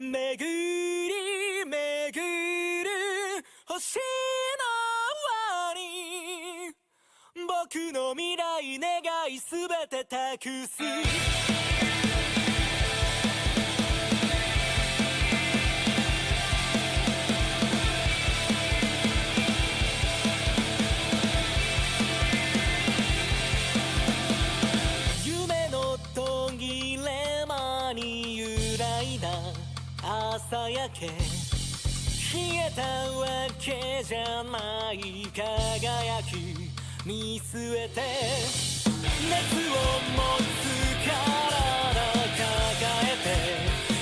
巡り巡る星の輪に僕の未来願いすべて託す夢の途切れ間に揺らいだ朝焼け冷えたわけじゃない輝き見据えて熱を持つ体抱えて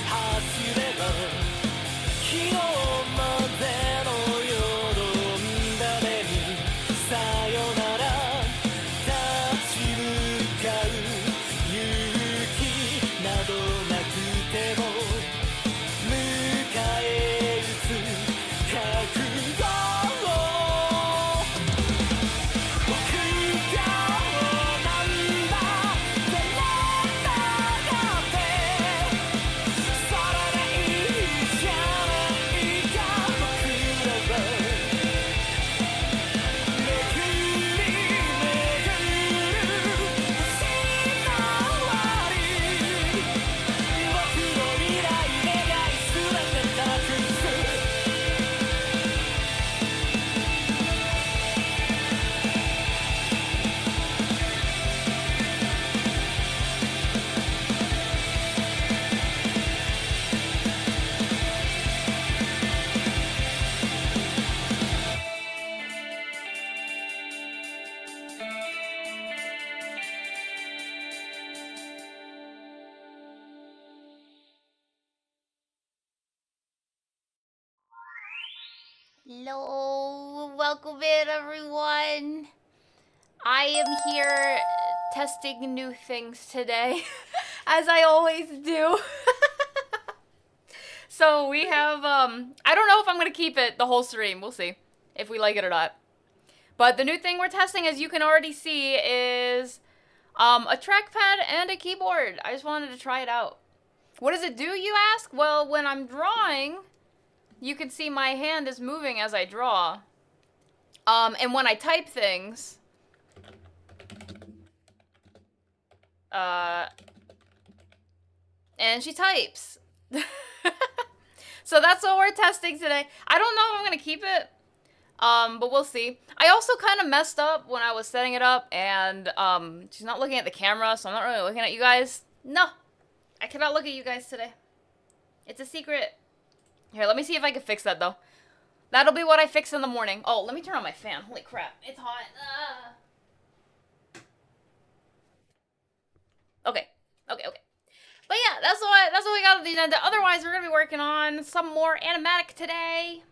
走れば昨日までのよどんだ目にさよなら立ち向かう勇気などなくても迎え撃つ覚悟を僕がなんだってなってそれでいいじゃないか僕らは巡り巡る星の輪に僕の未来願いすべて託すHello, welcome in everyone. I am here testing new things today, as I always do. So we have, I don't know if I'm gonna keep it the whole stream, we'll see if we like it or not. But the new thing we're testing, as you can already see, is a trackpad and a keyboard. I just wanted to try it out. What does it do, you ask? Well, when I'm drawing, you can see my hand is moving as I draw. And when I type things, and she types. So that's what we're testing today. I don't know if I'm gonna keep it, but we'll see. I also kind of messed up when I was setting it up, and she's not looking at the camera, so I'm not really looking at you guys. No, I cannot look at you guys today. It's a secret. Here, let me see if I can fix that, though. That'll be what I fix in the morning. Oh, let me turn on my fan. Holy crap, it's hot. Okay. But yeah, that's what we got on the agenda. Otherwise, we're gonna be working on some more animatic today.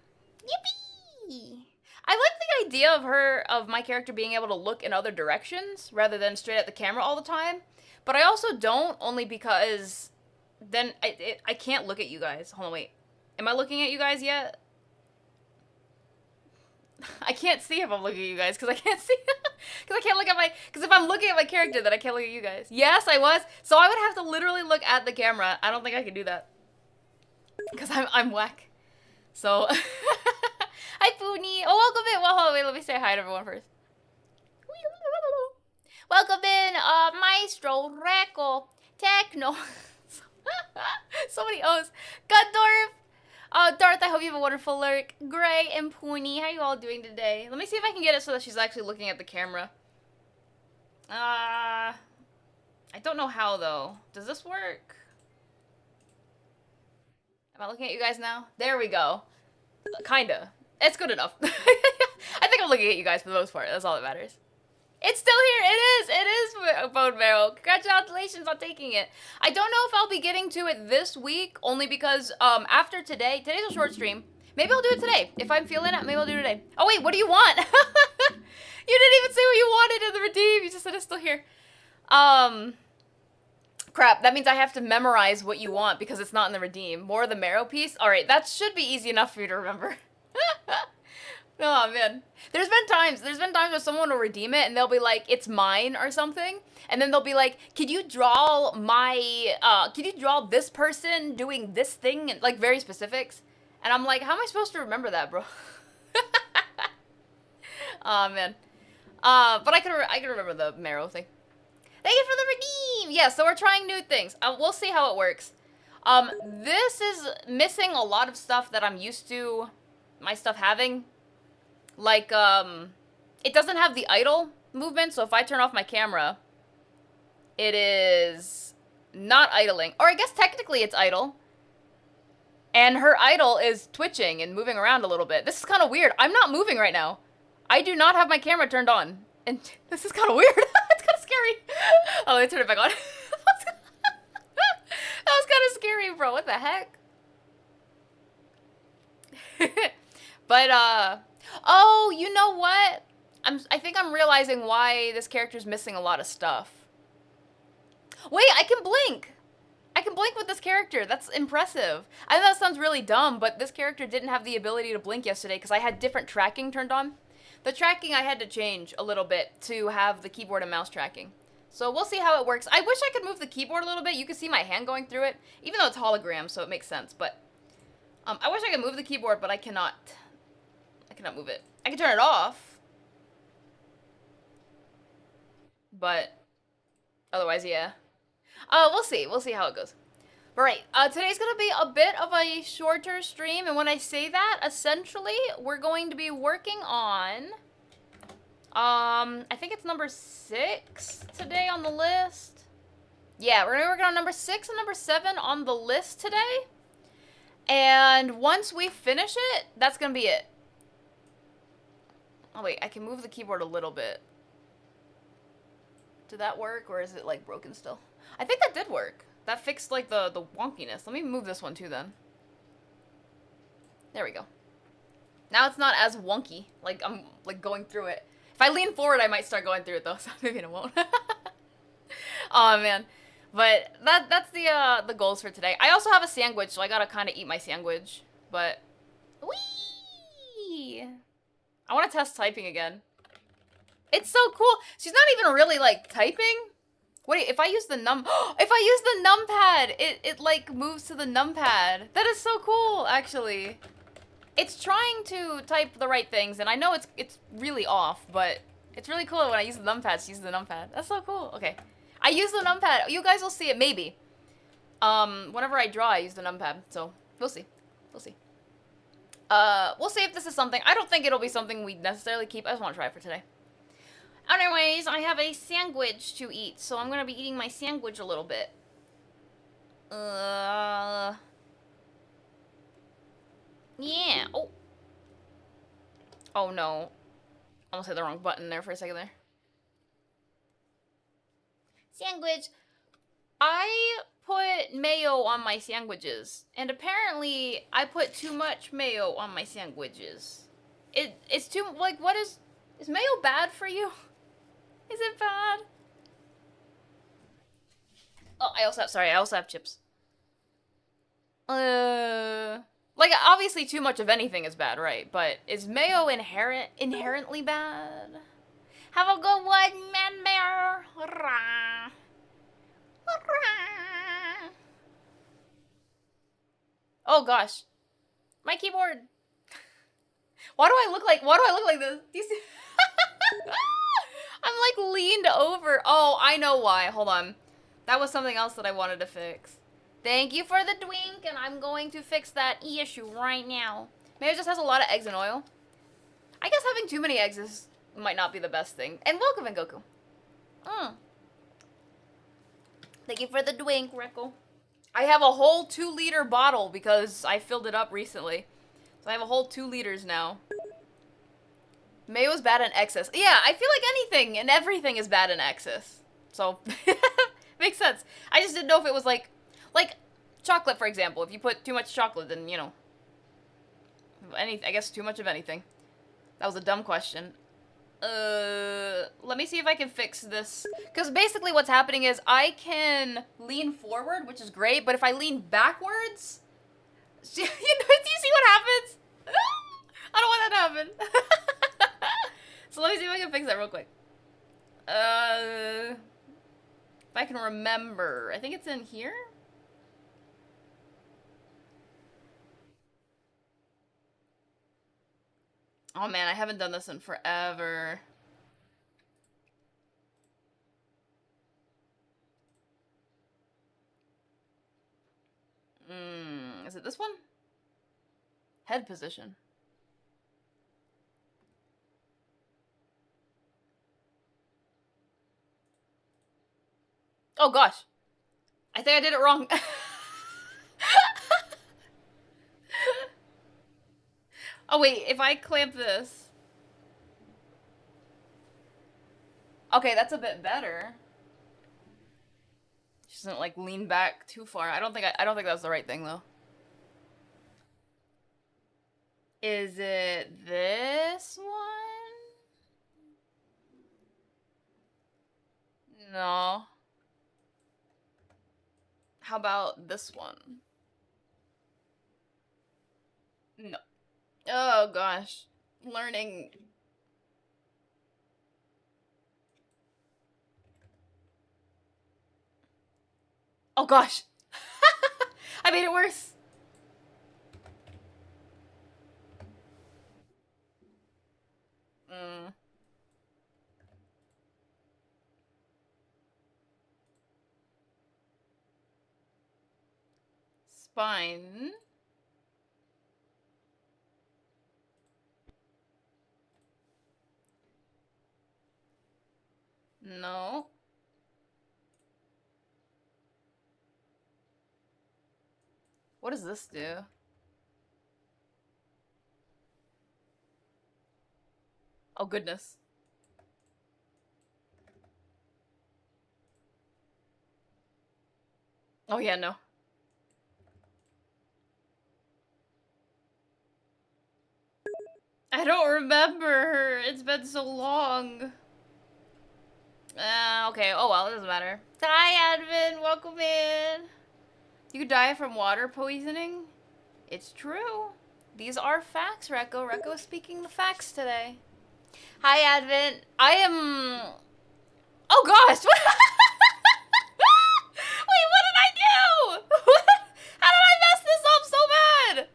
Yippee! I like the idea of my character being able to look in other directions rather than straight at the camera all the time. But I also don't, only because then I can't look at you guys. Hold on, wait. Am I looking at you guys yet? I can't see if I'm looking at you guys because I can't see. Because I can't look at my, because if I'm looking at my character, then I can't look at you guys. Yes, I was. So I would have to literally look at the camera. I don't think I can do that. Because I'm whack. So, hi Poonie. Oh, welcome in. Well, hold on, wait, let me say hi to everyone first. Welcome in, Maestro, Reco, Techno. So many O's. Gundorf. Darth, I hope you have a wonderful lurk. Gray and Poonie, how you all doing today? Let me see if I can get it so that she's actually looking at the camera. I don't know how, though. Does this work? Am I looking at you guys now? There we go. Kinda. It's good enough. I think I'm looking at you guys for the most part. That's all that matters. It's still here. It is bone marrow. Congratulations on taking it. I don't know if I'll be getting to it this week, only because after today's a short stream. Maybe I'll do it today. If I'm feeling it, maybe I'll do it today. Oh wait, what do you want? You didn't even say what you wanted in the redeem. You just said it's still here. Crap, that means I have to memorize what you want because it's not in the redeem. More of the marrow piece? Alright, that should be easy enough for you to remember. Oh man. There's been times where someone will redeem it and they'll be like, it's mine or something. And then they'll be like, could you draw this person doing this thing? And like very specifics. And I'm like, how am I supposed to remember that, bro? Oh man. But I can remember the marrow thing. Thank you for the redeem! Yeah, so we're trying new things. We'll see how it works. This is missing a lot of stuff that I'm used to my stuff having. Like, it doesn't have the idle movement, so if I turn off my camera, it is not idling. Or I guess technically it's idle. And her idle is twitching and moving around a little bit. This is kind of weird. I'm not moving right now. I do not have my camera turned on. And this is kind of weird. It's kind of scary. Oh, let me turn it back on. That was kind of scary, bro. What the heck? But, oh, you know what? I think I'm realizing why this character's missing a lot of stuff. Wait, I can blink! I can blink with this character. That's impressive. I know that sounds really dumb, but this character didn't have the ability to blink yesterday because I had different tracking turned on. The tracking I had to change a little bit to have the keyboard and mouse tracking. So we'll see how it works. I wish I could move the keyboard a little bit. You can see my hand going through it, even though it's hologram, so it makes sense. But I wish I could move the keyboard, but I cannot. I cannot move it. I can turn it off. But otherwise, yeah. We'll see. We'll see how it goes. All right. Today's going to be a bit of a shorter stream. And when I say that, essentially, we're going to be working on... I think it's number 6 today on the list. Yeah, we're going to be working on number 6 and number 7 on the list today. And once we finish it, that's going to be it. Oh, wait. I can move the keyboard a little bit. Did that work, or is it, like, broken still? I think that did work. That fixed, like, the wonkiness. Let me move this one, too, then. There we go. Now it's not as wonky. Like, I'm, like, going through it. If I lean forward, I might start going through it, though, so maybe it won't. Oh, man. But that's the goals for today. I also have a sandwich, so I gotta kind of eat my sandwich. But, whee! I want to test typing again. It's so cool. She's not even really, like, typing. Wait, if I use the if I use the numpad, it like moves to the numpad. That is so cool, actually. It's trying to type the right things, and I know it's really off, but it's really cool when I use the numpad to use the numpad. That's so cool. Okay. I use the numpad. You guys will see it, maybe. Whenever I draw, I use the numpad, so we'll see. We'll see. We'll see if this is something. I don't think it'll be something we necessarily keep. I just want to try it for today. Anyways, I have a sandwich to eat, so I'm gonna be eating my sandwich a little bit. Yeah. Oh. Oh no. Almost hit the wrong button there for a second there. Sandwich. I put mayo on my sandwiches, and apparently I put too much mayo on my sandwiches. It's too, like, what is mayo bad for you? Is it bad? Oh, I also have chips. Like, obviously too much of anything is bad, right? But is mayo inherently bad? Have a good one, man bear. Hurrah. Hurrah. Oh gosh. My keyboard. Why do I look like this? Do you see? I'm like leaned over. Oh, I know why. Hold on. That was something else that I wanted to fix. Thank you for the twink, and I'm going to fix that issue right now. Maybe it just has a lot of eggs and oil. I guess having too many eggs might not be the best thing. And welcome, Goku. Thank you for the twink, Rekko. I have a whole 2-liter bottle because I filled it up recently. So I have a whole 2 liters now. May was bad in excess. Yeah, I feel like anything and everything is bad in excess. So, makes sense. I just didn't know if it was like chocolate, for example. If you put too much chocolate, then, you know, I guess too much of anything. That was a dumb question. Let me see if I can fix this. Because basically what's happening is I can lean forward, which is great, but if I lean backwards, do you see what happens? I don't want that to happen. So let me see if I can fix that real quick. If I can remember. I think it's in here? Oh man, I haven't done this in forever. Is it this one? Head position. Oh gosh. I think I did it wrong. Oh wait, if I clamp this. Okay, that's a bit better. She doesn't like lean back too far. I don't think that's the right thing though. Is it this one? No. How about this one? No. Oh gosh. Learning. Oh gosh. I made it worse. Spine. No. What does this do? Oh goodness. Oh yeah, no. I don't remember. It's been so long. Okay. Oh well, it doesn't matter. Hi, Advin. Welcome in. You die from water poisoning? It's true. These are facts, Rekko. Rekko is speaking the facts today. Hi, Advent. I am... Oh, gosh! Wait, what did I do? How did I mess this up so bad?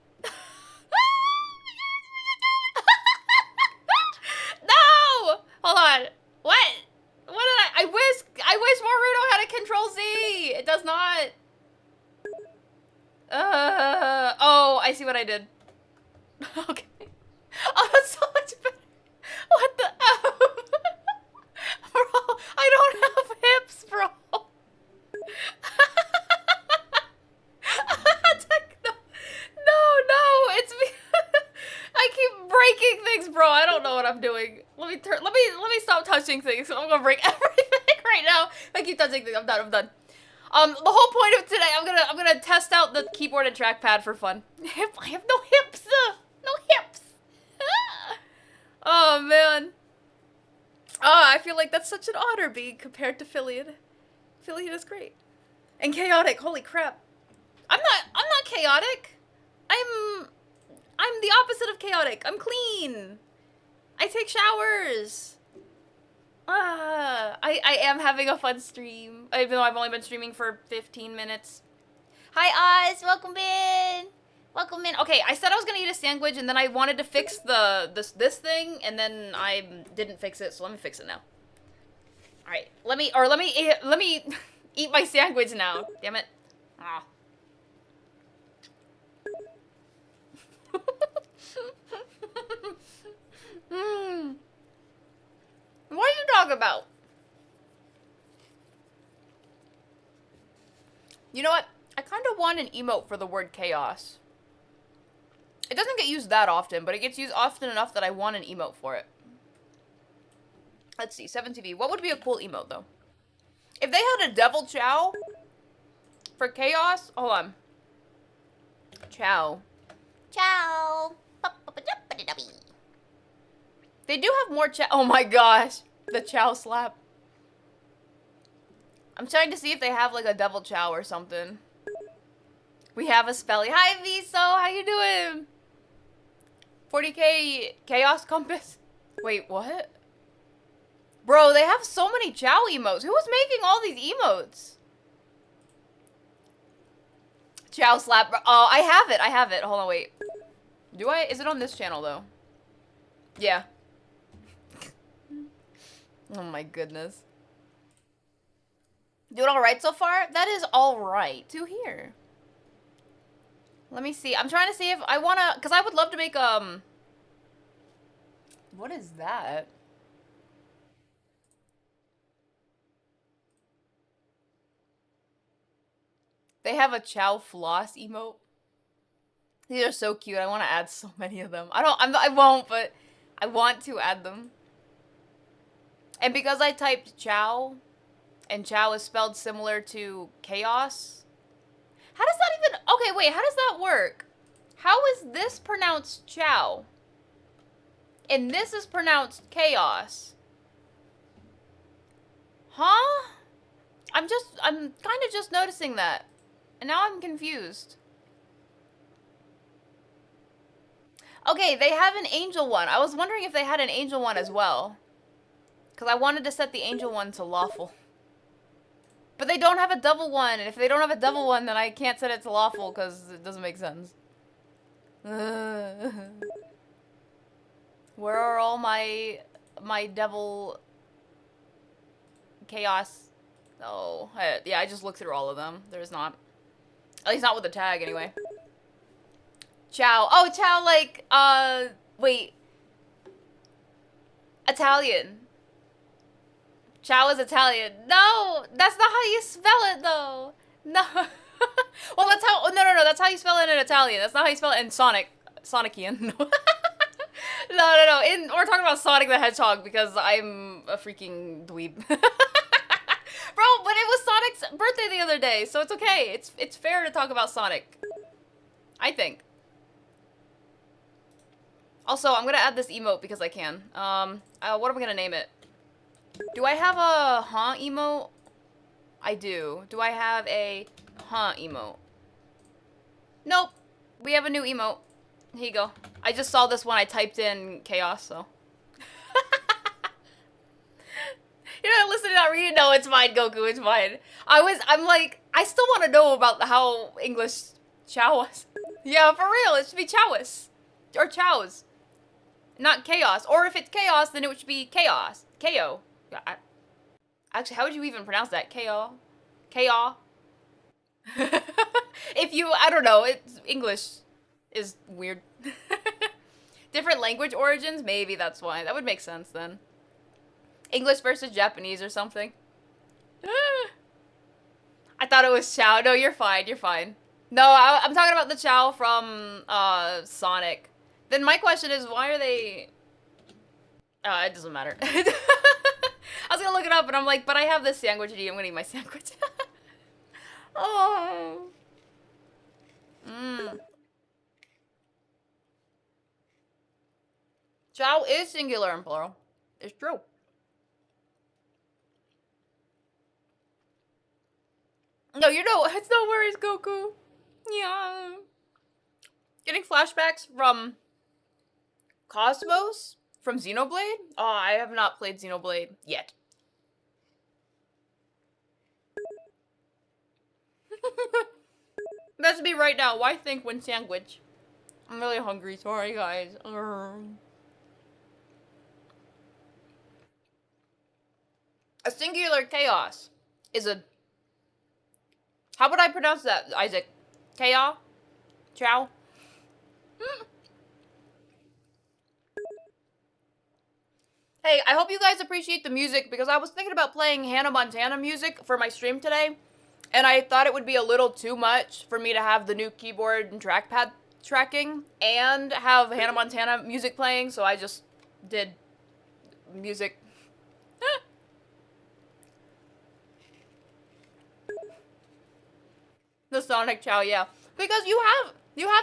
No! Hold on. What? What did I wish Moruno had a Control Z. It does not. Oh, I see what I did. Okay. Oh, that's so much better. What the F? Bro, I don't have hips, bro. No, it's me. I keep breaking things, bro. I don't know what I'm doing. Let me stop touching things. I'm gonna break everything right now. If I keep touching things, I'm done. The whole point of today, I'm gonna test out the keyboard and trackpad for fun. I have no hips. No hips. Oh man. Oh, I feel like that's such an honor being compared to Philian. Philian is great. And chaotic. Holy crap. I'm not chaotic. I'm the opposite of chaotic. I'm clean. I take showers. I am having a fun stream, even though I've only been streaming for 15 minutes. Hi, Oz. Welcome in. Welcome in. Okay, I said I was gonna eat a sandwich, and then I wanted to fix this thing, and then I didn't fix it. So let me fix it now. All right, let me eat my sandwich now. Damn it. Ah. What are you talking about? You know what? I kind of want an emote for the word chaos. It doesn't get used that often, but it gets used often enough that I want an emote for it. Let's see, 7TV. What would be a cool emote, though? If they had a devil chow for chaos, hold on. Chow. Chow. They do have more chow. Oh my gosh. The chow slap. I'm trying to see if they have like a devil chow or something. We have a spelly. Hi, Viso. How you doing? 40k chaos compass. Wait, what? Bro, they have so many chow emotes. Who was making all these emotes? Chow slap. Oh, I have it. I have it. Hold on, wait. Do I? Is it on this channel, though? Yeah. Oh my goodness. Doing alright so far? That is alright to hear. Let me see. I'm trying to see if I wanna... Because I would love to make, What is that? They have a chow floss emote. These are so cute. I want to add so many of them. I won't, but I want to add them. And because I typed chow, and chow is spelled similar to chaos. How does that even... Okay, wait, how does that work? How is this pronounced chow? And this is pronounced chaos. Huh? I'm kind of just noticing that. And now I'm confused. Okay, they have an angel one. I was wondering if they had an angel one as well. Because I wanted to set the angel one to lawful. But they don't have a double one. And if they don't have a double one, then I can't set it to lawful because it doesn't make sense. Where are all my devil chaos? Oh, yeah, I just looked through all of them. There's not. At least not with the tag, anyway. Chow. Oh, chow, like, wait. Italian. Chow is Italian. No, that's not how you spell it, though. No. Well, that's how, no, that's how you spell it in Italian. That's not how you spell it in Sonician. No. No. We're talking about Sonic the Hedgehog because I'm a freaking dweeb. Bro, but it was Sonic's birthday the other day, so it's okay. It's fair to talk about Sonic. I think. Also, I'm gonna add this emote because I can. What am I gonna name it? Do I have a huh emote? I do. Do I have a huh emote? Nope. We have a new emote. Here you go. I just saw this one. I typed in chaos, so. You're not listening, not reading? No, it's fine, Goku, it's fine. I'm like, I still want to know about how English chow was. Yeah, for real, it should be chowis. Or chows. Not chaos. Or if it's chaos, then it should be chaos. KO. Actually, how would you even pronounce that? KO? KO? If you, I don't know, it's English is weird. Different language origins? Maybe that's why. That would make sense then. English versus Japanese or something. I thought it was Chow. No, you're fine. You're fine. No, I'm talking about the Chow from Sonic. Then my question is, why are they... it doesn't matter. I was gonna look it up, and I'm like, but I have this sandwich to eat. I'm gonna eat my sandwich. Oh. Chow is singular and plural. It's true. No, it's no worries, Goku. Yeah. Getting flashbacks from Cosmos? From Xenoblade? Oh, I have not played Xenoblade yet. That's me right now. Why think when sandwich? I'm really hungry. Sorry, guys. A singular chaos is a... How would I pronounce that, Isaac? Chaos? Chow? Hey, I hope you guys appreciate the music because I was thinking about playing Hannah Montana music for my stream today, and I thought it would be a little too much for me to have the new keyboard and trackpad tracking and have Hannah Montana music playing, so I just did music. The Sonic Chow, yeah. Because you have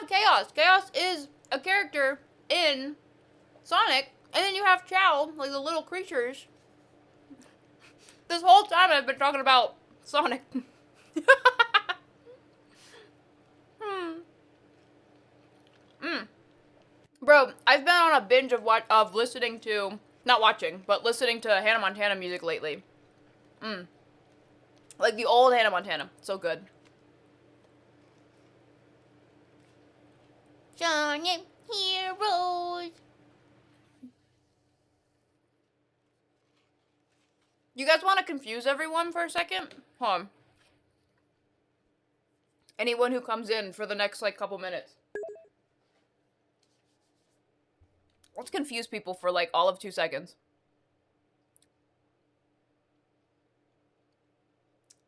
Chaos. Chaos is a character in Sonic, and then you have Chow, like the little creatures. This whole time I've been talking about Sonic. Bro, I've been on a binge of listening to, not watching, but listening to Hannah Montana music lately. Like the old Hannah Montana. So good. Sonic Heroes. You guys want to confuse everyone for a second? Hold on. Anyone who comes in for the next, like, couple minutes. Let's confuse people for, like, all of 2 seconds.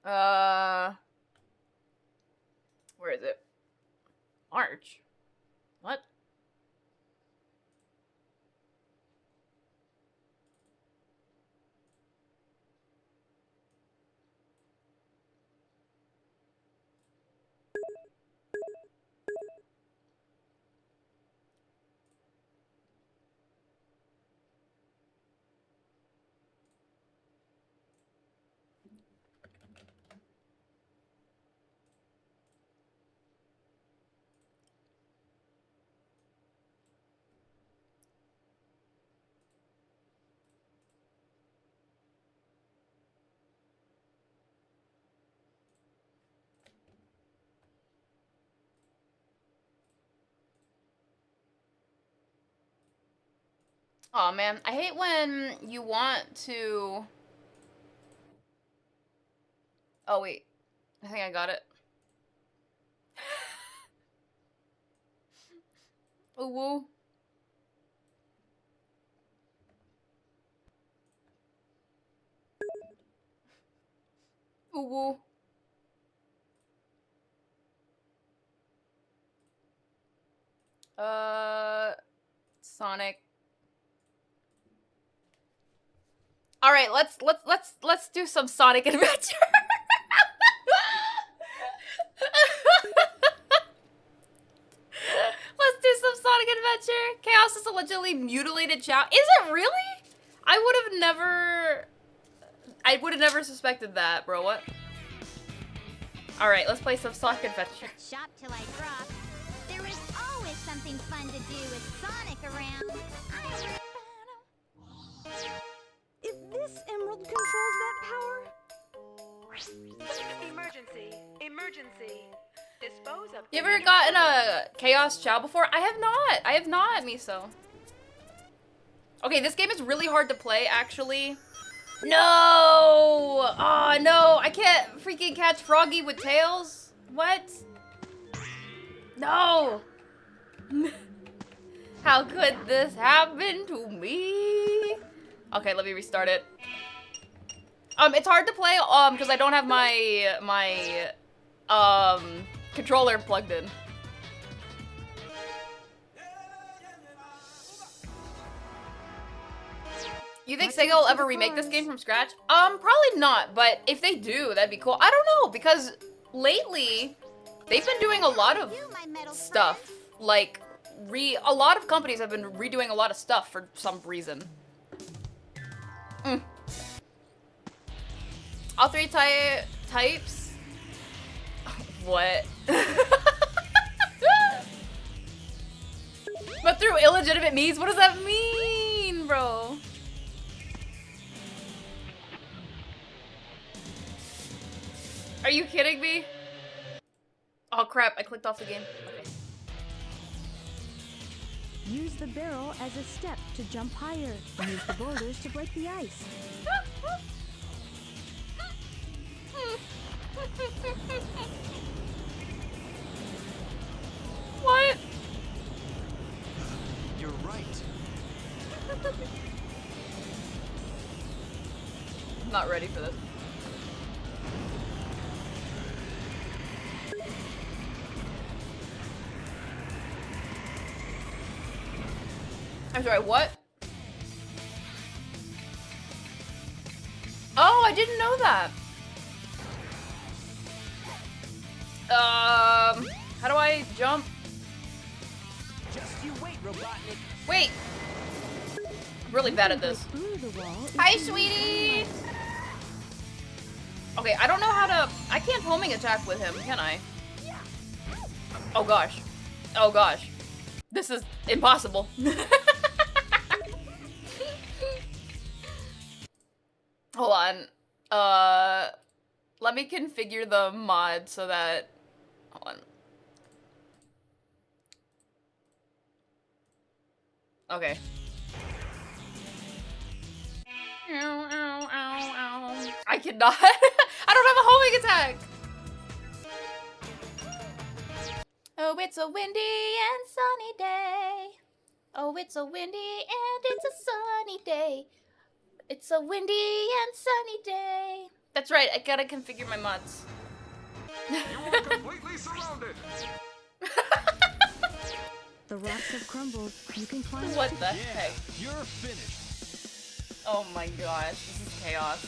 Where is it? March? What? Aw, man. I hate when you want to... Oh, wait. I think I got it. Ooh, woo. Ooh, woo. Sonic. All right, let's do some Sonic Adventure. Let's do some Sonic Adventure. Chaos is a legitimately mutilated Chow. Is it really? I would have never suspected that, bro. What? All right, let's play some Sonic Adventure. Shop till I drop. There is always something fun to do with Sonic around. If this emerald controls that power... Emergency! Emergency! Dispose of... You ever gotten a Chaos Chow before? I have not. I have not, Miso. Okay, this game is really hard to play, actually. No! Oh, no. I can't freaking catch Froggy with tails. What? No! How could this happen to me? Okay, let me restart it. It's hard to play, because I don't have my controller plugged in. You think Sega will ever remake this game from scratch? Probably not, but if they do, that'd be cool. I don't know, because lately, they've been doing a lot of stuff. Like, a lot of companies have been redoing a lot of stuff for some reason. All three types? What? But through illegitimate means? What does that mean, bro? Are you kidding me? Oh crap, I clicked off the game. Okay. Use the barrel as a step to jump higher. Use the boulders to break the ice. What? You're right. I'm not ready for this. I'm sorry, what? Oh, I didn't know that. How do I jump? Just you wait, Robotnik. Wait. I'm really bad at this. Through the wall. Hi, sweetie! Okay, I don't know how to... I can't homing attack with him, can I? Oh gosh. Oh gosh. This is impossible. Hold on. Let me configure the mod so that... Hold on. Okay. Ow, ow, ow, ow. I cannot. I don't have a homing attack. Oh, it's a windy and sunny day. Oh, it's a windy and it's a sunny day. It's a windy and sunny day. That's right, I gotta configure my mods. You are completely surrounded. The rocks have crumbled. You can climb. What the heck? You're finished. Oh my gosh, this is chaos.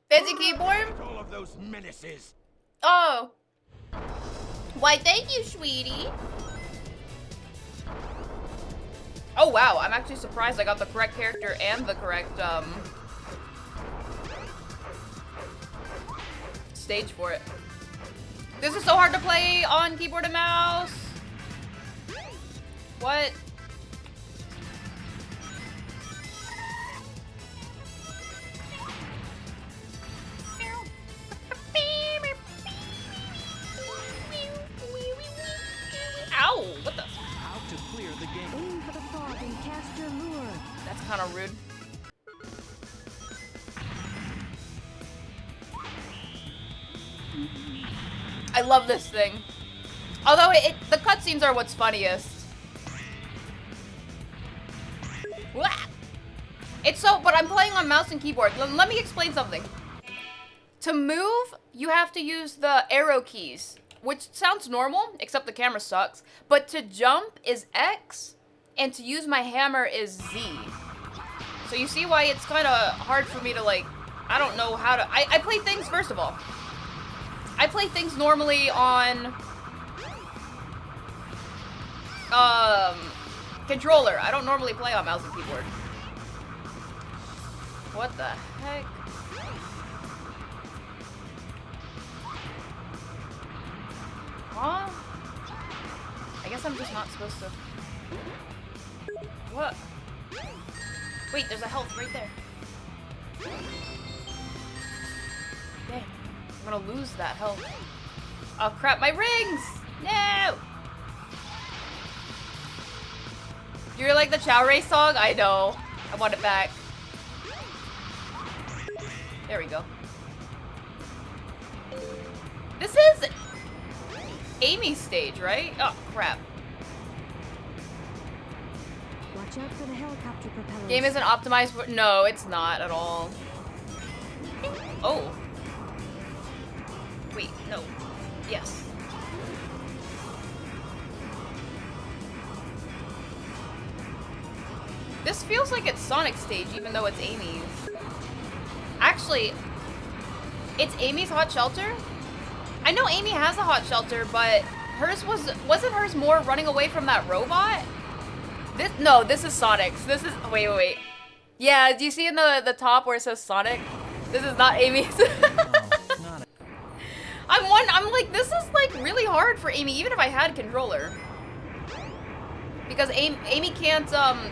Fancy keyboard? All of those menaces. Oh. Why, thank you, sweetie. Oh wow, I'm actually surprised I got the correct character and the correct stage for it. This is so hard to play on keyboard and mouse. What? Ow! What the? How to clear the game. Aim for the fog and cast your lure. That's kind of rude. I love this thing. Although the cutscenes are what's funniest. Wah! It's so, but I'm playing on mouse and keyboard. Let me explain something. To move, you have to use the arrow keys, which sounds normal, except the camera sucks. But to jump is X, and to use my hammer is Z. So you see why it's kind of hard for me to, like, I don't know how to, I play things, first of all. I play things normally on, controller. I don't normally play on mouse and keyboard. What the heck? Huh? I guess I'm just not supposed to. What? Wait, there's a health right there. Damn. I'm gonna lose that health. Oh crap, my rings! No! You're like the Chow Race song? I know. I want it back. There we go. This is Amy's stage, right? Oh, crap. Watch out for the helicopter propellers. Game isn't optimized for... No, it's not at all. Oh. Wait, no. Yes. This feels like it's Sonic's stage, even though it's Amy's. Actually, it's Amy's hot shelter? I know Amy has a hot shelter, but hers wasn't hers more running away from that robot? This is Sonic's. This is, wait. Yeah, do you see in the top where it says Sonic? This is not Amy's. I'm like, this is like really hard for Amy, even if I had controller. Because Amy can't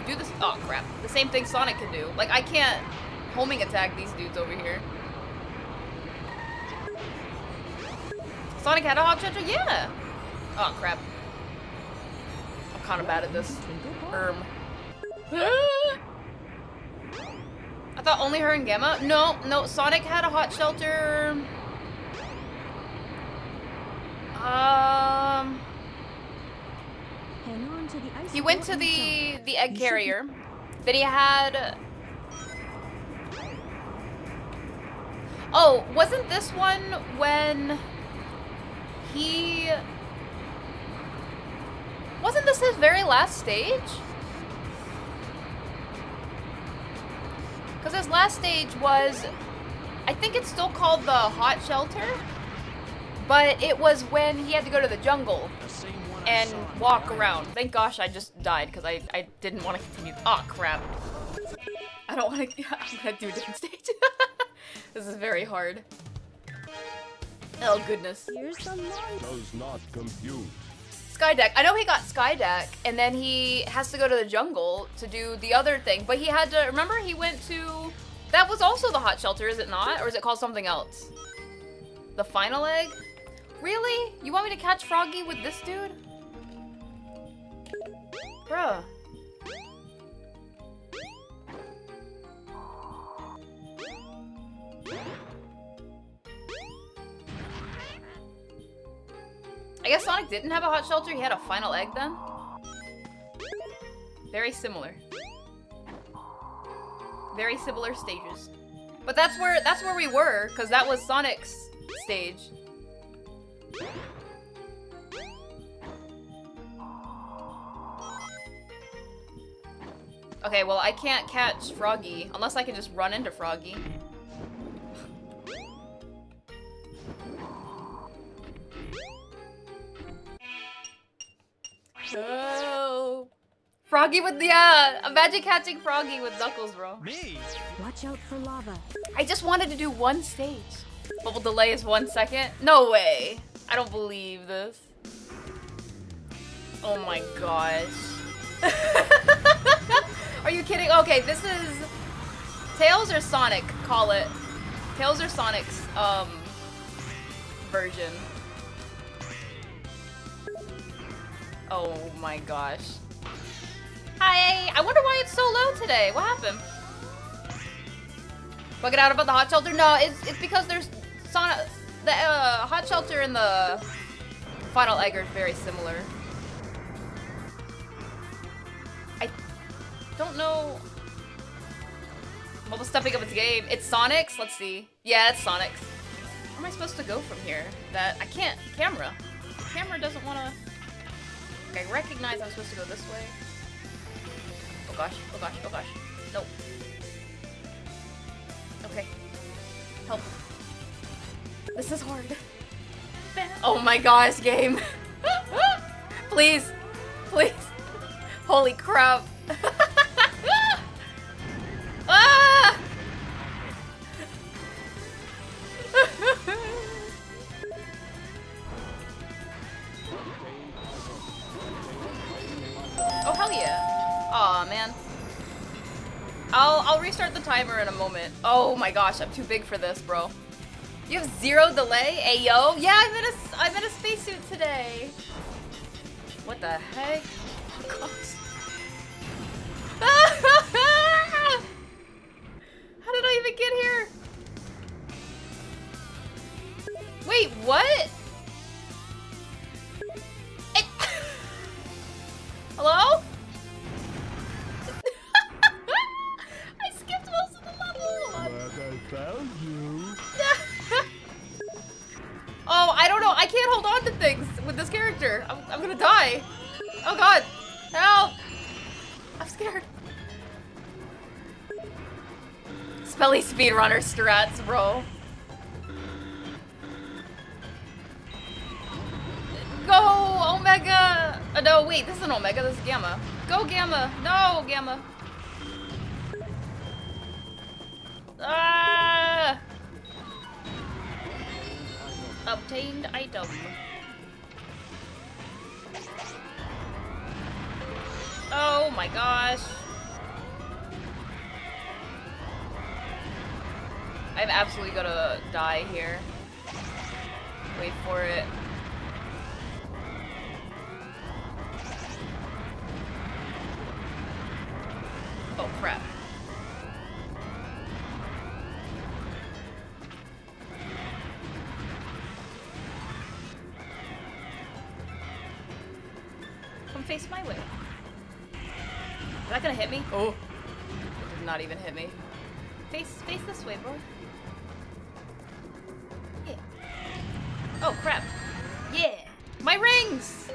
do this. Oh crap! The same thing Sonic can do. Like I can't homing attack these dudes over here. Sonic had a hot shelter? Yeah! Oh, crap. I'm kind of bad at this. I thought only her and Gamma? No, no, Sonic had a hot shelter. Hang on to the ice. He went to the egg carrier. Then he had... Oh, wasn't this one when... He... Wasn't this his very last stage? Because his last stage was... I think it's still called the Hot Shelter. But it was when he had to go to the jungle and walk around. Thank gosh I just died because I didn't want to continue. Oh, crap. I don't want to... I'm going to do a different stage. This is very hard. Oh goodness. Here's the line. Does not compute. Skydeck. I know he got Skydeck, and then he has to go to the jungle to do the other thing. But he had to, remember he went to, that was also the hot shelter, is it not? Or is it called something else? The final egg? Really? You want me to catch Froggy with this dude? Bruh. I guess Sonic didn't have a hot shelter, he had a final egg then? Very similar. Very similar stages. But that's where we were, because that was Sonic's stage. Okay, well I can't catch Froggy, unless I can just run into Froggy. Oh, Froggy with the imagine catching Froggy with Knuckles, bro. Me? Watch out for lava. I just wanted to do one stage. Bubble delay is 1 second. No way. I don't believe this. Oh my gosh. Are you kidding? Okay, this is Tails or Sonic. Call it Tails or Sonic's version. Oh my gosh. Hi! I wonder why it's so low today. What happened? Bug it out about the hot shelter? No, it's because there's the hot shelter and the final egg are very similar. I don't know. Well, stepping up its game. It's Sonic's? Let's see. Yeah, it's Sonic's. Where am I supposed to go from here? That I can't. Camera. The camera doesn't want to. I recognize I'm supposed to go this way. Oh gosh, oh gosh, oh gosh. Nope. Okay. Help. This is hard. Oh my gosh, game. Please. Please. Holy crap. Ah! Oh hell yeah. Aw man. I'll restart the timer in a moment. Oh my gosh, I'm too big for this, bro. You have 0 delay? Ayo? Yeah, I'm in a spacesuit today. What the heck? Oh gosh. How did I even get here? Wait, what? Hello? I skipped most of the level. Glad I found you. Oh, I don't know. I can't hold on to things with this character. I'm gonna die. Oh god. Help. I'm scared. Spelly speedrunner strats, bro. Go, Omega! No, wait, this isn't Omega, this is Gamma. Go, Gamma! No, Gamma! Ah! Obtained item. Oh my gosh. I'm absolutely gonna die here. Wait for it. Oh crap. Come face my way. Is that gonna hit me? Oh. It did not even hit me. Face this way, bro. Yeah. Oh crap. Yeah. My rings!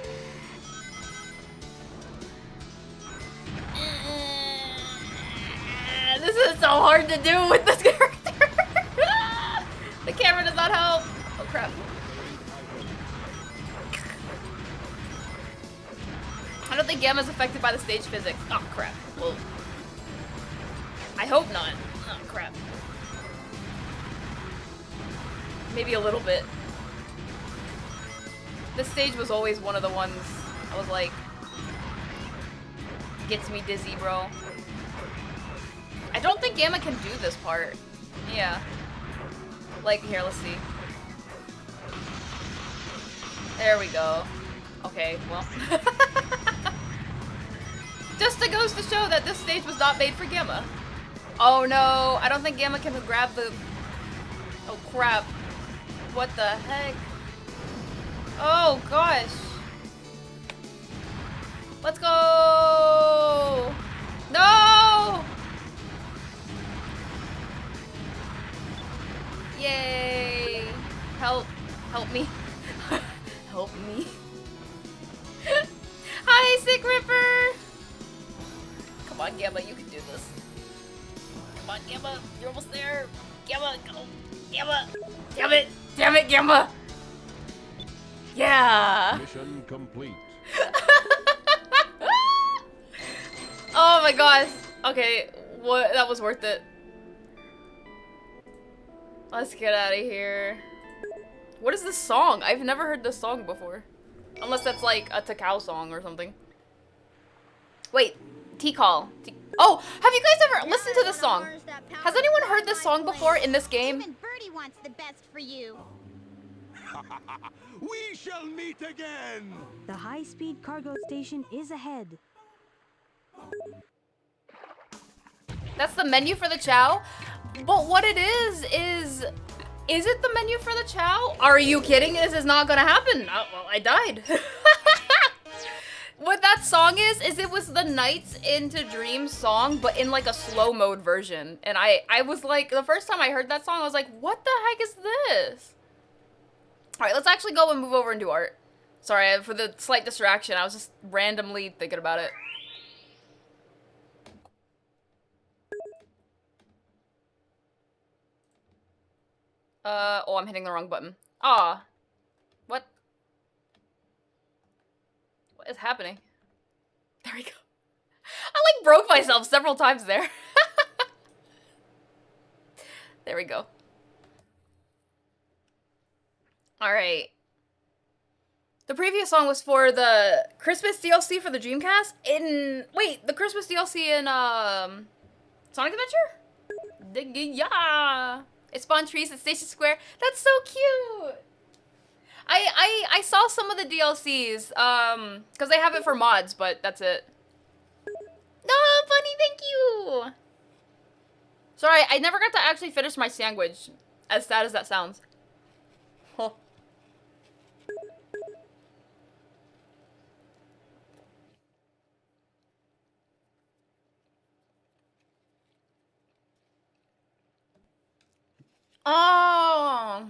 This is so hard to do with this character. The camera does not help. Oh crap. I don't think Gamma's affected by the stage physics. Oh crap. Well, I hope not. Oh crap. Maybe a little bit. This stage was always one of the ones I was like, gets me dizzy, bro. I don't think Gamma can do this part. Yeah. Like, here, let's see. There we go. Okay, well. Just it goes to show that this stage was not made for Gamma. Oh no, I don't think Gamma can grab the... Oh crap. What the heck? Oh gosh. Let's go! No! Yay! Help me. Help me. Hi, Sick Ripper! Come on, Gamma, you can do this. Come on, Gamma, you're almost there. Gamma, go. Gamma! Damn it! Damn it, Gamma! Yeah! Mission complete. Oh my gosh. Okay, what? That was worth it. Let's get out of here. What is this song? I've never heard this song before. Unless that's like a Takao song or something. Wait, T-Call. Oh, have you guys ever listened to this song? Has anyone heard this song before in this game? Even Birdie wants the best for you. We shall meet again. The high-speed cargo station is ahead. That's the menu for the chow? But what it is it the menu for the chow? Are you kidding? This is not gonna happen. Oh, well, I died. What that song is it was the Nights into Dreams song, but in like a slow mode version. And I was like, the first time I heard that song, I was like, what the heck is this? All right, let's actually go and move over and do art. Sorry for the slight distraction. I was just randomly thinking about it. Oh, I'm hitting the wrong button. Ah. What? What is happening? There we go. I like broke myself several times there. There we go. Alright. The previous song was for the Christmas DLC for the Dreamcast wait, the Christmas DLC in, Sonic Adventure? Yeah! It spawned trees at Station Square. That's so cute! I saw some of the DLCs, because they have it for mods, but that's it. No, Bunny, thank you! Sorry, I never got to actually finish my sandwich, as sad as that sounds. Huh. Oh,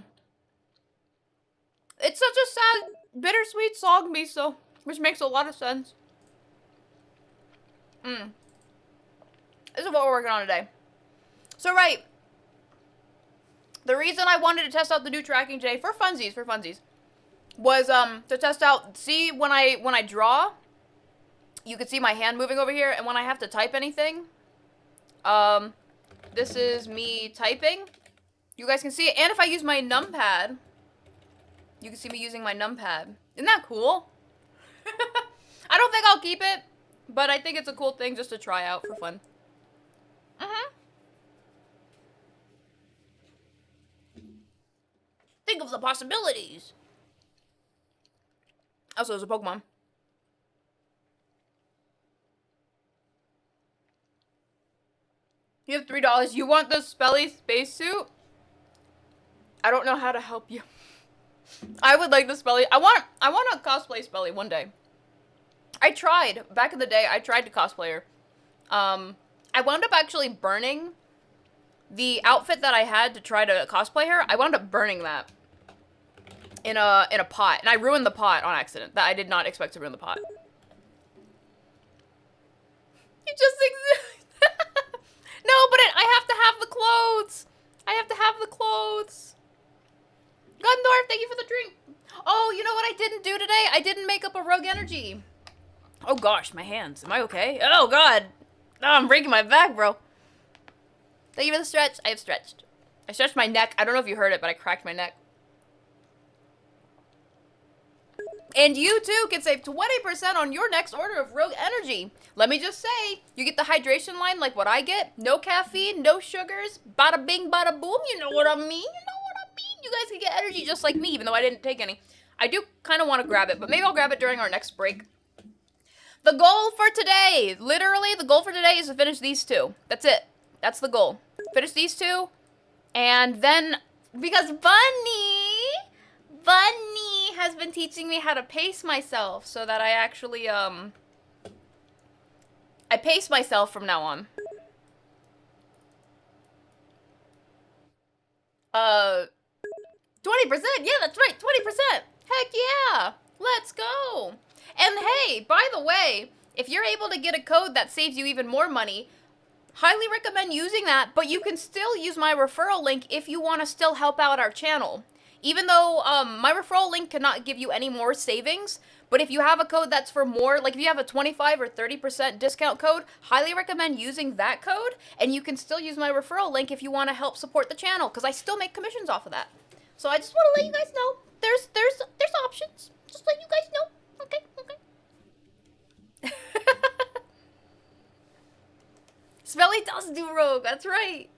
it's such a sad, bittersweet song, Miso, which makes a lot of sense. This is what we're working on today. So, right, the reason I wanted to test out the new tracking today, for funsies, was to test out. See, when I draw, you can see my hand moving over here, and when I have to type anything, this is me typing. You guys can see it, and if I use my numpad, you can see me using my numpad. Isn't that cool? I don't think I'll keep it, But I think it's a cool thing just to try out for fun. Think of the possibilities. Also, there's a Pokemon. You have $3. You want the Spelly spacesuit? I don't know how to help you. I would like the Spelly. I want to cosplay Spelly one day. I tried back in the day. I tried to cosplay her. I wound up actually burning the outfit that I had to try to cosplay her. I wound up burning that in a pot, and I ruined the pot on accident. That I did not expect to ruin the pot. You just exist. No, but I have to have the clothes. I have to have the clothes. Gundorf, thank you for the drink. Oh, you know what I didn't do today? I didn't make up a Rogue Energy. Oh gosh, my hands. Am I okay? Oh god. Oh, I'm breaking my back, bro. Thank you for the stretch. I have stretched. I stretched my neck. I don't know if you heard it, but I cracked my neck. And you too can save 20% on your next order of Rogue Energy. Let me just say, you get the hydration line like what I get. No caffeine, no sugars. Bada bing, bada boom. You know what I mean? You know what I mean? You guys can get energy just like me, even though I didn't take any. I do kind of want to grab it, but maybe I'll grab it during our next break. The goal for today, literally, the goal for today is to finish these two. That's it. That's the goal. Finish these two. And then, because Bunny has been teaching me how to pace myself so that I actually, I pace myself from now on. 20%? Yeah, that's right, 20%. Heck yeah. Let's go. And hey, by the way, if you're able to get a code that saves you even more money, highly recommend using that, but you can still use my referral link if you want to still help out our channel. Even though my referral link cannot give you any more savings, but if you have a code that's for more, like if you have a 25 or 30% discount code, highly recommend using that code, and you can still use my referral link if you want to help support the channel, because I still make commissions off of that. So I just want to let you guys know, there's options. Just let you guys know. Okay, okay. Smelly does do Rogue, that's right.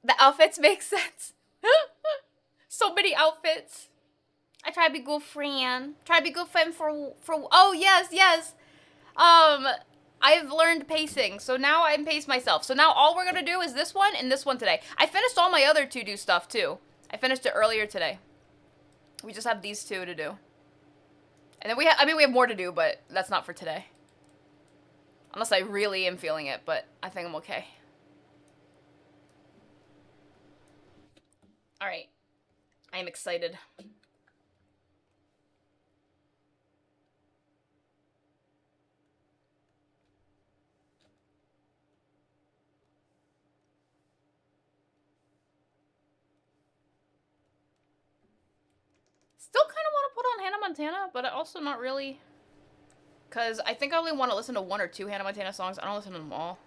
The outfits make sense. So many outfits. I try to be good friend. Try to be good friend for oh yes, yes. I've learned pacing, so now I pace myself. So now all we're gonna do is this one and this one today. I finished all my other to-do stuff too. I finished it earlier today. We just have these two to do. And then we have more to do, but that's not for today. Unless I really am feeling it, but I think I'm okay. All right. I am excited. Still kind of want to put on Hannah Montana, but also not really. Because I think I only want to listen to 1 or 2 Hannah Montana songs. I don't listen to them all.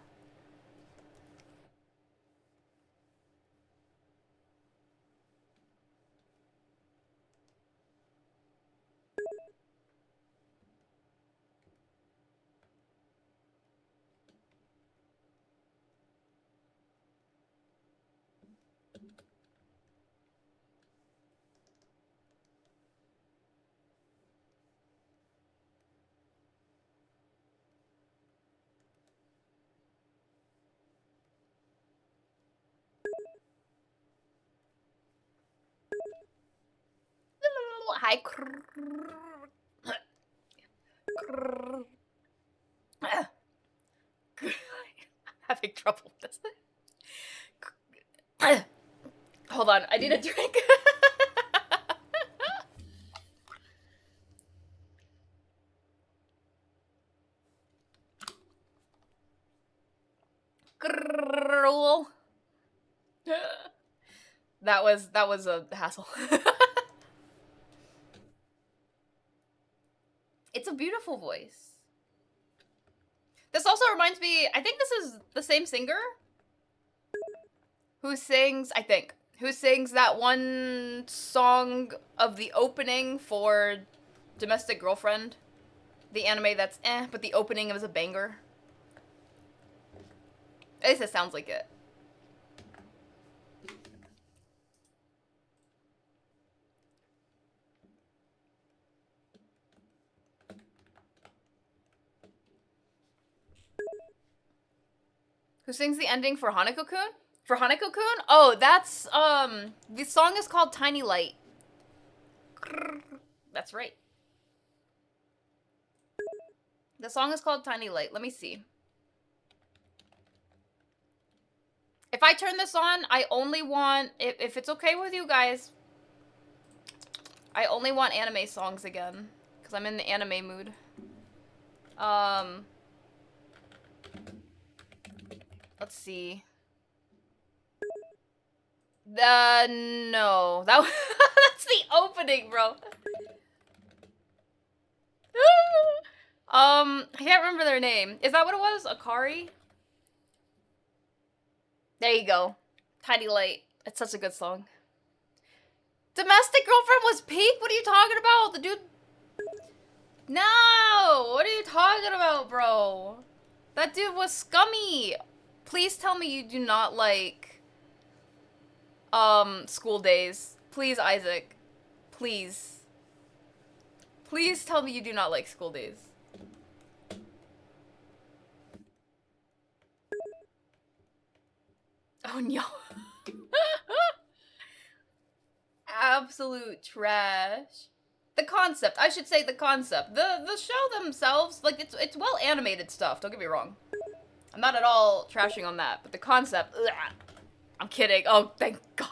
Hi. Having trouble with this. Hold on, I need a drink. That was a hassle. It's a beautiful voice. This also reminds me, I think this is the same singer who sings, Who sings that one song of the opening for Domestic Girlfriend? The anime that's but the opening was a banger. At least it sounds like it. Who sings the ending for Hanako-kun? For Hanako-kun? Oh, that's, the song is called Tiny Light. That's right. The song is called Tiny Light. Let me see. If I turn this on, I only want, if it's okay with you guys, I only want anime songs again. Because I'm in the anime mood. Let's see. No. That's the opening, bro. I can't remember their name. Is that what it was? Akari? There you go. Tiny Light. It's such a good song. Domestic Girlfriend was peak? What are you talking about? The dude... No! What are you talking about, bro? That dude was scummy. Please tell me you do not like... School Days. Please, Isaac. Please. Please tell me you do not like School Days. Oh no. Absolute trash. The concept. I should say the concept. The show themselves, like it's well animated stuff, don't get me wrong. I'm not at all trashing on that, but the concept, ugh. I'm kidding. Oh, thank God.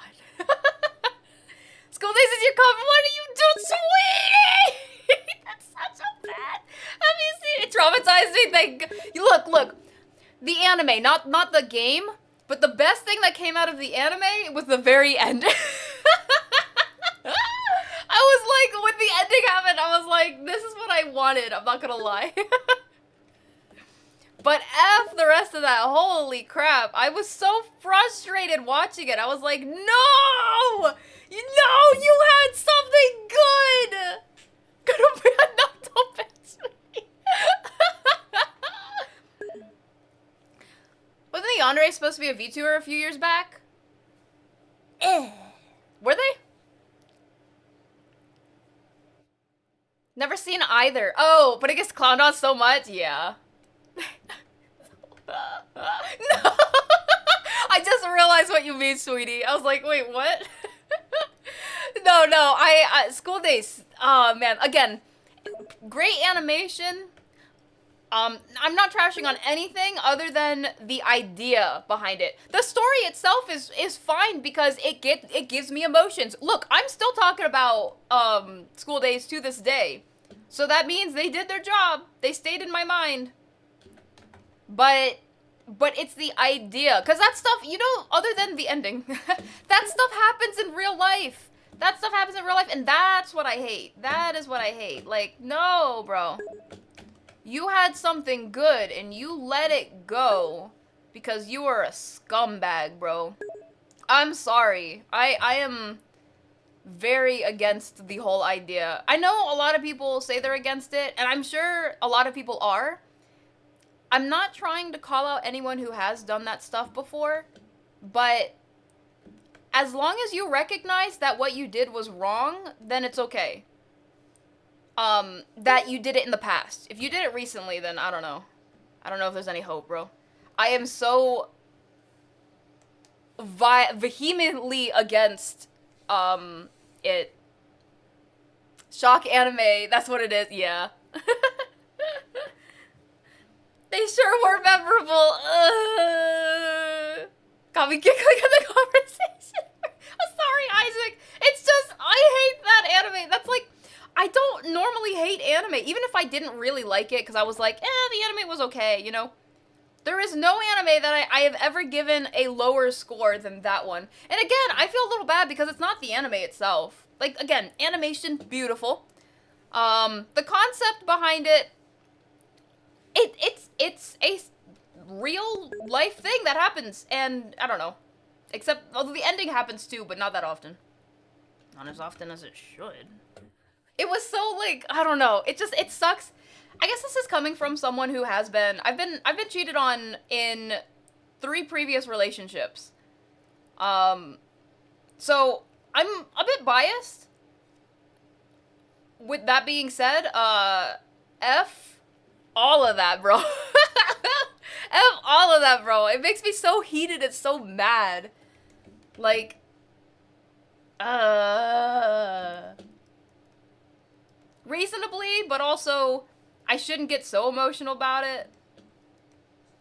School Days is your cover. What are you doing, sweetie? That's such a bad. Have you seen it? Traumatized me. Look. The anime, not the game, but the best thing that came out of the anime was the very end. I was like, when the ending happened, I was like, this is what I wanted. I'm not gonna lie. But F the rest of that, holy crap. I was so frustrated watching it. I was like, no! You had something good! Could have been not Wasn't the Yandere supposed to be a VTuber a few years back? Were they? Never seen either. Oh, but I guess clowned on so much? Yeah. No! I just realized what you mean, sweetie. I was like, wait, what? No, School Days. Oh, man. Again, great animation. I'm not trashing on anything other than the idea behind it. The story itself is fine because it gives me emotions. Look, I'm still talking about School Days to this day. So that means they did their job. They stayed in my mind. But it's the idea. Because that stuff, other than the ending, that stuff happens in real life. That stuff happens in real life, and that's what I hate. That is what I hate. Like, no, bro. You had something good, and you let it go because you are a scumbag, bro. I'm sorry. I am very against the whole idea. I know a lot of people say they're against it, and I'm sure a lot of people are. I'm not trying to call out anyone who has done that stuff before, but as long as you recognize that what you did was wrong, then it's okay. That you did it in the past. If you did it recently, then I don't know. I don't know if there's any hope, bro. I am so vehemently against, it. Shock anime, that's what it is, yeah. They sure were memorable. Got me giggling at the conversation. I'm sorry, Isaac. It's just, I hate that anime. That's like, I don't normally hate anime, even if I didn't really like it, because I was like, the anime was okay, you know? There is no anime that I have ever given a lower score than that one. And again, I feel a little bad because it's not the anime itself. Like, again, animation, beautiful. The concept behind it, it's a real life thing that happens, and I don't know. Except, although the ending happens too, but not that often. Not as often as it should. It was so, like, I don't know. It sucks. I guess this is coming from someone who has been, I've been cheated on in 3 previous relationships. So I'm a bit biased. With that being said, F all of that, bro. F all of that, bro. It makes me so heated and so mad. Like, reasonably, but also I shouldn't get so emotional about it.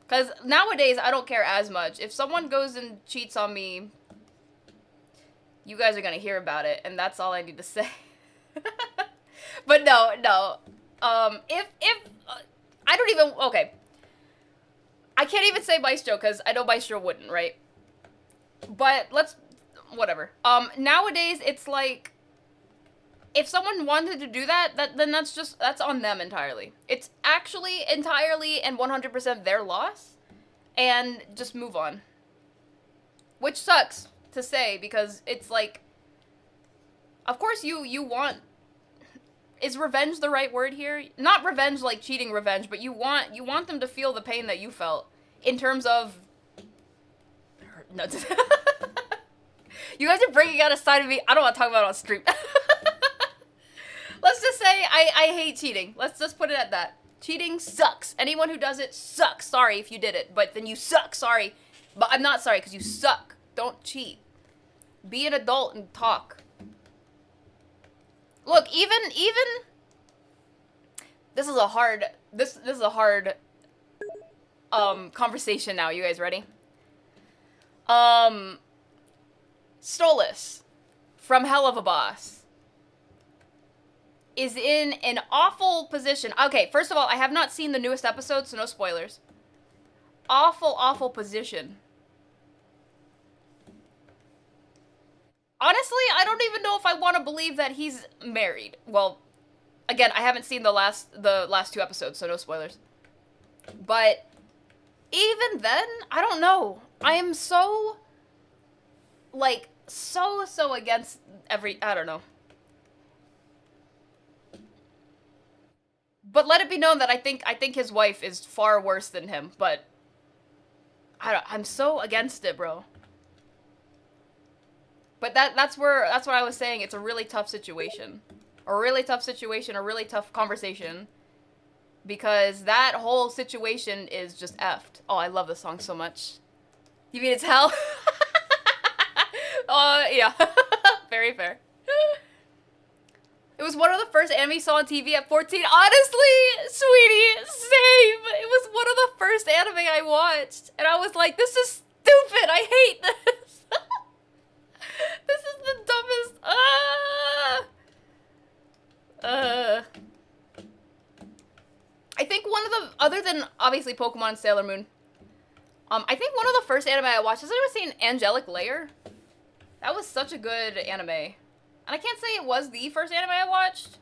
Because nowadays, I don't care as much. If someone goes and cheats on me, you guys are going to hear about it, and that's all I need to say. But no. If I don't even, okay. I can't even say Maestro, because I know Maestro wouldn't, right? But let's, whatever. Nowadays, it's like, if someone wanted to do that, then that's on them entirely. It's actually entirely and 100% their loss, and just move on. Which sucks to say, because it's like, of course you want, is revenge the right word here? Not revenge like cheating revenge, but you want them to feel the pain that you felt, in terms of, no, you guys are bringing out a side of me I don't want to talk about on stream. Let's just say I hate cheating. Let's just put it at that. Cheating sucks. Anyone who does it sucks. Sorry if you did it, but then you suck. Sorry. But I'm not sorry, because you suck. Don't cheat. Be an adult and talk. Look, even this is a hard conversation now. You guys ready? Stolas from Hell of a Boss is in an awful position. Okay, first of all, I have not seen the newest episode, so no spoilers. Awful position. Honestly, I don't even know if I want to believe that he's married. Well, again, I haven't seen the last 2 episodes, so no spoilers. But even then, I don't know. I am so, like, so against I don't know. But let it be known that I think his wife is far worse than him, but I'm so against it, bro. But that's what I was saying. It's a really tough situation. A really tough situation, a really tough conversation. Because that whole situation is just effed. Oh, I love this song so much. You mean it's hell? Yeah. Very fair. It was one of the first anime I saw on TV at 14. Honestly, sweetie, same. It was one of the first anime I watched. And I was like, this is stupid. I hate this. This is the dumbest. I think one of the, other than obviously Pokemon and Sailor Moon, I think one of the first anime I watched, has anyone seen Angelic Layer? That was such a good anime. And I can't say it was the first anime I watched,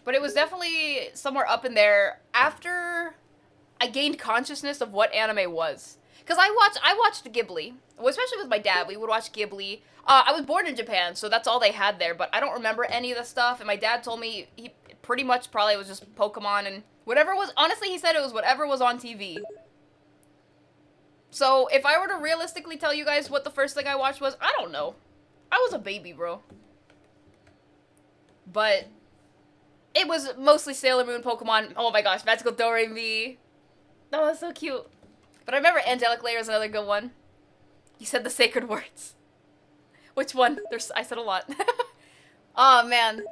but it was definitely somewhere up in there after I gained consciousness of what anime was. Because I watched Ghibli, well, especially with my dad. We would watch Ghibli. I was born in Japan, so that's all they had there, but I don't remember any of the stuff. And my dad told me he pretty much probably was just Pokemon and whatever was, honestly, he said it was whatever was on TV. So if I were to realistically tell you guys what the first thing I watched was, I don't know. I was a baby, bro. But it was mostly Sailor Moon, Pokemon. Oh my gosh, Magical Doremi. That was so cute. But I remember Angelic Layer is another good one. You said the sacred words. Which one? I said a lot. Oh, man.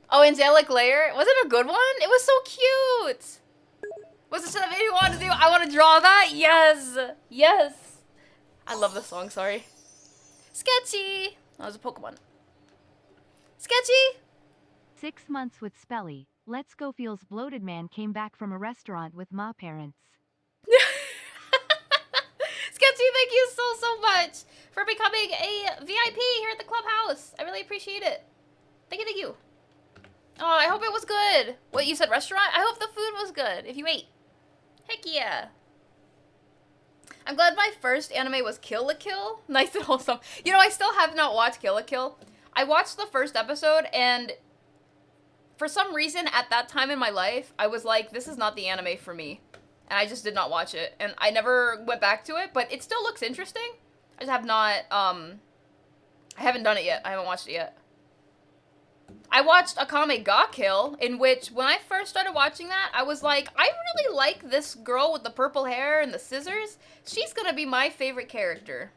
Oh, Angelic Layer? Was it a good one? It was so cute. Was it something you want to do? I want to draw that? Yes. Yes. I love this song, sorry. Sketchy. That was a Pokemon. Sketchy. 6 months with Spelly. Let's Go feels bloated man came back from a restaurant with ma parents. Sketchy, thank you so much for becoming a VIP here at the clubhouse. I really appreciate it. Thank you. Oh, I hope it was good. What, you said restaurant? I hope the food was good, if you ate. Heck yeah. I'm glad my first anime was Kill la Kill. Nice and wholesome. You know, I still have not watched Kill la Kill. I watched the first episode, and for some reason, at that time in my life, I was like, this is not the anime for me. And I just did not watch it. And I never went back to it, but it still looks interesting. I just have not, I haven't done it yet. I haven't watched it yet. I watched Akame ga Kill, in which, when I first started watching that, I was like, I really like this girl with the purple hair and the scissors. She's gonna be my favorite character.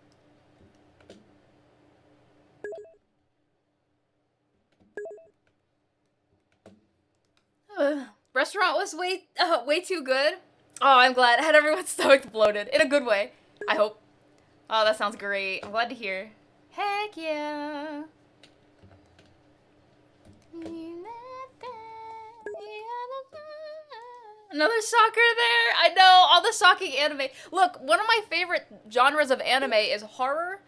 Restaurant was way too good. Oh, I'm glad. I had everyone's stomach bloated. In a good way. I hope. Oh, that sounds great. I'm glad to hear. Heck yeah. Another soccer there. I know, all the socking anime. Look, one of my favorite genres of anime is horror.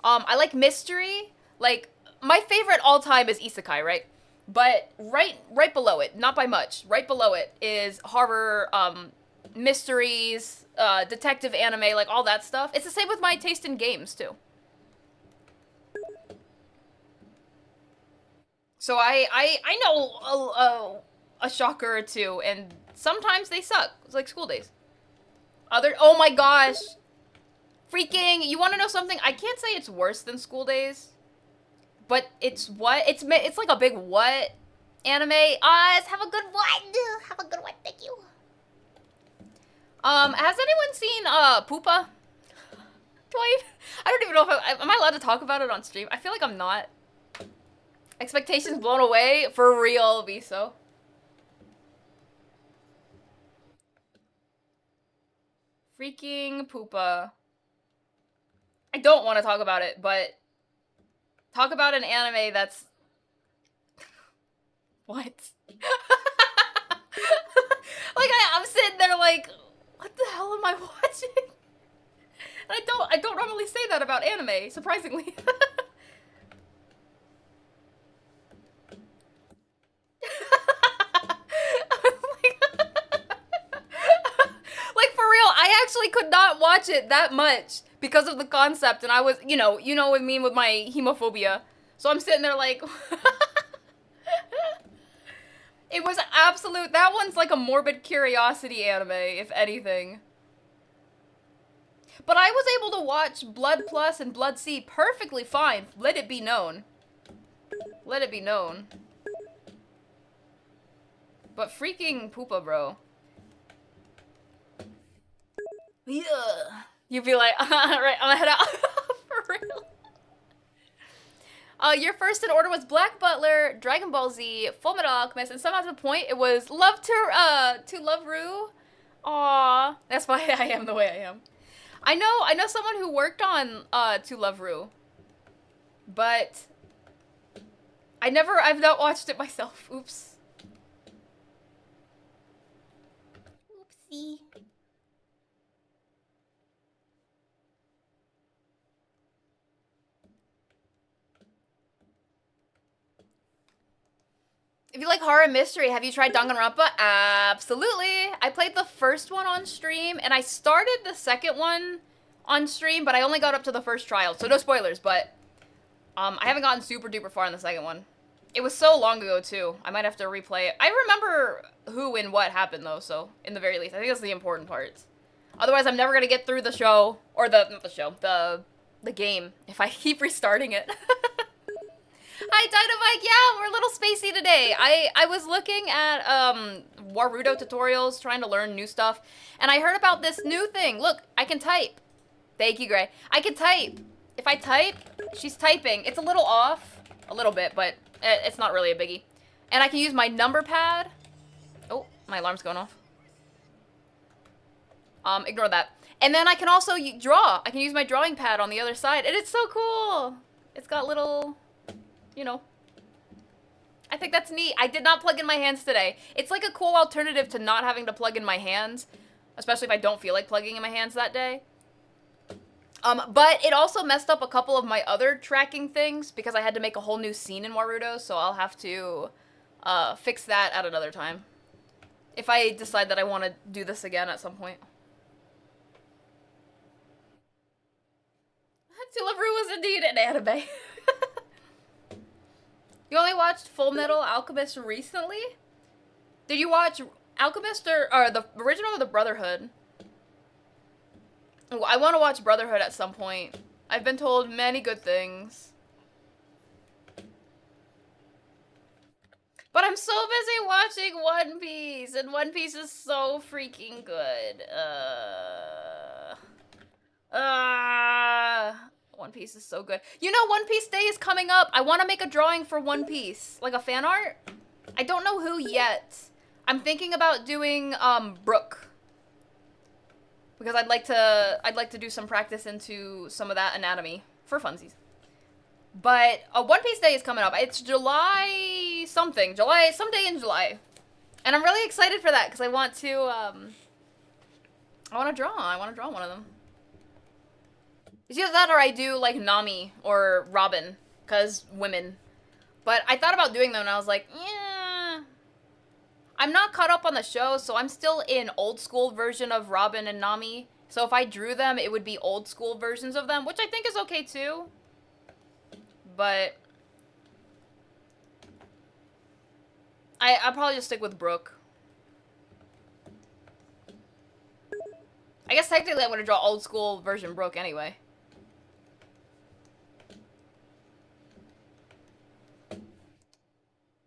I like mystery. Like, my favorite all time is isekai, right? But right below it, not by much, right below it is horror, mysteries, detective anime, like all that stuff. It's the same with my taste in games too. So I know a shocker or two, and sometimes they suck. It's like School Days. Oh my gosh. Freaking, you want to know something? I can't say it's worse than School Days. But it's what? It's like a big what anime. Have a good one. Have a good one. Thank you. Has anyone seen Pupa? Dwight? I don't even know if am I allowed to talk about it on stream? I feel like I'm not. Expectations blown away? For real, Viso. Freaking Pupa. I don't want to talk about it, but talk about an anime that's... What? Like, I'm sitting there like, what the hell am I watching? I don't normally say that about anime, surprisingly. Like, for real, I actually could not watch it that much because of the concept, and I was, you know what I mean with my hemophobia. So I'm sitting there like... It was absolute... That one's like a morbid curiosity anime, if anything. But I was able to watch Blood Plus and Blood C perfectly fine. Let it be known. Let it be known. But freaking Pupa, bro. Yeah. You'd be like, right, I'm gonna head out. For real. Your first in order was Black Butler, Dragon Ball Z, Fullmetal Alchemist, and somehow to the point it was Love to Love Ru. Aww. That's why I am the way I am. I know someone who worked on To Love Ru. But I've not watched it myself. Oops. Oopsie. If you like horror and mystery, have you tried Danganronpa? Absolutely. I played the first one on stream, and I started the second one on stream, but I only got up to the first trial, so no spoilers, but I haven't gotten super duper far in the second one. It was so long ago, too. I might have to replay it. I remember who and what happened, though, so in the very least. I think that's the important parts. Otherwise, I'm never going to get through the show, or not the show, the game, if I keep restarting it. Hi, Dynamite. Yeah, we're a little spacey today. I was looking at Warudo tutorials, trying to learn new stuff, and I heard about this new thing. Look, I can type. Thank you, Gray. I can type. If I type, she's typing. It's a little off, a little bit, but it's not really a biggie. And I can use my number pad. Oh, my alarm's going off. Ignore that. And then I can also draw. I can use my drawing pad on the other side, and it's so cool. It's got little... You know, I think that's neat. I did not plug in my hands today. It's like a cool alternative to not having to plug in my hands, especially if I don't feel like plugging in my hands that day. But it also messed up a couple of my other tracking things because I had to make a whole new scene in Warudo, so I'll have to fix that at another time. If I decide that I want to do this again at some point. indeed an anime. You only watched Full Metal Alchemist recently? Did you watch Alchemist or the original or the Brotherhood? Ooh, I want to watch Brotherhood at some point. I've been told many good things. But I'm so busy watching One Piece, and One Piece is so freaking good. One Piece is so good. You know, One Piece Day is coming up. I want to make a drawing for One Piece, like a fan art. I don't know who yet. I'm thinking about doing Brooke, because I'd like to do some practice into some of that anatomy for funsies. But One Piece Day is coming up. It's July something, someday in July, and I'm really excited for that because I want to draw one of them. It's either that or I do like Nami or Robin, because women. But I thought about doing them and I was like, yeah. I'm not caught up on the show, so I'm still in old school version of Robin and Nami. So if I drew them, it would be old school versions of them, which I think is okay too. But I'll probably just stick with Brooke. I guess technically I'm going to draw old school version Brooke anyway.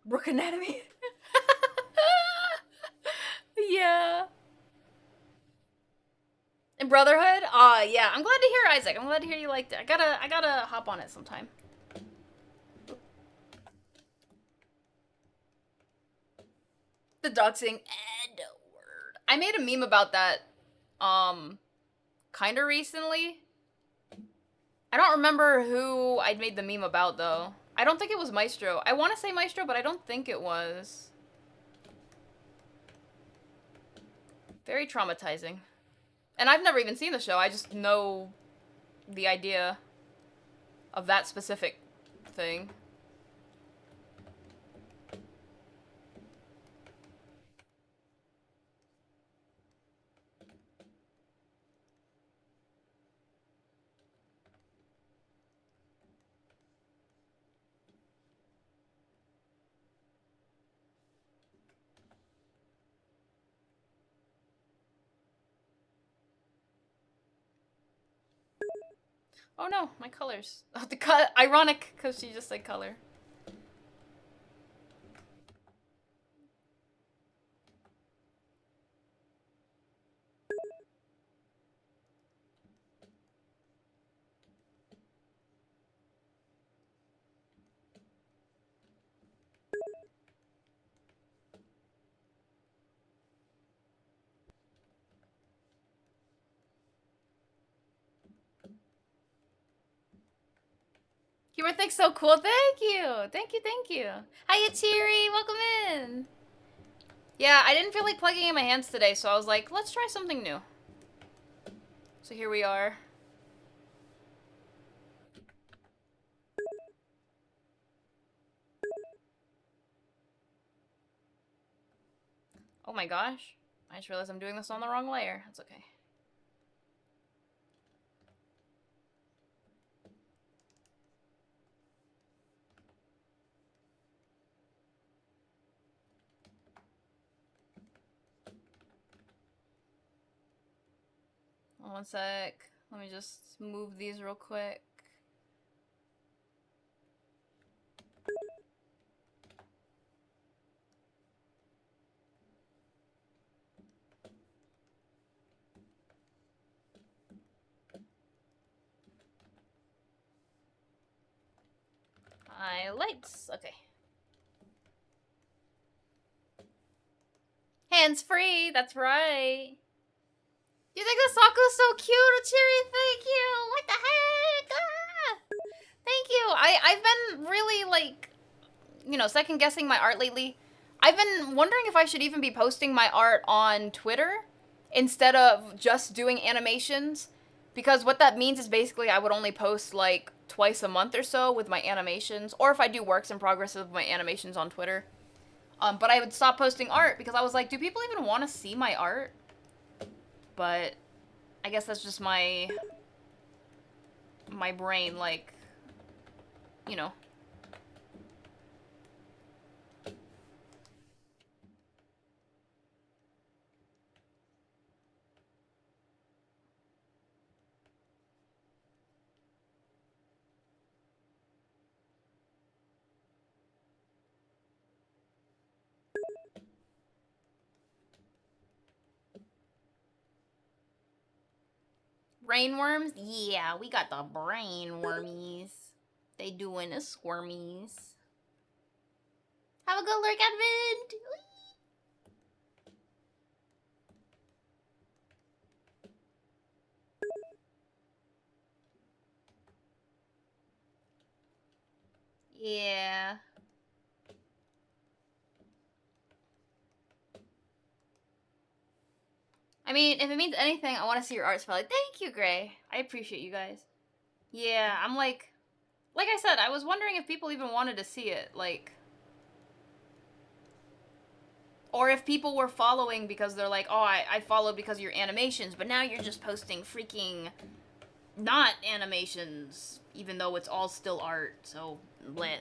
Brooke anatomy. Yeah. And Brotherhood? Yeah. I'm glad to hear, Isaac. I'm glad to hear you liked it. I gotta hop on it sometime. The doxing Edward. I made a meme about that, kinda recently. I don't remember who I'd made the meme about, though. I don't think it was Maestro. I want to say Maestro, but I don't think it was. Very traumatizing. And I've never even seen the show. I just know the idea of that specific thing. Oh no, my colors. Oh, the cut. Ironic, because she just said color. Humor thinks so cool. Thank you. Thank you, thank you. Hiya, Cheery. Welcome in. Yeah, I didn't feel like plugging in my hands today, so I was like, let's try something new. So here we are. Oh my gosh. I just realized I'm doing this on the wrong layer. That's okay. One sec. Let me just move these real quick. Highlights. Okay. Hands free. That's right. You think the Saku's so cute, Cherry? Thank you. What the heck? Ah! Thank you. I've been really, like, you know, second guessing my art lately. I've been wondering if I should even be posting my art on Twitter instead of just doing animations, because what that means is basically I would only post like twice a month or so with my animations, or if I do works in progress of my animations on Twitter. But I would stop posting art because I was like, do people even want to see my art? But I guess that's just my brain, like, you know. Brainworms? Yeah, we got the brainwormies. They doing the squirmies. Have a good lurk, Advent! Yeah. I mean, if it means anything, I want to see your art spell. Like, thank you, Gray. I appreciate you guys. Yeah, I'm like I said, I was wondering if people even wanted to see it, like, or if people were following because they're like, oh, I followed because of your animations, but now you're just posting freaking not animations, even though it's all still art, so, bleh.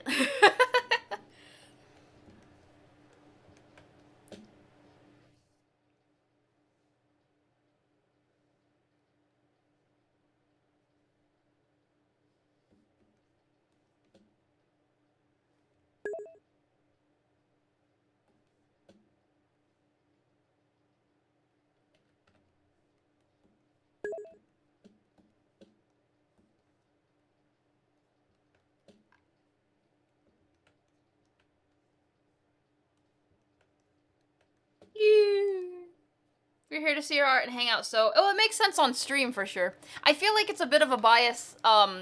We're here to see your art and hang out, so... Oh, it makes sense on stream, for sure. I feel like it's a bit of a bias,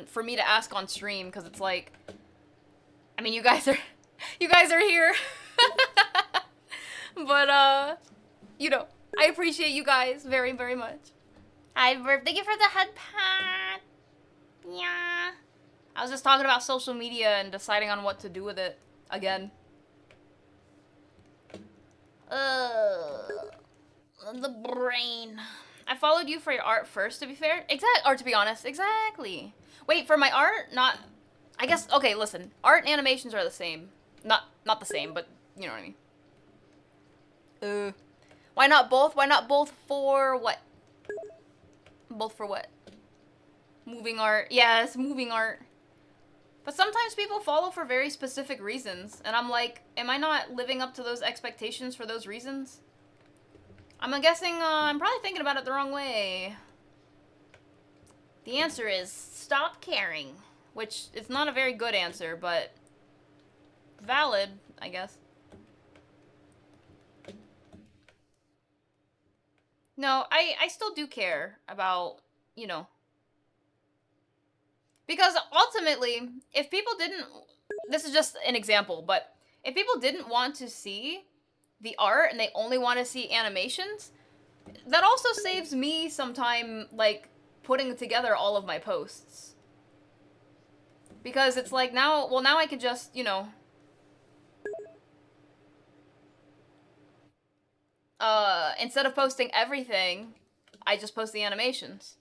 for me to ask on stream, because it's like... I mean, you guys are... You guys are here. But, you know, I appreciate you guys very, very much. Hi, Verb. Thank you for the head pat. Yeah. I was just talking about social media and deciding on what to do with it again. The brain. I followed you for your art first, to be fair. Or to be honest, exactly. Wait, for my art? Not... I guess... Okay, listen. Art and animations are the same. Not the same, but you know what I mean. Why not both? Why not both for what? Both for what? Moving art. Yes, moving art. But sometimes people follow for very specific reasons, and I'm like, am I not living up to those expectations for those reasons? I'm guessing, I'm probably thinking about it the wrong way. The answer is, stop caring. Which is not a very good answer, but valid, I guess. No, I still do care about, you know. Because ultimately, if people didn't... This is just an example, but if people didn't want to see the art and they only want to see animations, that also saves me some time, like, putting together all of my posts. Because it's like now, well, now I could just, you know... instead of posting everything, I just post the animations.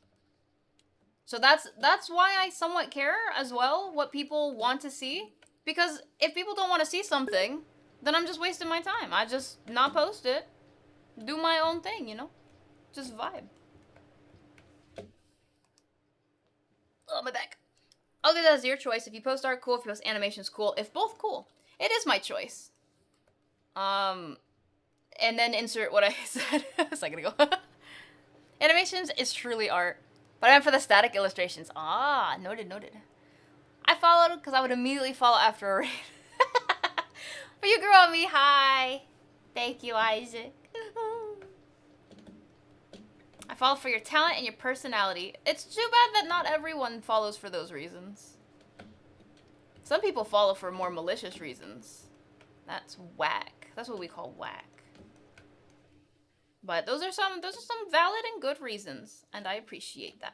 So that's why I somewhat care as well what people want to see. Because if people don't want to see something, then I'm just wasting my time. I just not post it. Do my own thing, you know? Just vibe. Oh, my back. Okay, that's your choice. If you post art, cool. If you post animations, cool. If both, cool. It is my choice. And then insert what I said a second ago. Animations is truly art. But I went for the static illustrations. Ah, noted, noted. I followed because I would immediately follow after a raid. But you grew on me, hi. Thank you, Isaac. I follow for your talent and your personality. It's too bad that not everyone follows for those reasons. Some people follow for more malicious reasons. That's whack. That's what we call whack. But those are some valid and good reasons, and I appreciate that.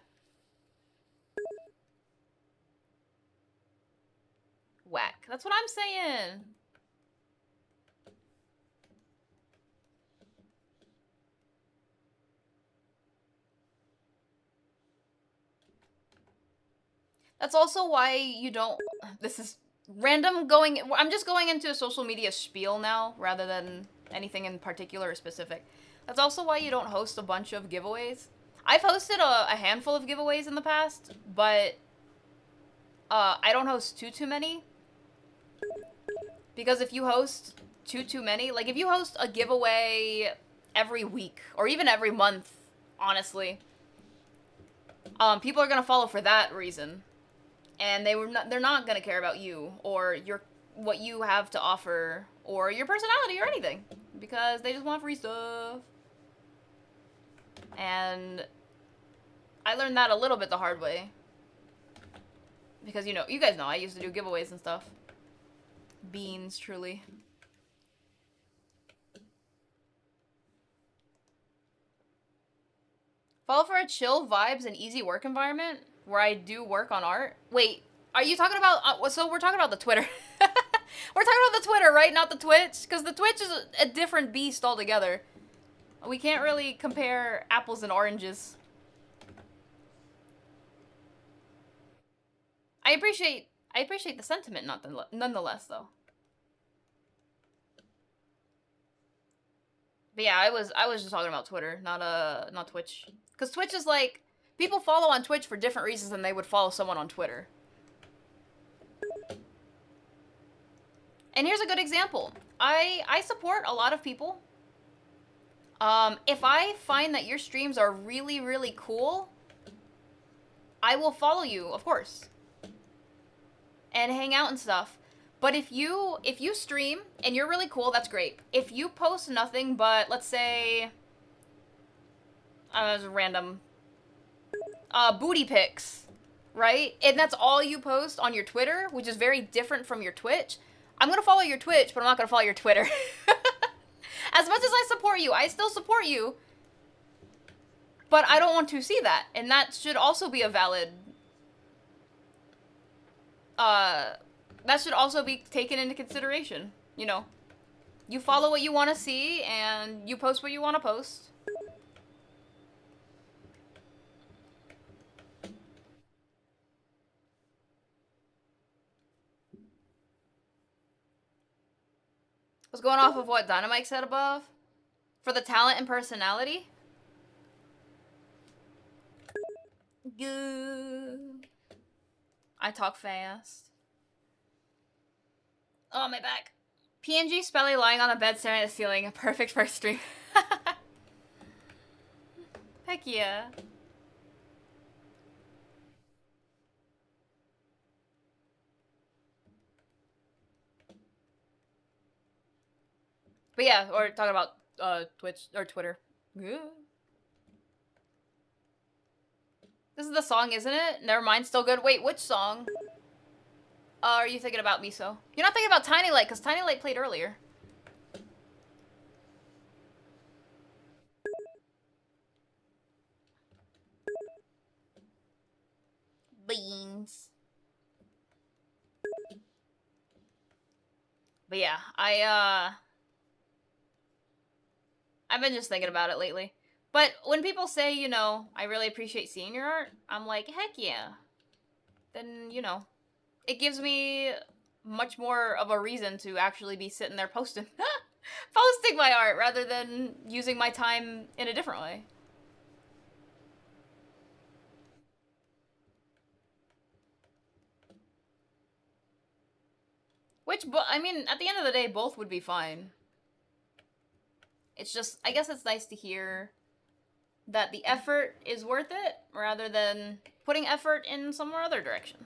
Whack. That's what I'm saying. That's also why you don't... This is random going. I'm just going into a social media spiel now rather than anything in particular or specific. That's also why you don't host a bunch of giveaways. I've hosted a handful of giveaways in the past, but I don't host too many. Because if you host too many, like if you host a giveaway every week or even every month, honestly, people are gonna follow for that reason, and they're not gonna care about you or what you have to offer or your personality or anything because they just want free stuff. And I learned that a little bit the hard way because you guys know I used to do giveaways and stuff. Beans, truly. Follow for a chill vibes and easy work environment where I do work on art. Wait, are you talking about? So we're talking about the Twitter. We're talking about the Twitter, right? Not the Twitch, because the Twitch is a different beast altogether. We can't really compare apples and oranges. I appreciate the sentiment, nonetheless, though. But yeah, I was just talking about Twitter, not Twitch, because Twitch is like people follow on Twitch for different reasons than they would follow someone on Twitter. And here's a good example. I support a lot of people. If I find that your streams are really cool, I will follow you, of course, and hang out and stuff. But if you stream and you're really cool, that's great. If you post nothing but, let's say, random booty pics, right? And that's all you post on your Twitter, which is very different from your Twitch. I'm gonna follow your Twitch, but I'm not gonna follow your Twitter. As much as I support you, I still support you. But I don't want to see that. And that should also be a valid... that should also be taken into consideration. You know. You follow what you want to see, and you post what you want to post. Was going off of what Dynamite said above? For the talent and personality? Good. I talk fast. Oh, my back. PNG Spelly lying on the bed staring at the ceiling. A perfect first stream. Heck yeah. But yeah, or talking about Twitch or Twitter. Yeah. This is the song, isn't it? Never mind, still good. Wait, which song? Are you thinking about Miso? You're not thinking about Tiny Light, because Tiny Light played earlier. Beans. But yeah, I've been just thinking about it lately. But when people say, you know, I really appreciate seeing your art, I'm like, heck yeah. Then, you know, it gives me much more of a reason to actually be sitting there posting my art rather than using my time in a different way. Which, I mean, at the end of the day, both would be fine. It's just, I guess it's nice to hear that the effort is worth it rather than putting effort in some other direction.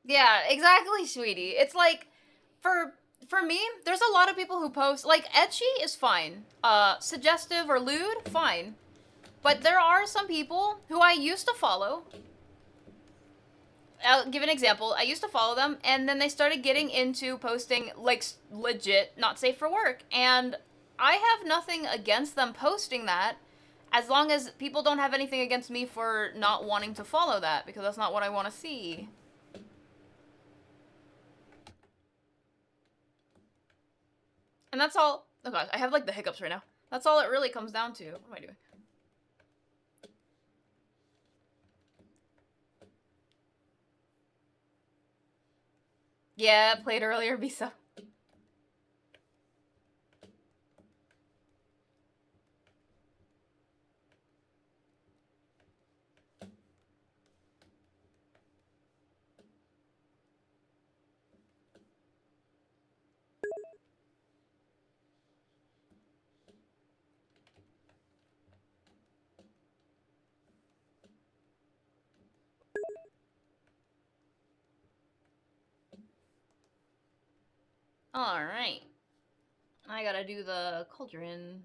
Yeah, exactly, sweetie. It's like, for me, there's a lot of people who post, like, ecchi is fine. Suggestive or lewd, fine. But there are some people who I used to follow. I'll give an example. I used to follow them, and then they started getting into posting, like, legit not safe for work. And I have nothing against them posting that, as long as people don't have anything against me for not wanting to follow that, because that's not what I want to see. And that's all. Oh gosh, I have, like, the hiccups right now. That's all it really comes down to. What am I doing? Yeah, played earlier, Bisa. Alright. I gotta do the cauldron.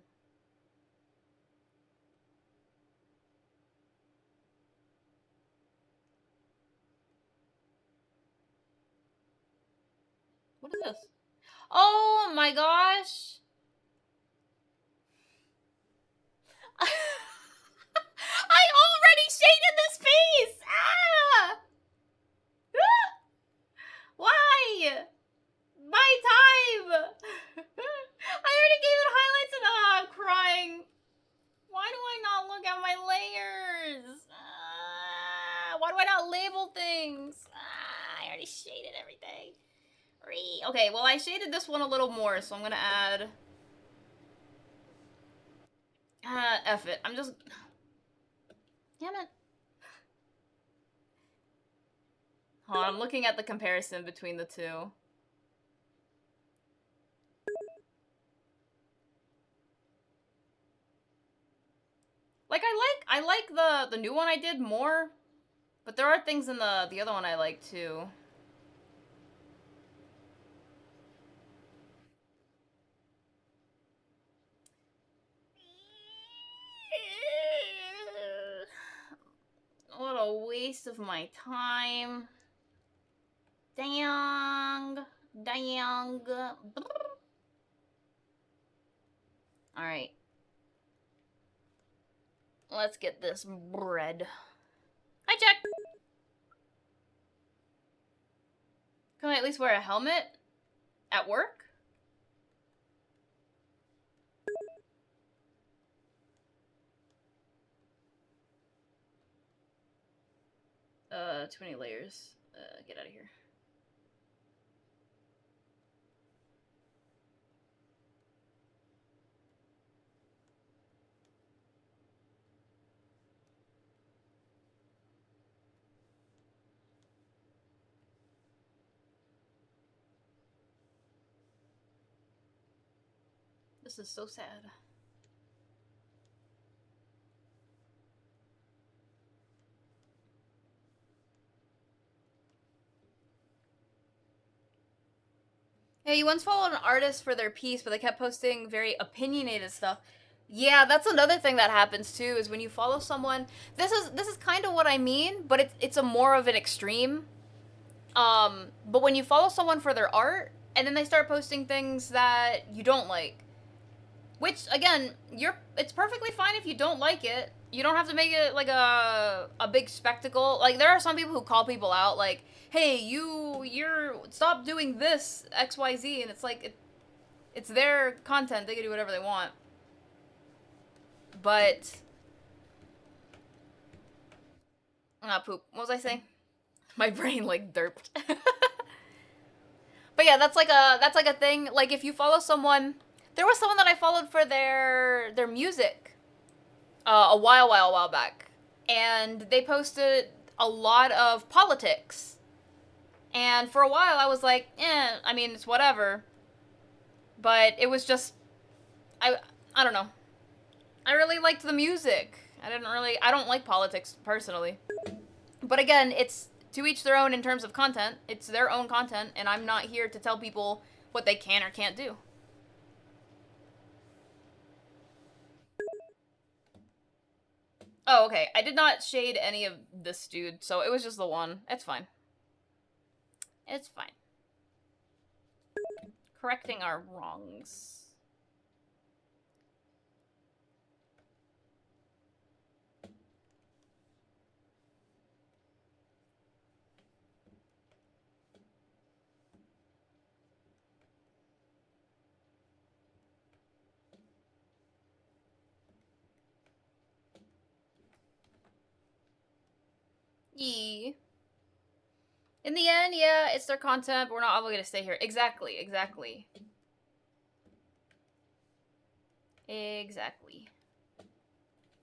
What is this? Oh my gosh! I already shaded this piece! Ah! Why? My time! I already gave it highlights and I'm crying. Why do I not look at my layers? Why do I not label things? I already shaded everything. Okay, well I shaded this one a little more, so I'm gonna add... F it. I'm just... Damn it. Hold on, I'm looking at the comparison between the two. Like I like the new one I did more, but there are things in the other one I like too. What a waste of my time. Dang. Dang. Alright. Let's get this bread. Hi, Jack! Can I at least wear a helmet? At work? Too many layers. Get out of here. This is so sad. Yeah, you once followed an artist for their piece, but they kept posting very opinionated stuff. Yeah, that's another thing that happens too, is when you follow someone, this is kind of what I mean, but it's a more of an extreme. But when you follow someone for their art, and then they start posting things that you don't like, which again, it's perfectly fine if you don't like it. You don't have to make it like a big spectacle. Like there are some people who call people out, like, "Hey, you're stop doing this XYZ," and it's like it's their content. They can do whatever they want. But poop. What was I saying? My brain like derped. But yeah, that's like a thing. Like if you follow someone, there was someone that I followed for their music a while back, and they posted a lot of politics. And for a while, I was like, I mean, it's whatever. But it was just, I don't know. I really liked the music. I don't like politics personally. But again, it's to each their own in terms of content. It's their own content, and I'm not here to tell people what they can or can't do. Oh, okay. I did not shade any of this dude, so it was just the one. It's fine. It's fine. Correcting our wrongs. Yee. In the end, yeah, it's their content, but we're not obligated to stay here. Exactly, exactly. Exactly.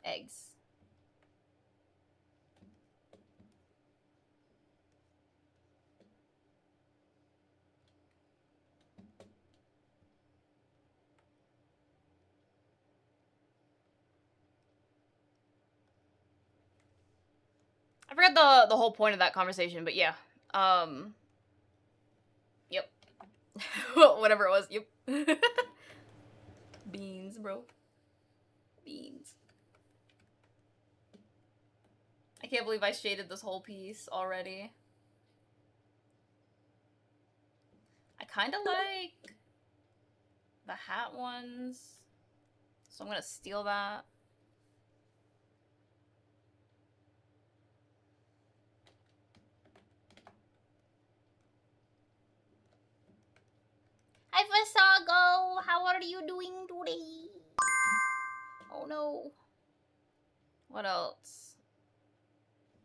Eggs. I forgot the whole point of that conversation, but yeah. Yep. Whatever it was, yep. Beans, bro. Beans. I can't believe I shaded this whole piece already. I kind of like the hat ones, so I'm gonna steal that. Hi, Fasago! How are you doing today? Oh no. What else?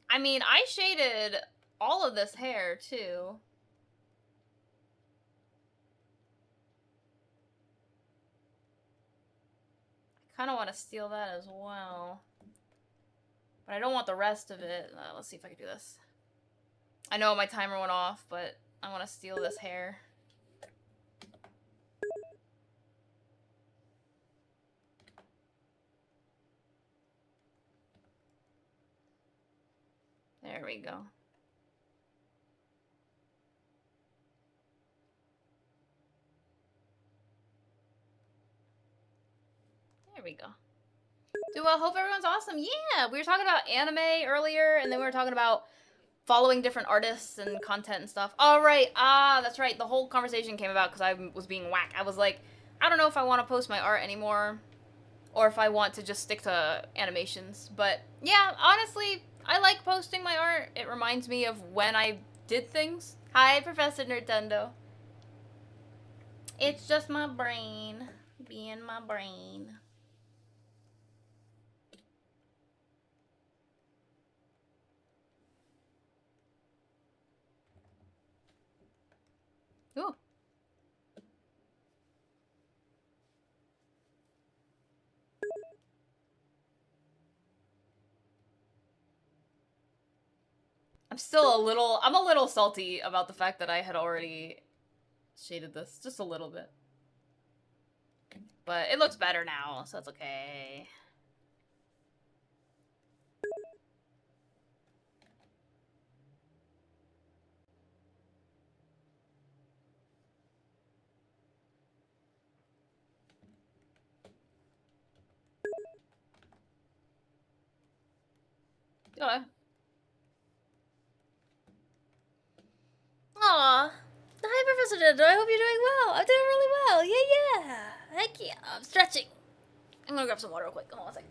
I mean, I shaded all of this hair, too. I kind of want to steal that as well. But I don't want the rest of it. Let's see if I can do this. I know my timer went off, but I want to steal this hair. There we go. There we go. Do I hope everyone's awesome? Yeah, we were talking about anime earlier, and then we were talking about following different artists and content and stuff. All right, that's right. The whole conversation came about because I was being whack. I was like, I don't know if I want to post my art anymore, or if I want to just stick to animations. But yeah, honestly, I like posting my art. It reminds me of when I did things. Hi, Professor Nintendo. It's just my brain being my brain. Ooh. I'm a little salty about the fact that I had already shaded this, just a little bit. But it looks better now, so that's okay. Okay. Aw. Hi, Professor Nintendo. I hope you're doing well. I'm doing really well. Yeah. Heck yeah. I'm stretching. I'm gonna grab some water real quick. Hold on a second.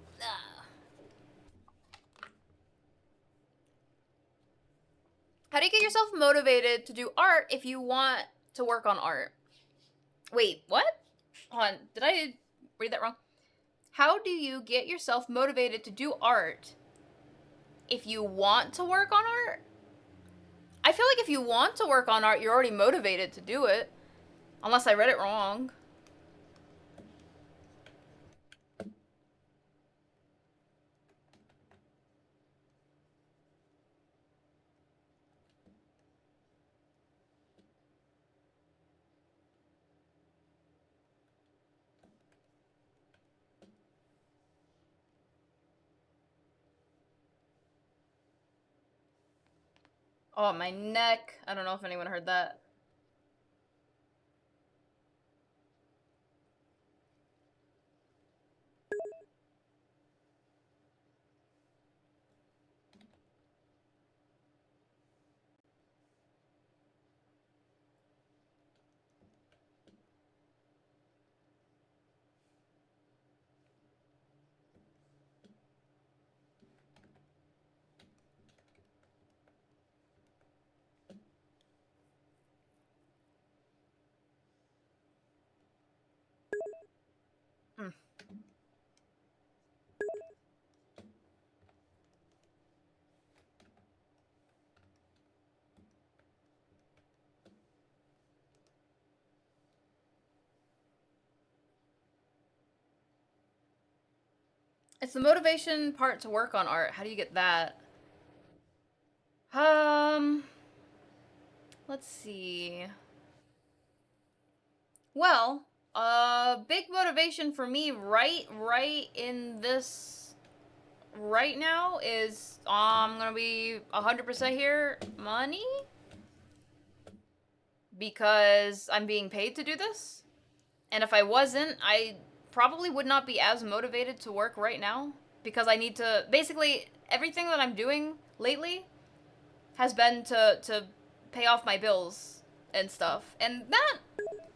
How do you get yourself motivated to do art if you want to work on art? Wait, what? Hold on. Did I read that wrong? How do you get yourself motivated to do art if you want to work on art? I feel like if you want to work on art, you're already motivated to do it. Unless I read it wrong. Oh, my neck. I don't know if anyone heard that. Hmm. It's the motivation part to work on art. How do you get that? Let's see. Well, big motivation for me right in this right now is, I'm gonna be 100% here, money? Because I'm being paid to do this. And if I wasn't, I probably would not be as motivated to work right now. Because I need to, basically, everything that I'm doing lately has been to pay off my bills and stuff. And that,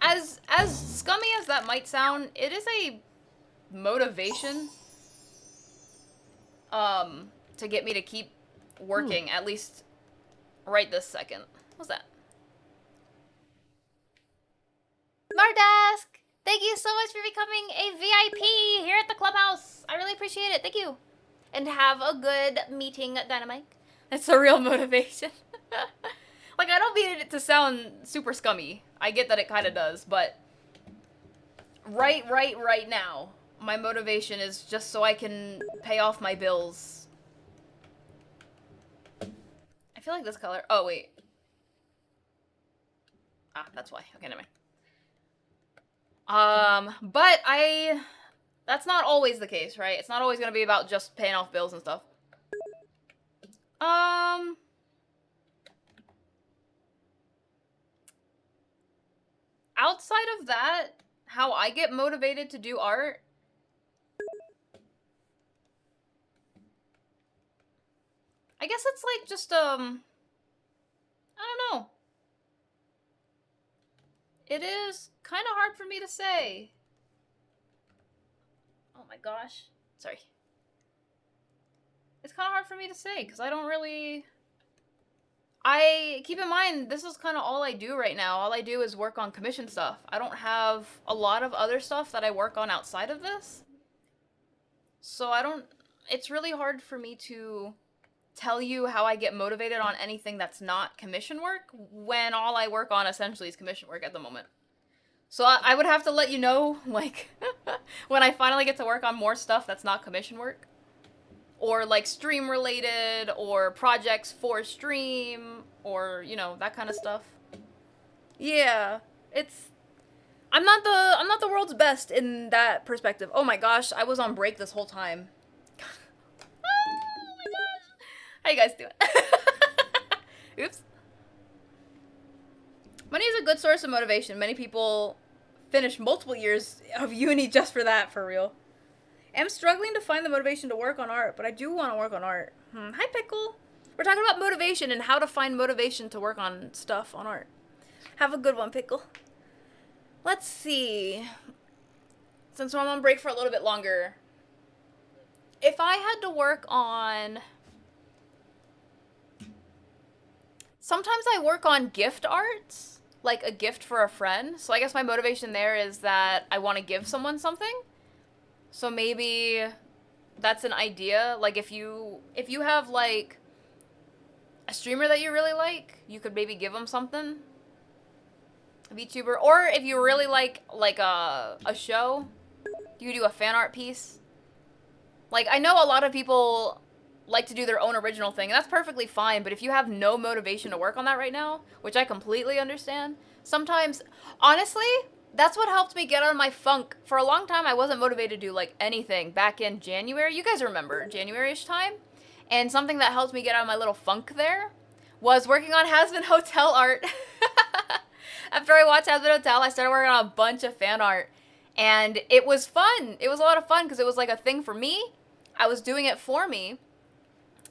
as scummy as that might sound, it is a motivation to get me to keep working, at least right this second. What's that? Mardask! Thank you so much for becoming a VIP here at the clubhouse. I really appreciate it. Thank you. And have a good meeting, Dynamite. That's a real motivation. Like, I don't mean it to sound super scummy. I get that it kind of does, but right now, my motivation is just so I can pay off my bills. I feel like this color... Oh, wait. Ah, that's why. Okay, never mind. But that's not always the case, right? It's not always gonna be about just paying off bills and stuff. Outside of that, how I get motivated to do art, I guess it's like just, I don't know. It is kind of hard for me to say. Oh my gosh. Sorry. It's kind of hard for me to say, because I don't really... keep in mind, this is kind of all I do right now. All I do is work on commission stuff. I don't have a lot of other stuff that I work on outside of this. So it's really hard for me to tell you how I get motivated on anything that's not commission work, when all I work on essentially is commission work at the moment. So I would have to let you know, like, when I finally get to work on more stuff that's not commission work. Or, like, stream related, or projects for stream, or, you know, that kind of stuff. Yeah, I'm not the world's best in that perspective. Oh my gosh, I was on break this whole time. Oh my gosh. How you guys doing? Oops. Money is a good source of motivation. Many people finish multiple years of uni just for that, for real. I'm struggling to find the motivation to work on art, but I do want to work on art. Hi, Pickle. We're talking about motivation and how to find motivation to work on stuff on art. Have a good one, Pickle. Let's see. Since I'm on break for a little bit longer, if I had to work on... Sometimes I work on gift arts, like a gift for a friend. So I guess my motivation there is that I want to give someone something. So maybe that's an idea. Like, if you have, like, a streamer that you really like, you could maybe give them something. A VTuber. Or if you really like a show, you could do a fan art piece. Like, I know a lot of people like to do their own original thing, and that's perfectly fine, but if you have no motivation to work on that right now, which I completely understand, sometimes, honestly... That's what helped me get out of my funk. For a long time, I wasn't motivated to do, like, anything back in January. You guys remember, January-ish time? And something that helped me get out of my little funk there was working on Hazbin Hotel art. After I watched Hazbin Hotel, I started working on a bunch of fan art. And it was fun. It was a lot of fun because it was, like, a thing for me. I was doing it for me.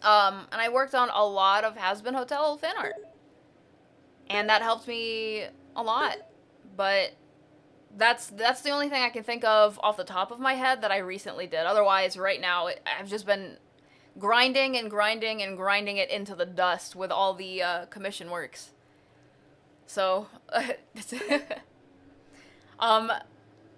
And I worked on a lot of Hazbin Hotel fan art. And that helped me a lot. But... That's the only thing I can think of off the top of my head that I recently did. Otherwise, right now, I've just been grinding and grinding and grinding it into the dust with all the commission works. So,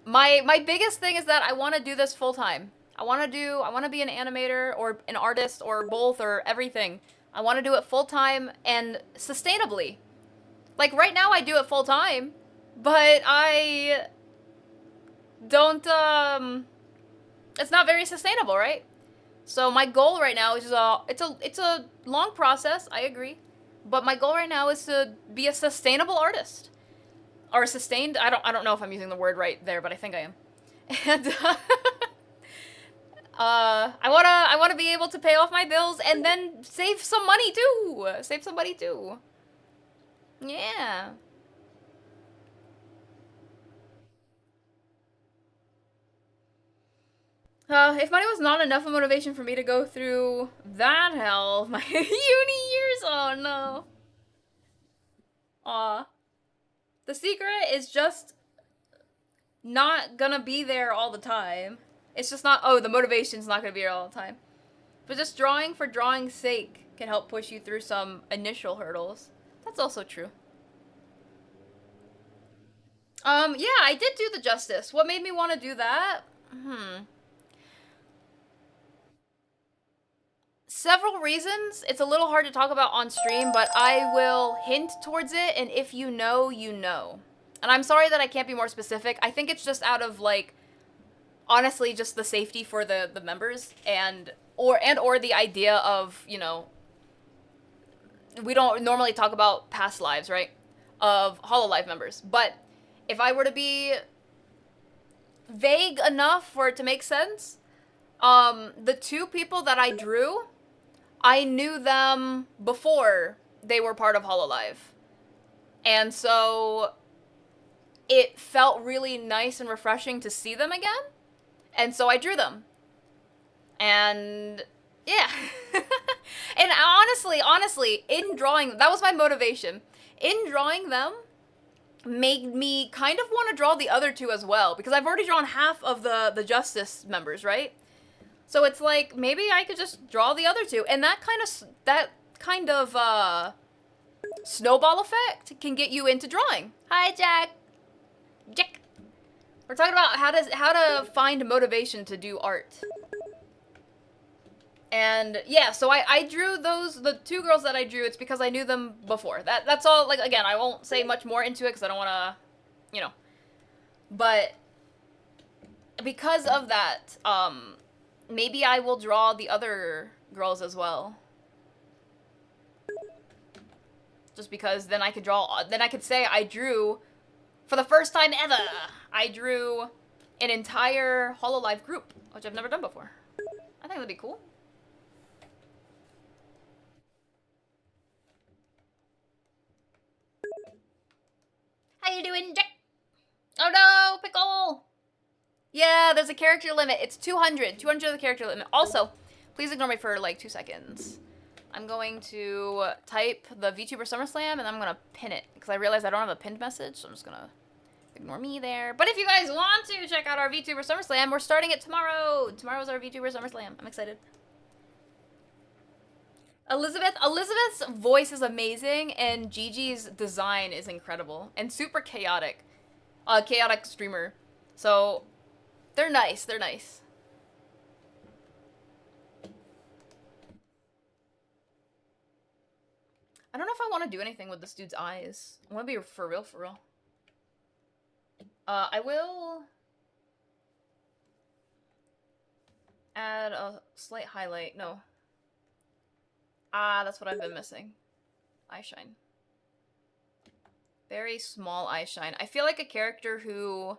my biggest thing is that I want to do this full time. I want to be an animator or an artist or both or everything. I want to do it full time and sustainably. Like, right now, I do it full time. But I don't, it's not very sustainable, right? So my goal right now is it's a long process, I agree. But my goal right now is to be a sustainable artist. Or sustained, I don't know if I'm using the word right there, but I think I am. And I wanna be able to pay off my bills and then save some money too. Save some money too. Yeah. If money was not enough of motivation for me to go through that hell, my uni years, oh no. Aw. The secret is just not gonna be there all the time. It's just not, oh, the motivation's not gonna be there all the time. But just drawing for drawing's sake can help push you through some initial hurdles. That's also true. Yeah, I did do the justice. What made me want to do that? Several reasons. It's a little hard to talk about on stream, but I will hint towards it, and if you know, you know. And I'm sorry that I can't be more specific. I think it's just out of, like, honestly, just the safety for the members, and or the idea of, you know, we don't normally talk about past lives, right? Of Hololive members. But if I were to be vague enough for it to make sense, the two people that I drew, I knew them before they were part of Hololive. And so it felt really nice and refreshing to see them again. And so I drew them. And yeah. And honestly, in drawing, that was my motivation. In drawing them, made me kind of want to draw the other two as well, because I've already drawn half of the Justice members, right? So it's like, maybe I could just draw the other two, and that kind of snowball effect can get you into drawing. Hi, Jack. Jack. We're talking about how to find motivation to do art. And yeah, so I drew the two girls that I drew. It's because I knew them before. That's all. Like, again, I won't say much more into it because I don't want to, you know. But because of that, maybe I will draw the other girls as well. Just because then I could draw. Then I could say I drew, for the first time ever, I drew an entire Hololive group, which I've never done before. I think that'd be cool. How you doing, Jack? Oh no, Pickle! Yeah, there's a character limit. It's 200. 200 is the character limit. Also, please ignore me for like 2 seconds. I'm going to type the VTuber SummerSlam and I'm gonna pin it because I realized I don't have a pinned message, so I'm just gonna ignore me there. But if you guys want to check out our VTuber SummerSlam, we're starting it tomorrow. Tomorrow's our VTuber SummerSlam. I'm excited. Elizabeth's voice is amazing, and Gigi's design is incredible and super chaotic. Chaotic streamer. So they're nice. They're nice. I don't know if I want to do anything with this dude's eyes. I want to be for real, for real. I will add a slight highlight. No. Ah, that's what I've been missing. Eye shine. Very small eye shine. I feel like a character who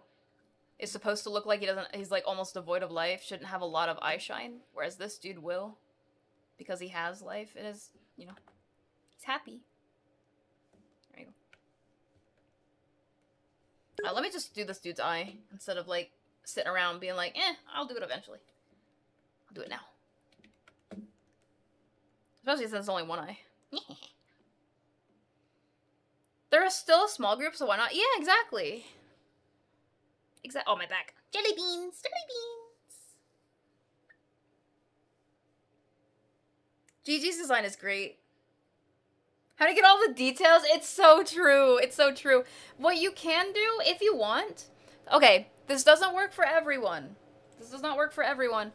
is supposed to look like he's like almost devoid of life shouldn't have a lot of eye shine, whereas this dude will. Because he has life. It is, you know, he's happy. There you go. Let me just do this dude's eye instead of like sitting around being like, I'll do it eventually. I'll do it now. Especially since it's only one eye. There is still a small group, so why not? Yeah, exactly. Oh, my back. Jelly beans! Jelly beans! Gigi's design is great. How to get all the details? It's so true. It's so true. What you can do, if you want... Okay, this doesn't work for everyone. This does not work for everyone.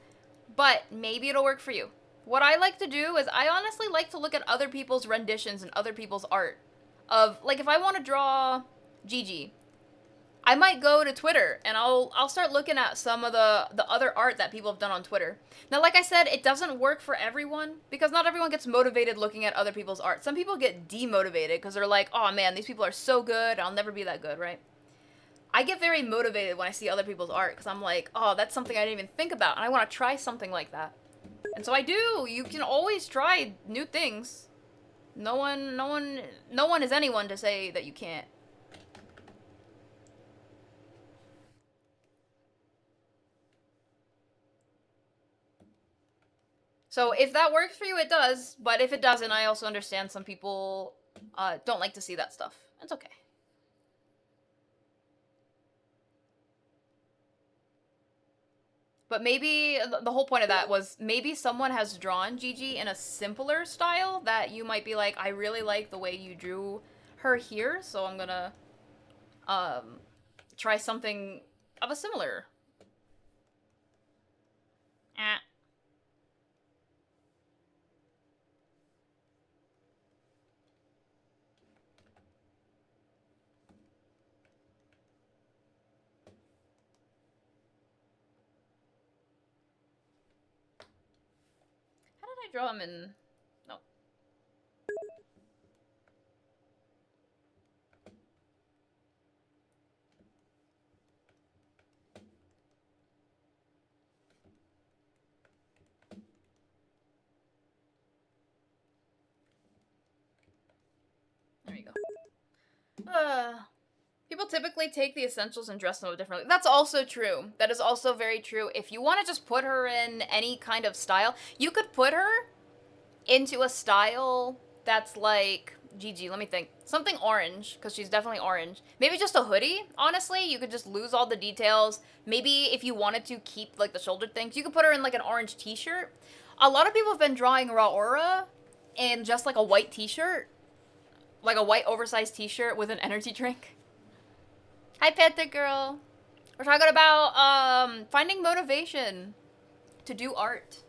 But maybe it'll work for you. What I like to do is I honestly like to look at other people's renditions and other people's art. Of, like, if I want to draw Gigi, I might go to Twitter and I'll start looking at some of the other art that people have done on Twitter. Now, like I said, it doesn't work for everyone because not everyone gets motivated looking at other people's art. Some people get demotivated because they're like, oh man, these people are so good, I'll never be that good, right? I get very motivated when I see other people's art because I'm like, oh, that's something I didn't even think about and I want to try something like that. And so I do. You can always try new things. No one is anyone to say that you can't. So if that works for you, it does. But if it doesn't, I also understand some people don't like to see that stuff. It's okay. But maybe the whole point of that was maybe someone has drawn Gigi in a simpler style that you might be like, I really like the way you drew her here, so I'm gonna try something of a similar. How did I draw him in? No. There you go. People typically take the essentials and dress them up differently. That's also true. That is also very true. If you want to just put her in any kind of style, you could put her into a style that's like, Gigi, let me think. Something orange, because she's definitely orange. Maybe just a hoodie, honestly. You could just lose all the details. Maybe if you wanted to keep like the shoulder things, you could put her in like an orange t-shirt. A lot of people have been drawing Raora in just like a white t-shirt. Like a white oversized t-shirt with an energy drink. Hi, Panther Girl. We're talking about finding motivation to do art.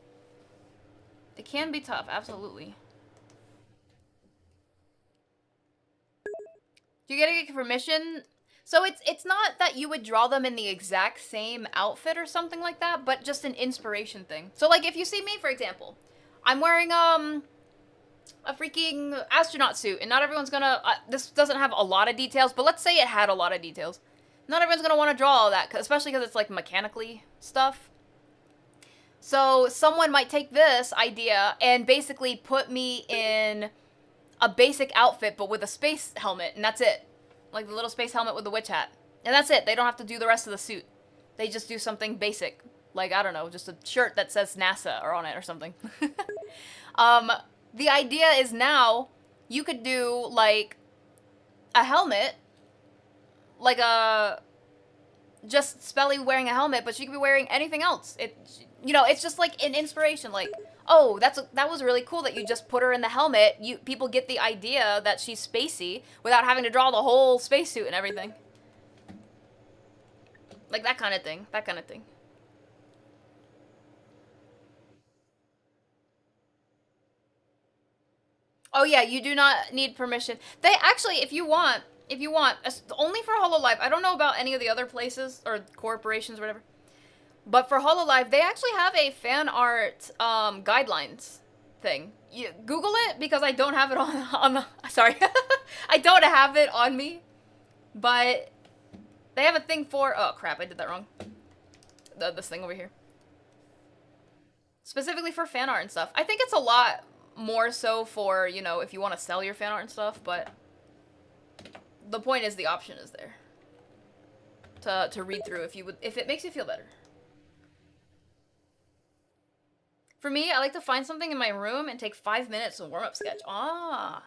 It can be tough, absolutely. Do you get permission? So it's not that you would draw them in the exact same outfit or something like that, but just an inspiration thing. So like if you see me, for example, I'm wearing a freaking astronaut suit, and not everyone's gonna, this doesn't have a lot of details, but let's say it had a lot of details. Not everyone's gonna want to draw all that, especially because it's like mechanically stuff. So someone might take this idea and basically put me in a basic outfit, but with a space helmet, and that's it. Like the little space helmet with the witch hat. And that's it. They don't have to do the rest of the suit. They just do something basic. Like, I don't know, just a shirt that says NASA or on it or something. The idea is now you could do like a helmet, like a just Spelly wearing a helmet, but she could be wearing anything else. You know, it's just like an inspiration. Like, oh, that was really cool that you just put her in the helmet. People get the idea that she's spacey without having to draw the whole spacesuit and everything. Like that kind of thing. That kind of thing. Oh yeah, you do not need permission. They actually, if you want, only for HoloLive. I don't know about any of the other places or corporations or whatever. But for HoloLive, they actually have a fan art guidelines thing. You Google it because I don't have it on the sorry. I don't have it on me. But they have a thing for, oh crap, I did that wrong. This thing over here. Specifically for fan art and stuff. I think it's a lot more so for, you know, if you want to sell your fan art and stuff, but the point is the option is there to read through if it makes you feel better. For me, I like to find something in my room and take 5 minutes to warm up sketch. So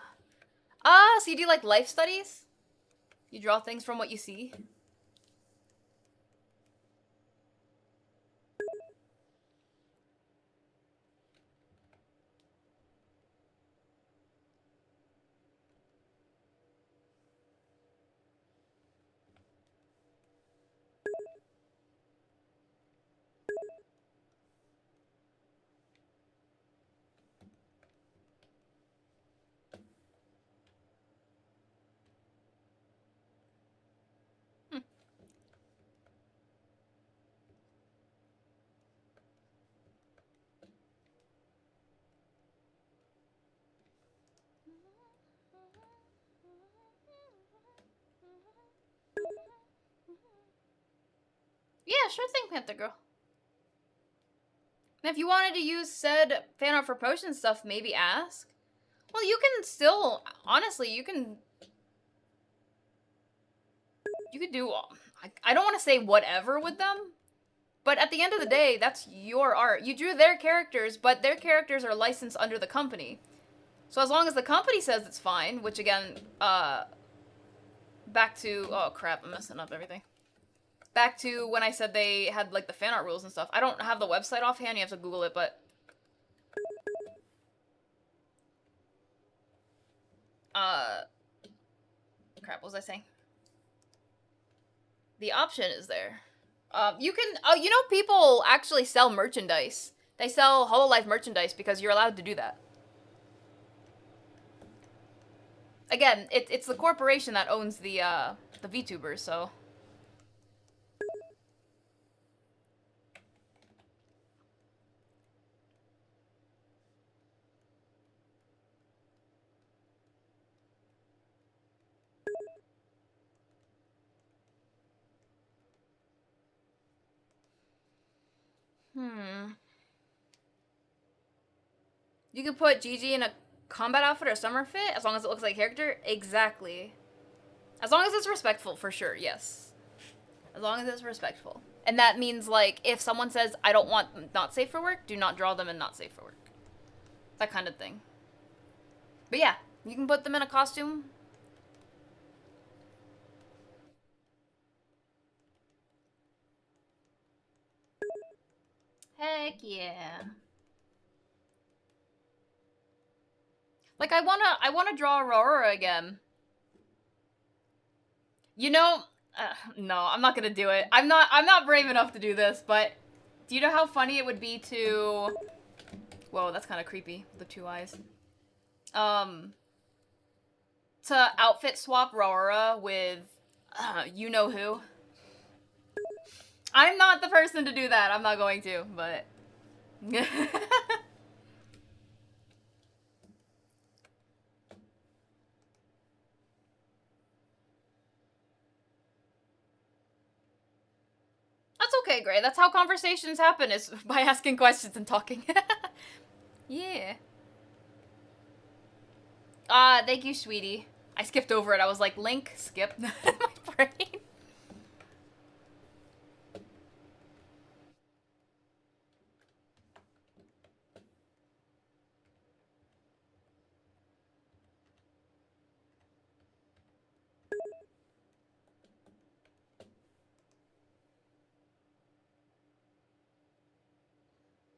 you do like life studies? You draw things from what you see? Yeah, sure thing, Panther Girl. And if you wanted to use said fan art for potion stuff, maybe ask. Well, you can still, honestly, you could do, I don't want to say whatever with them, but at the end of the day, that's your art. You drew their characters, but their characters are licensed under the company. So as long as the company says it's fine, which again, back to, oh crap, I'm messing up everything. Back to when I said they had like the fan art rules and stuff. I don't have the website offhand, you have to Google it, but crap, what was I saying? The option is there. You can, oh, you know, people actually sell merchandise. They sell Hololive merchandise because you're allowed to do that. Again, it's the corporation that owns the VTubers, so. You could put Gigi in a combat outfit or summer fit as long as it looks like a character. Exactly. As long as it's respectful, for sure, yes. As long as it's respectful. And that means, like, if someone says, I don't want not safe for work, do not draw them in not safe for work. That kind of thing. But yeah, you can put them in a costume. Heck yeah. Like, I wanna draw Aurora again. You know, no, I'm not gonna do it. I'm not brave enough to do this, but do you know how funny it would be to... Whoa, that's kind of creepy, the 2 eyes. To outfit swap Aurora with, you know who. I'm not the person to do that, I'm not going to, but... That's okay, Gray. That's how conversations happen, is by asking questions and talking. Yeah. Thank you, sweetie. I skipped over it. I was like, Link, skip. My brain.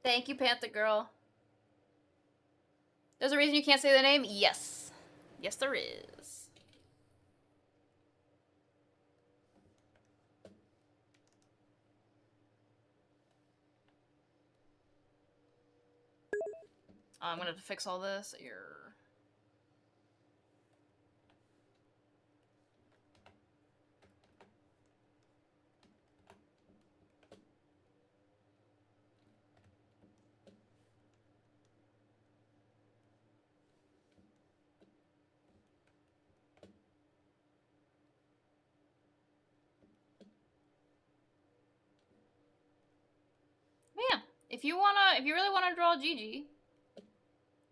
Thank you, Panther Girl. There's a reason you can't say the name? Yes. Yes, there is. I'm gonna fix all this. Yeah, if you really wanna draw Gigi,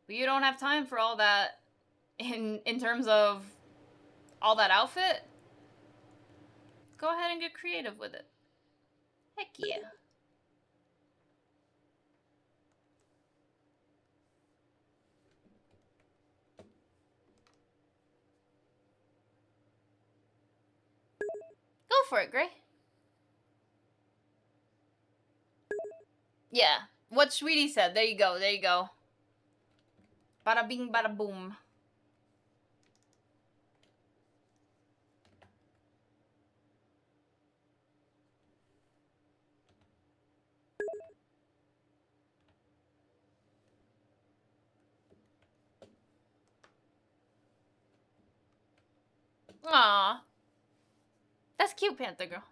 but you don't have time for all that in terms of all that outfit, go ahead and get creative with it. Heck yeah. Go for it, Gray. Yeah, what Sweetie said. There you go, there you go. Bada bing, bada boom. Aw. That's cute, Panther Girl.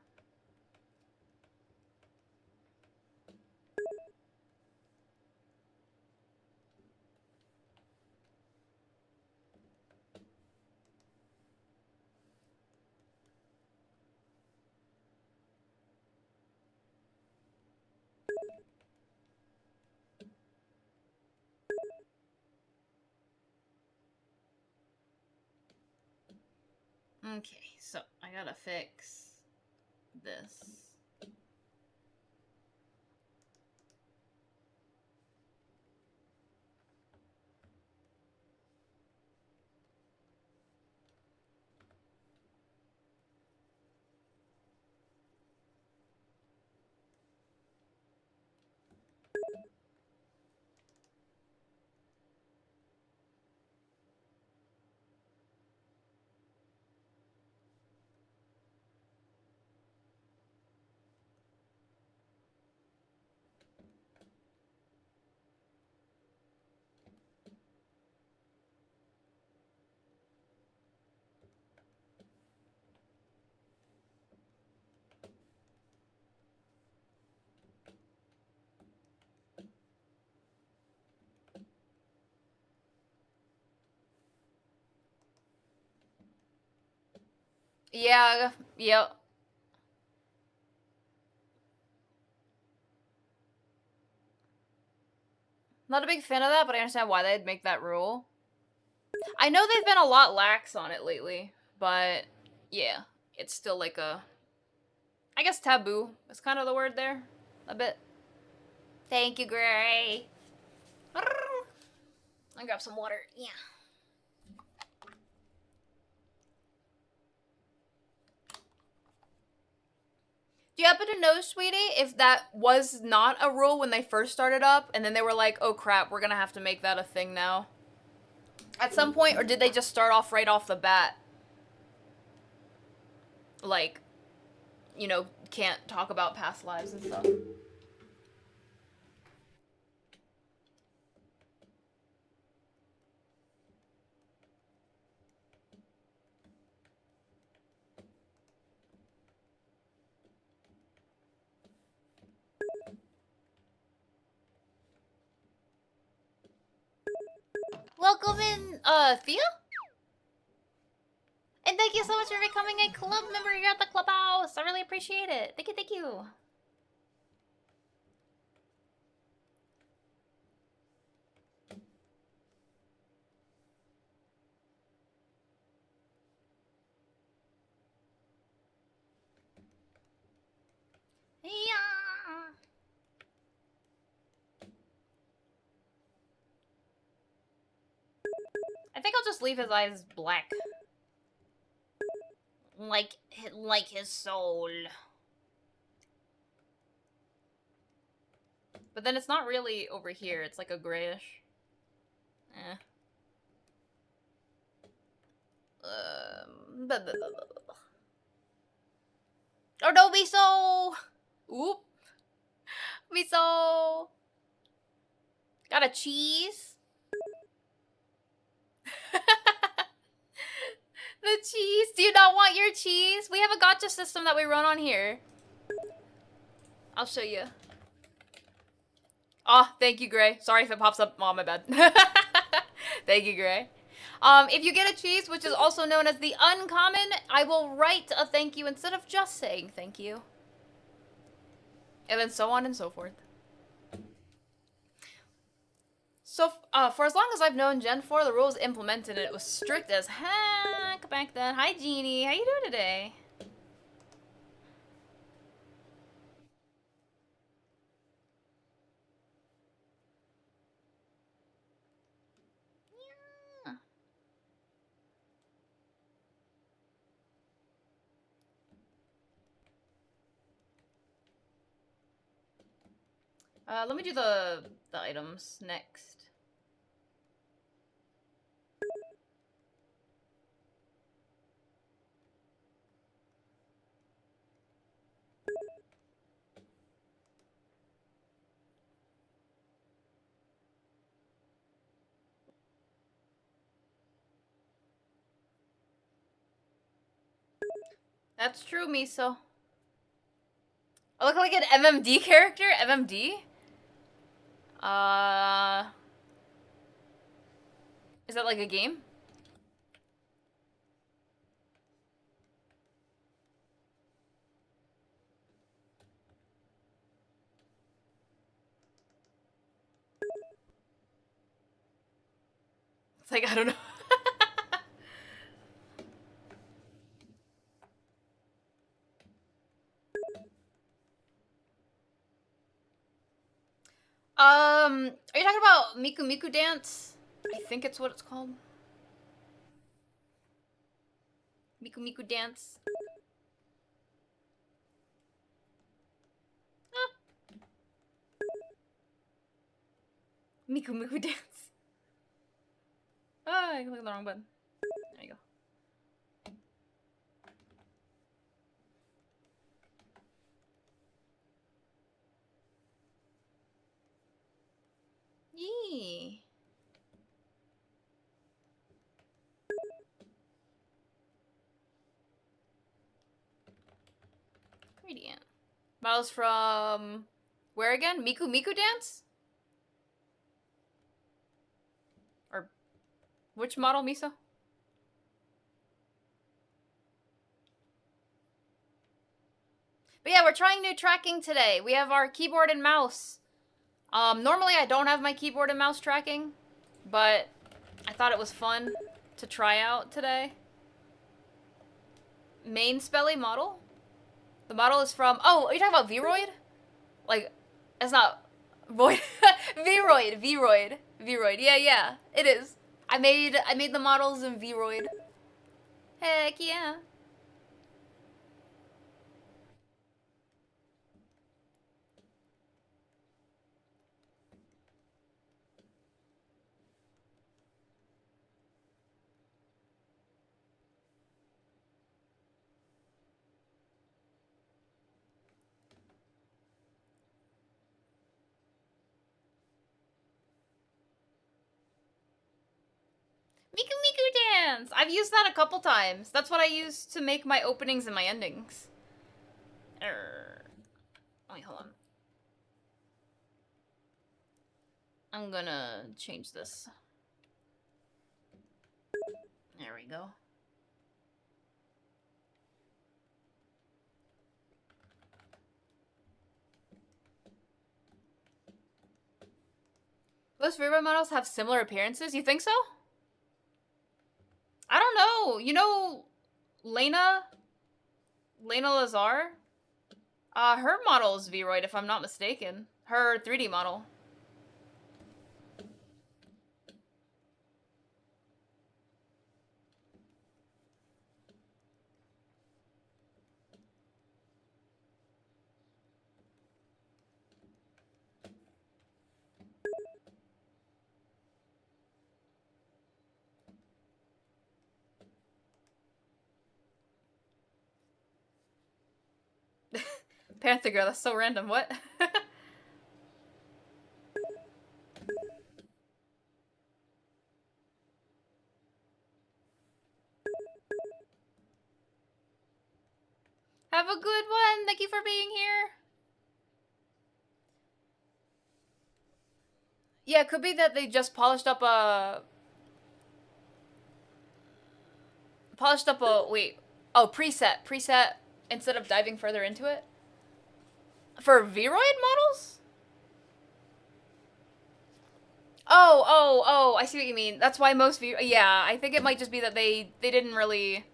Okay, so I gotta fix this. Yeah, yep. Not a big fan of that, but I understand why they'd make that rule. I know they've been a lot lax on it lately, but yeah, it's still like a, I guess taboo is kind of the word there, a bit. Thank you, Gray. I grab some water. Yeah. Do you happen to know, sweetie, if that was not a rule when they first started up, and then they were like, oh crap, we're gonna have to make that a thing now? At some point, or did they just start off right off the bat? Like, you know, can't talk about past lives and stuff. Welcome in, Thea? And thank you so much for becoming a club member here at the clubhouse. I really appreciate it. Thank you, thank you. Yeah. I think I'll just leave his eyes black. Like his soul. But then it's not really over here. It's like a grayish. Eh. Oh no, Miso! Oop. Miso! Got a cheese? The cheese? Do you not want your cheese? We have a gotcha system that we run on here. I'll show you. Oh, thank you, Gray. Sorry if it pops up. Oh, my bad. Thank you, Gray. If you get a cheese, which is also known as the uncommon, I will write a thank you instead of just saying thank you. And then so on and so forth. So, for as long as I've known Gen 4, the rules implemented it was strict as heck back then. Hi, Jeannie. How you doing today? Let me do the items next. That's true, Miso. I look like an MMD character? MMD? Is that like a game? It's like, I don't know. Are you talking about Miku Miku Dance? I think it's what it's called. Miku Miku Dance. Ah. Miku Miku Dance. Ah, I clicked the wrong button. There you go. Yee. Gradient. Models from where again? Miku Miku Dance? Or which model, Miso? But yeah, we're trying new tracking today. We have our keyboard and mouse. Normally I don't have my keyboard and mouse tracking, but I thought it was fun to try out today. Main Spelly model? The model is from, oh, are you talking about Vroid? Like, it's not Void. Vroid. Yeah, it is. I made the models in Vroid. Heck yeah. Miku Miku Dance! I've used that a couple times. That's what I use to make my openings and my endings. Wait, hold on. I'm gonna change this. There we go. Most Vroid models have similar appearances? You think so? I don't know. You know Lena Lazar? Her model is Vroid, if I'm not mistaken. Her 3D model. Panther Girl, that's so random. What? Have a good one. Thank you for being here. Yeah, it could be that they just polished up a wait. Oh, preset instead of diving further into it. For Vroid models? Oh, I see what you mean. That's why most yeah, I think it might just be that they didn't really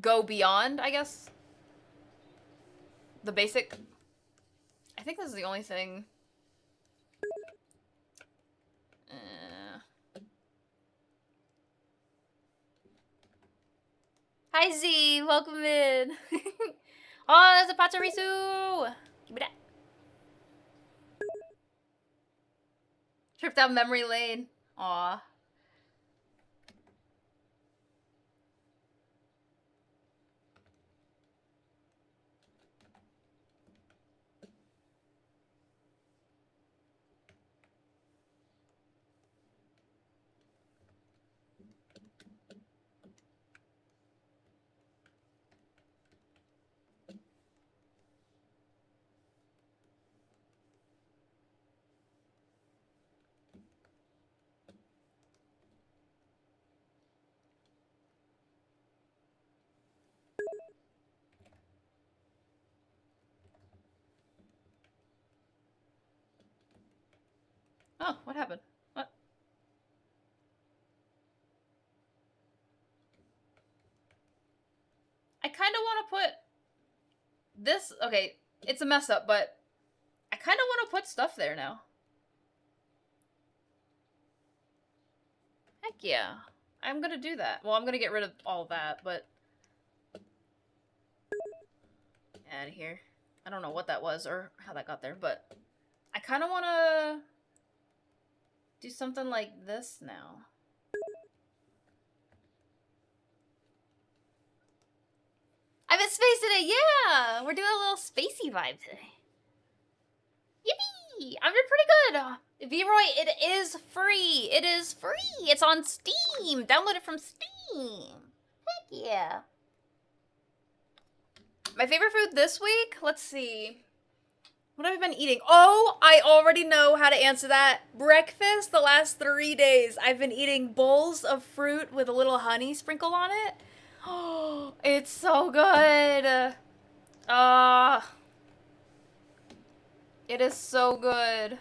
go beyond, I guess. The basic. I think this is the only thing. Hi Z, welcome in. Oh, there's a Pachirisu. Give me that. Trip down memory lane. Aw. Oh, what happened? What? I kind of want to put this. Okay, it's a mess up, but put stuff there now. Heck yeah. I'm gonna do that. Well, I'm gonna get rid of all that, but... Out of here. I don't know what that was or how that got there, but... I kind of want to... do something like this now. I've been space today, yeah! We're doing a little spacey vibe today. Yippee! I'm doing pretty good. V-Roy, it is free. It is free. It's on Steam. Download it from Steam. Heck yeah. My favorite food this week? Let's see. What have I been eating? Oh, I already know how to answer that. Breakfast the last 3 days. I've been eating bowls of fruit with a little honey sprinkled on it. Oh, it's so good. It is so good.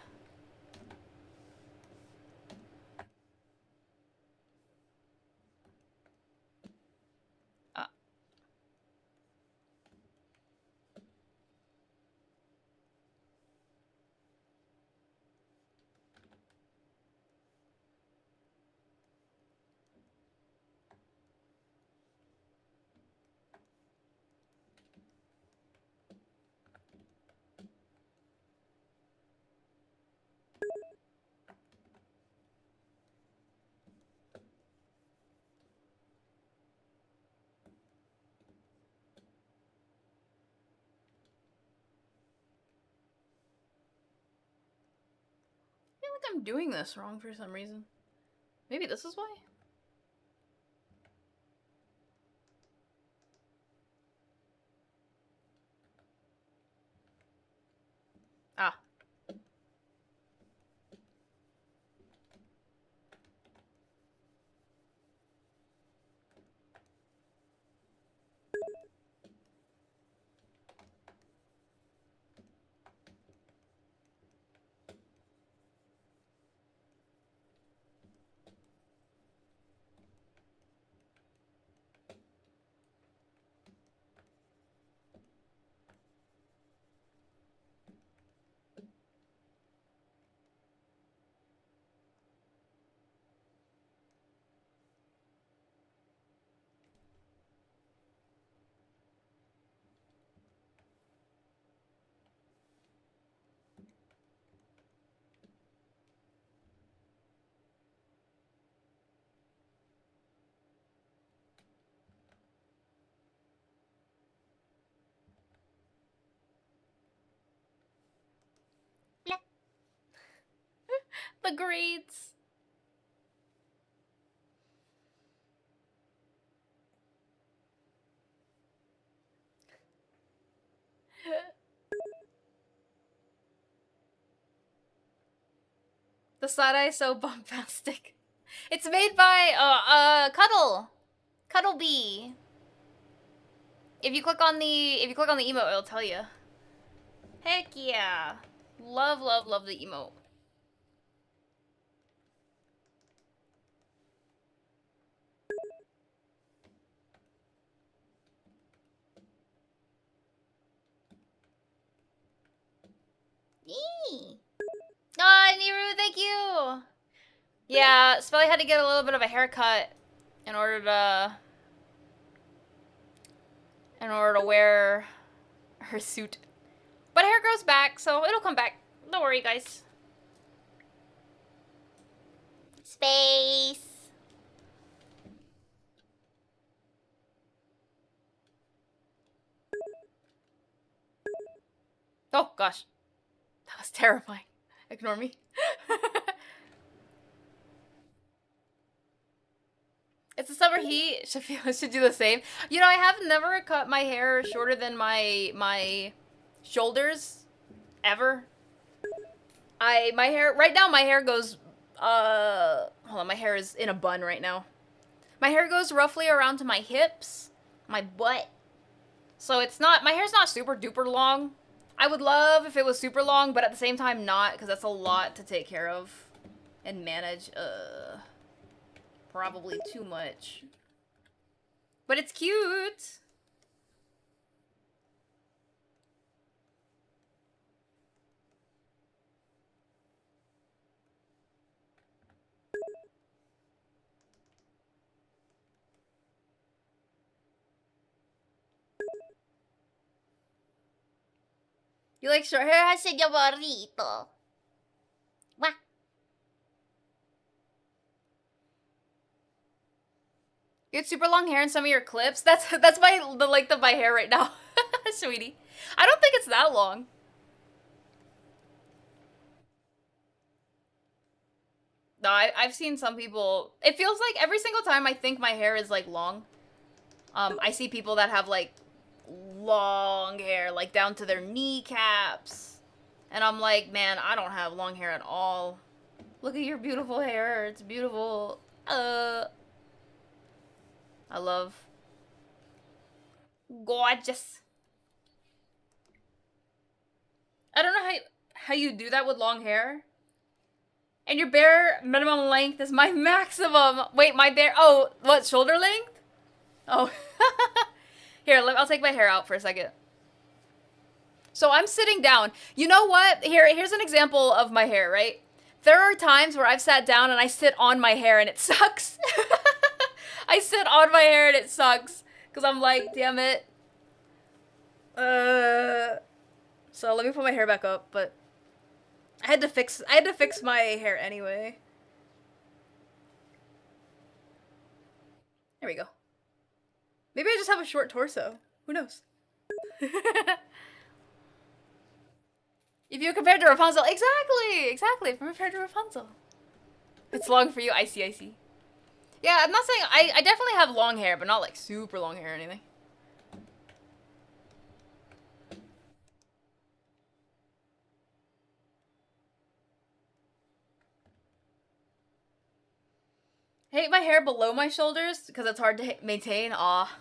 I feel like I'm doing this wrong for some reason. Maybe this is why? Ah. The grades. The side-eye is so bombastic. It's made by Cuddle Bee. If you click on the emote, it'll tell you. Heck yeah. Love, love, love the emote. Yee. Ah, Niru, thank you. Yeah, Spelly had to get a little bit of a haircut in order to wear her suit. But hair grows back, so it'll come back. Don't worry, guys. Space. Oh gosh, that was terrifying. Ignore me. It's the summer heat. Should do the same. You know, I have never cut my hair shorter than my shoulders ever. My hair right now, my hair goes hold on, my hair is in a bun right now. My hair goes roughly around to my hips, my butt. So it's not, my hair's not super duper long. I would love if it was super long, but at the same time not, because that's a lot to take care of and manage. Probably too much. But it's cute. You like short hair? Señorito. Wah. You had super long hair in some of your clips. That's the length of my hair right now, sweetie. I don't think it's that long. No, I've seen some people. It feels like every single time I think my hair is like long. I see people that have like long hair, like down to their kneecaps, and I'm like, man, I don't have long hair at all. Look at your beautiful hair. It's beautiful. I love. Gorgeous. I don't know how you do that with long hair. And your bare minimum length is my maximum. Wait, my bare... Oh, what, shoulder length? Oh. Here, I'll take my hair out for a second. So I'm sitting down. You know what? Here's an example of my hair, right? There are times where I've sat down and I sit on my hair and it sucks. I sit on my hair and it sucks. Because I'm like, damn it. So let me put my hair back up, but... I had to fix my hair anyway. There we go. Maybe I just have a short torso. Who knows? If you compared to Rapunzel, exactly. If compared to Rapunzel, it's long for you. I see. Yeah, I'm not saying I definitely have long hair, but not like super long hair or anything. Hate my hair below my shoulders because it's hard to maintain. Aw.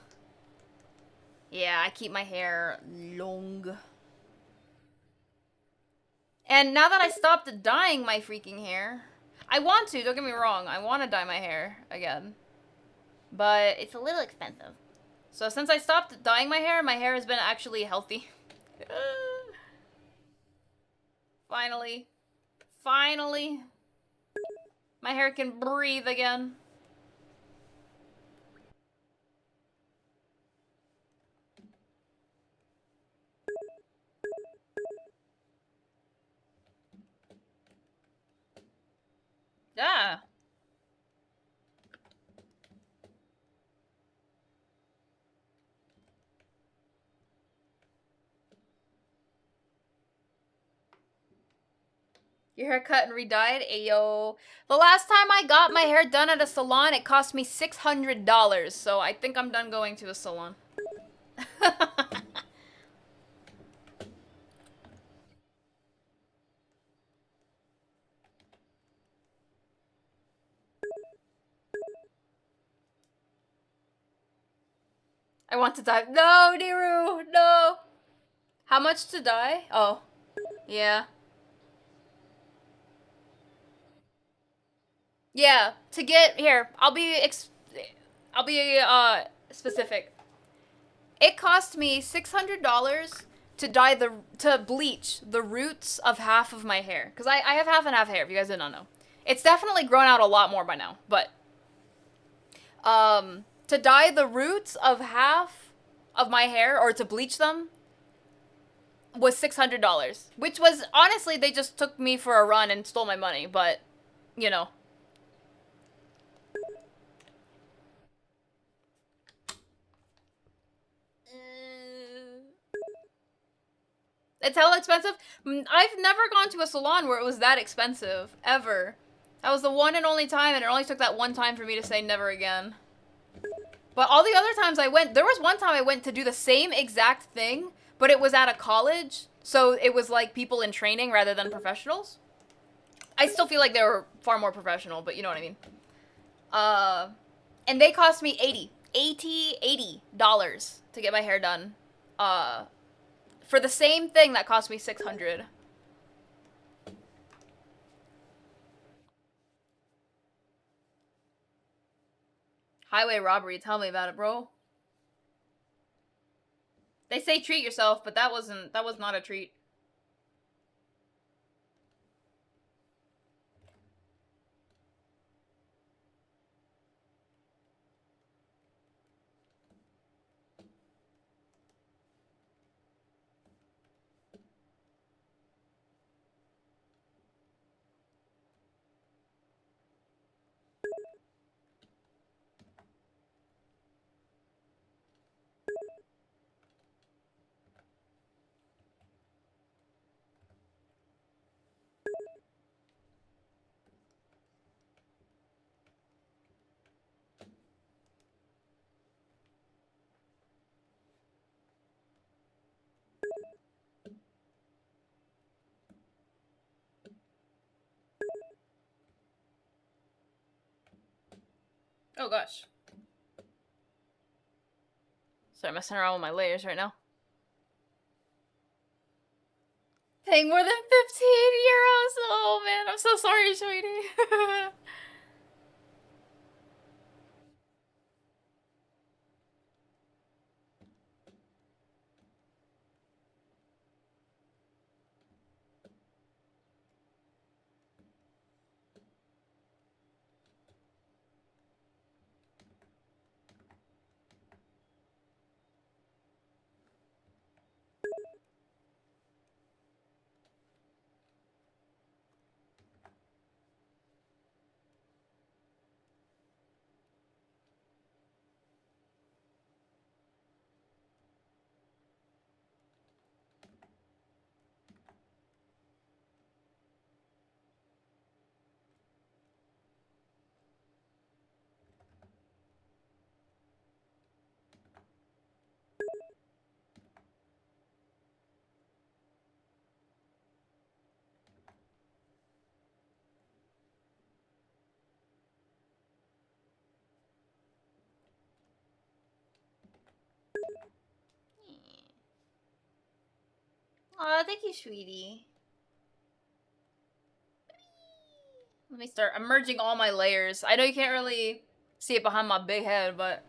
Yeah, I keep my hair long. And now that I stopped dyeing my freaking hair, I want to, don't get me wrong, I want to dye my hair again. But it's a little expensive. So since I stopped dyeing my hair has been actually healthy. Finally. My hair can breathe again. Yeah. Your hair cut and re-dyed? Ayo. The last time I got my hair done at a salon, it cost me $600. So I think I'm done going to a salon. I want to dye. No, Niru, no. How much to dye? Oh, yeah. Yeah, to get here, I'll be specific. It cost me $600 to bleach the roots of half of my hair, because I have half and half hair. If you guys did not know, it's definitely grown out a lot more by now. But to dye the roots of half of my hair or to bleach them was $600, which was honestly they just took me for a run and stole my money. But you know. It's hella expensive. I've never gone to a salon where it was that expensive, ever. That was the one and only time, and it only took that one time for me to say never again. But all the other times I went, there was one time I went to do the same exact thing, but it was at a college, so it was like people in training rather than professionals. I still feel like they were far more professional, but you know what I mean. And they cost me $80 to get my hair done. For the same thing that cost me $600. Highway robbery, tell me about it, bro. They say treat yourself, but that was not a treat. Oh gosh. Sorry, I'm messing around with my layers right now. Paying more than 15 euros. Oh man, I'm so sorry, sweetie. Aw, thank you, sweetie. Let me start. I'm merging all my layers. I know you can't really see it behind my big head, but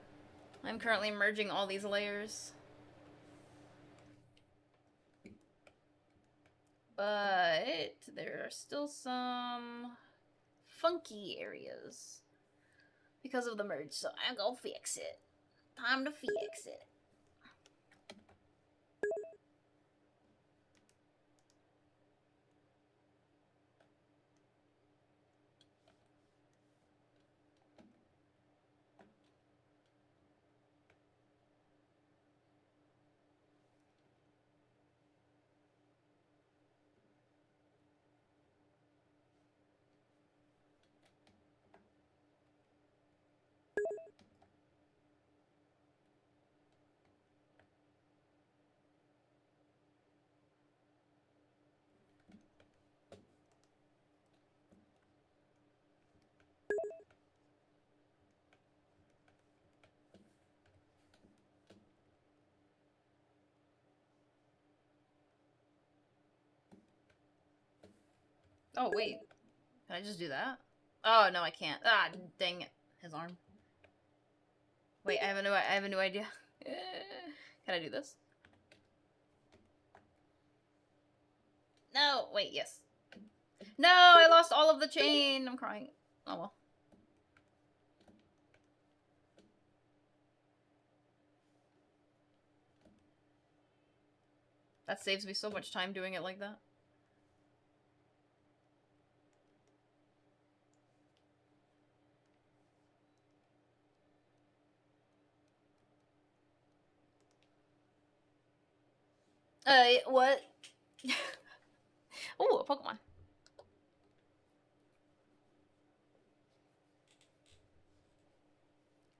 I'm currently merging all these layers. But there are still some funky areas because of the merge, so I'm gonna fix it. Time to fix it. Oh wait, can I just do that? Oh no, I can't. Ah, dang it, his arm. Wait, I have a new idea. Can I do this? No, wait, yes. No, I lost all of the chain. I'm crying. Oh well. That saves me so much time doing it like that. What? Oh, a Pokemon.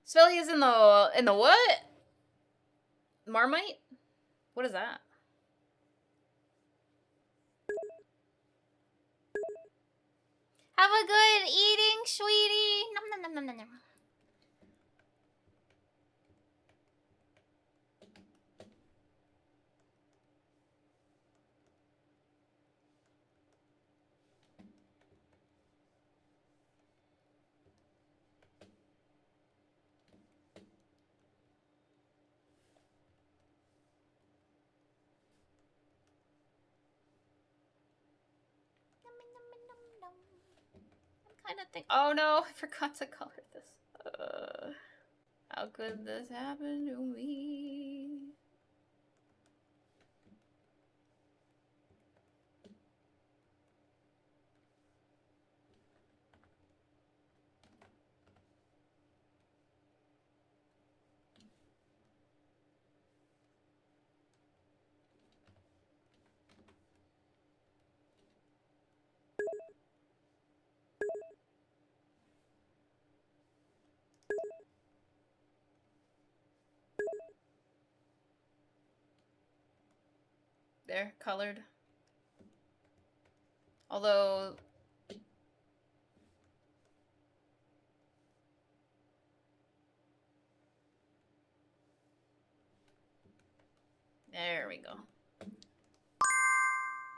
Svelly is in the what? Marmite? What is that? Have a good eating, sweetie. Nom nom nom nom nom nom. I'm kind of think. Oh no, I forgot to color this. How could this happen to me? there, colored. Although... There we go.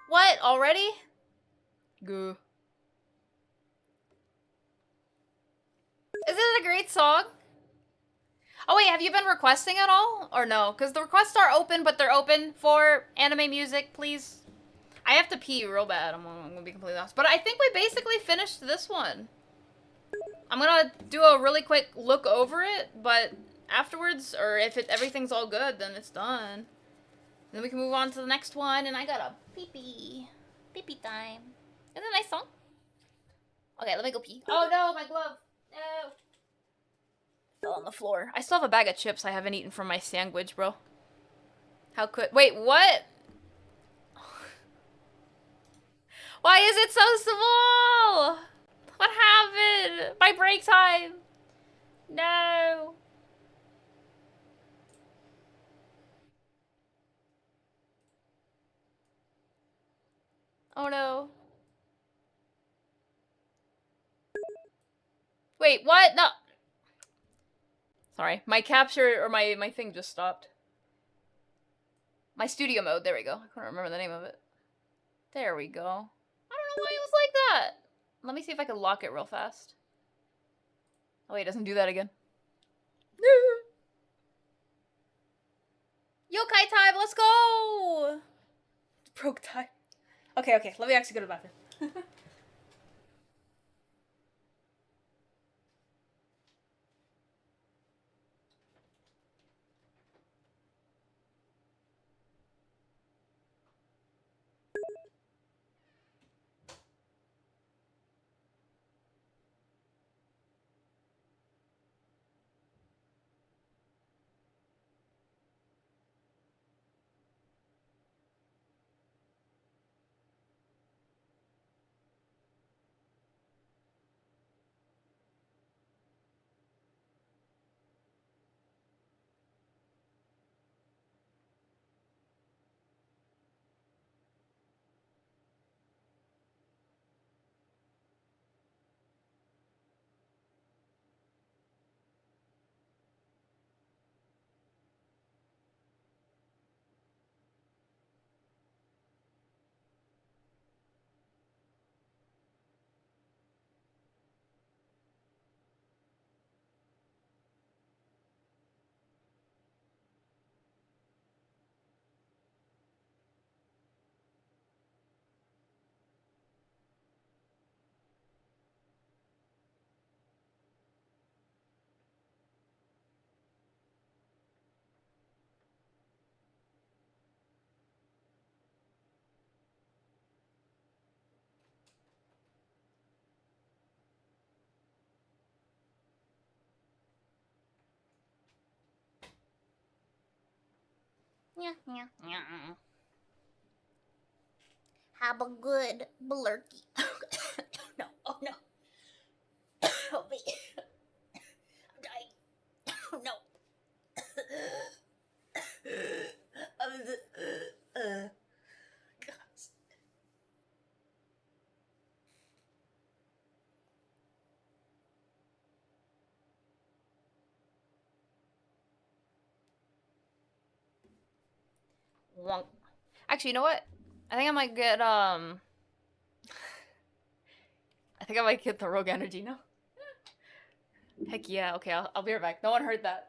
What? Already? Goo. Isn't it a great song? Oh wait, have you been requesting at all? Or no? Because the requests are open, but they're open for anime music, please. I have to pee real bad, I'm gonna be completely honest. But I think we basically finished this one. I'm gonna do a really quick look over it, but afterwards, or if everything's all good, then it's done. Then we can move on to the next one, and I got a pee-pee. Pee-pee time. Isn't it a nice song? Okay, let me go pee. Oh no, my glove. No. Fell on the floor. I still have a bag of chips I haven't eaten from my sandwich, bro. How could... Wait, what? Why is it so small? What happened? My break time. No. Oh no. Wait, what? No. Sorry, my capture, or my thing just stopped. My studio mode, there we go. I couldn't remember the name of it. There we go. I don't know why it was like that. Let me see if I can lock it real fast. Oh wait, it doesn't do that again. Yokai time, let's go! Broke time. Okay, let me actually go to the bathroom. Have a good blurky. No, oh no. Help me. I'm dying. Oh no. Wonk. Actually, you know what? I think I might get, I think I might get the rogue energy now. Heck yeah, okay, I'll be right back. No one heard that.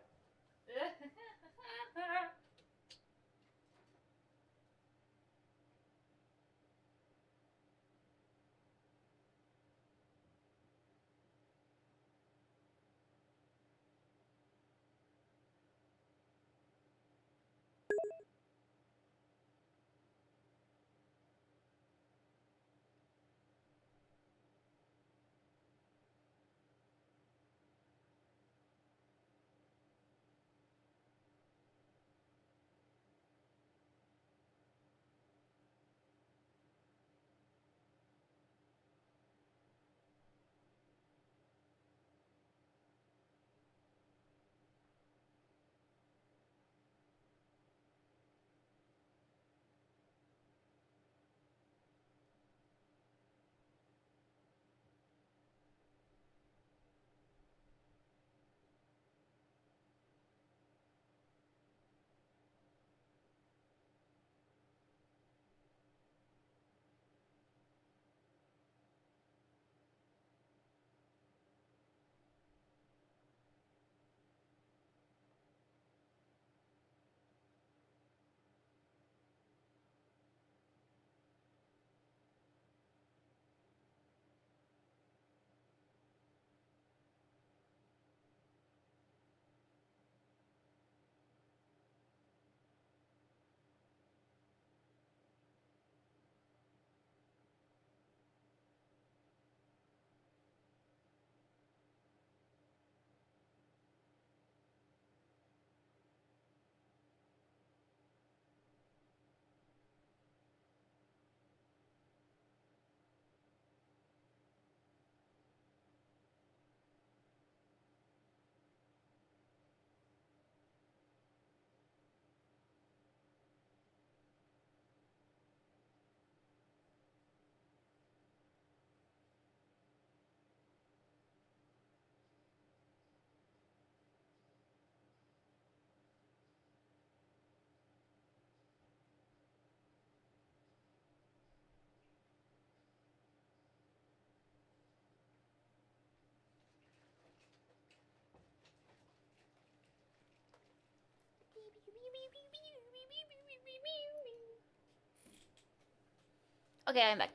Okay, I'm back.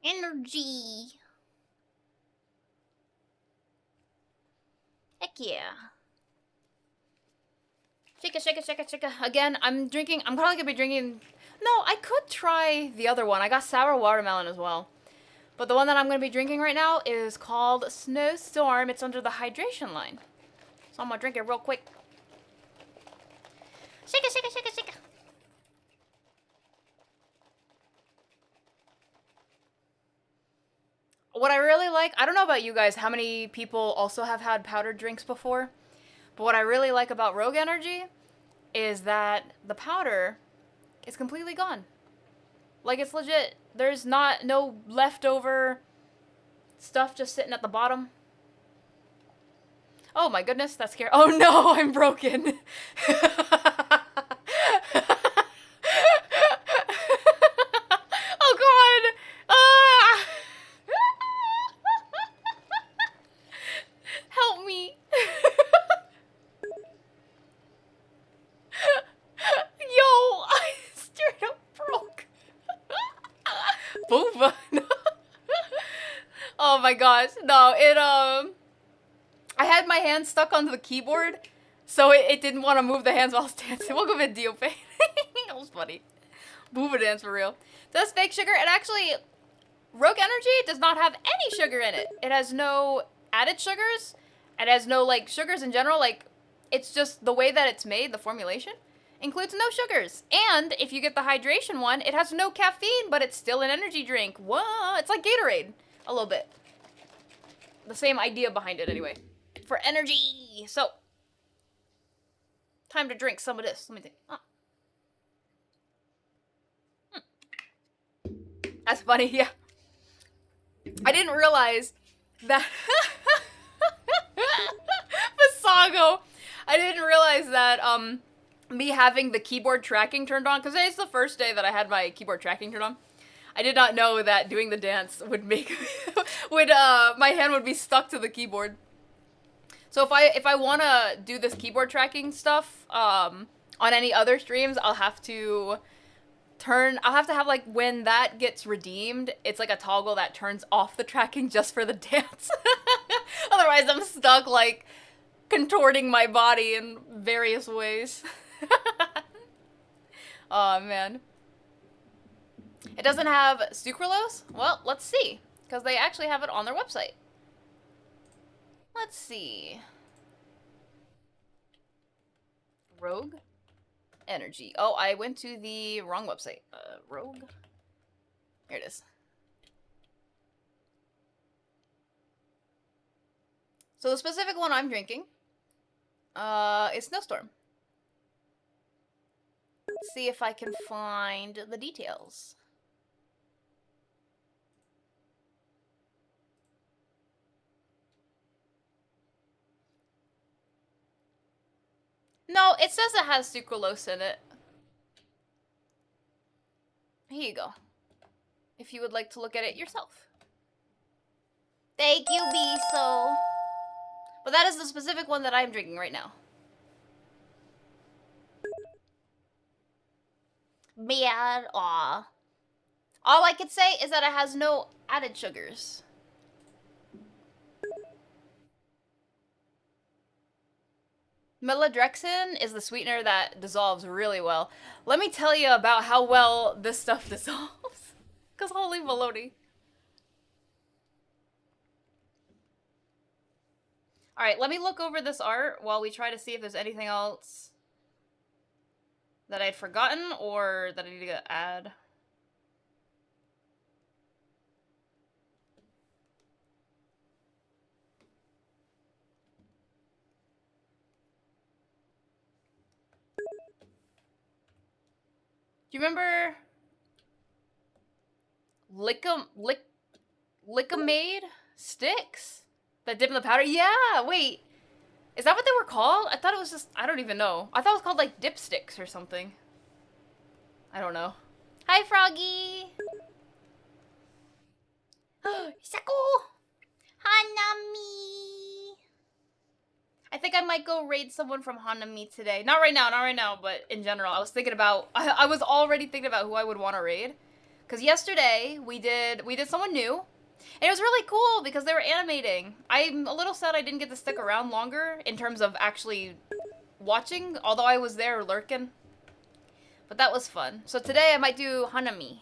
Energy. Heck yeah. Shake it, shake it, shake it, shake it. Again, I'm probably gonna be drinking. No, I could try the other one. I got sour watermelon as well. But the one that I'm gonna be drinking right now is called Snowstorm. It's under the hydration line. So I'm gonna drink it real quick. Shake it, shake it, shake it, shake it. What I really like, I don't know about you guys, how many people also have had powdered drinks before, but what I really like about Rogue Energy is that the powder is completely gone. Like, it's legit. There's no leftover stuff just sitting at the bottom. Oh my goodness, that's scary. Oh no, I'm broken. Oh god. Ah. Help me. Yo, I straight up broke. Booba. Oh my gosh. No, I had my hand stuck onto the keyboard, so it didn't want to move the hands while I was dancing. Welcome to DOP. That was funny. Booba dance for real. That's fake sugar, and actually, Rogue Energy does not have any sugar in it. It has no added sugars. It has no, like, sugars in general. Like, it's just the way that it's made, the formulation, includes no sugars. And if you get the hydration one, it has no caffeine, but it's still an energy drink. What? It's like Gatorade, a little bit. The same idea behind it, anyway. For energy. So, time to drink some of this. Let me think. Oh. That's funny, yeah. I didn't realize that... Visago! I didn't realize that, me having the keyboard tracking turned on, because today's the first day that I had my keyboard tracking turned on. I did not know that doing the dance would make... my hand would be stuck to the keyboard. So if I want to do this keyboard tracking stuff, on any other streams, I'll have to have, like, when that gets redeemed, it's like a toggle that turns off the tracking just for the dance. Otherwise, I'm stuck, like, contorting my body in various ways. Oh, man. It doesn't have sucralose? Well, let's see. Because they actually have it on their website. Let's see. Rogue Energy. Oh, I went to the wrong website. Rogue. Here it is. So the specific one I'm drinking, is Snowstorm. Let's see if I can find the details. No, it says it has sucralose in it. Here you go. If you would like to look at it yourself. Thank you, Biso. But that is the specific one that I'm drinking right now. Bad. Aw. All I could say is that it has no added sugars. Melodrexin is the sweetener that dissolves really well. Let me tell you about how well this stuff dissolves. Because holy baloney. Alright, let me look over this art while we try to see if there's anything else that I'd forgotten or that I need to add. Do you remember Lickamade sticks that dip in the powder? Yeah, wait. Is that what they were called? I thought it was just, I don't even know. I thought it was called like dipsticks or something. I don't know. Hi, Froggy. Sako. Hanami. I think I might go raid someone from Hanami today. Not right now, but in general. I was thinking about, I was already thinking about who I would want to raid. Because yesterday we did someone new, and it was really cool because they were animating. I'm a little sad I didn't get to stick around longer in terms of actually watching, although I was there lurking. But that was fun. So today I might do Hanami.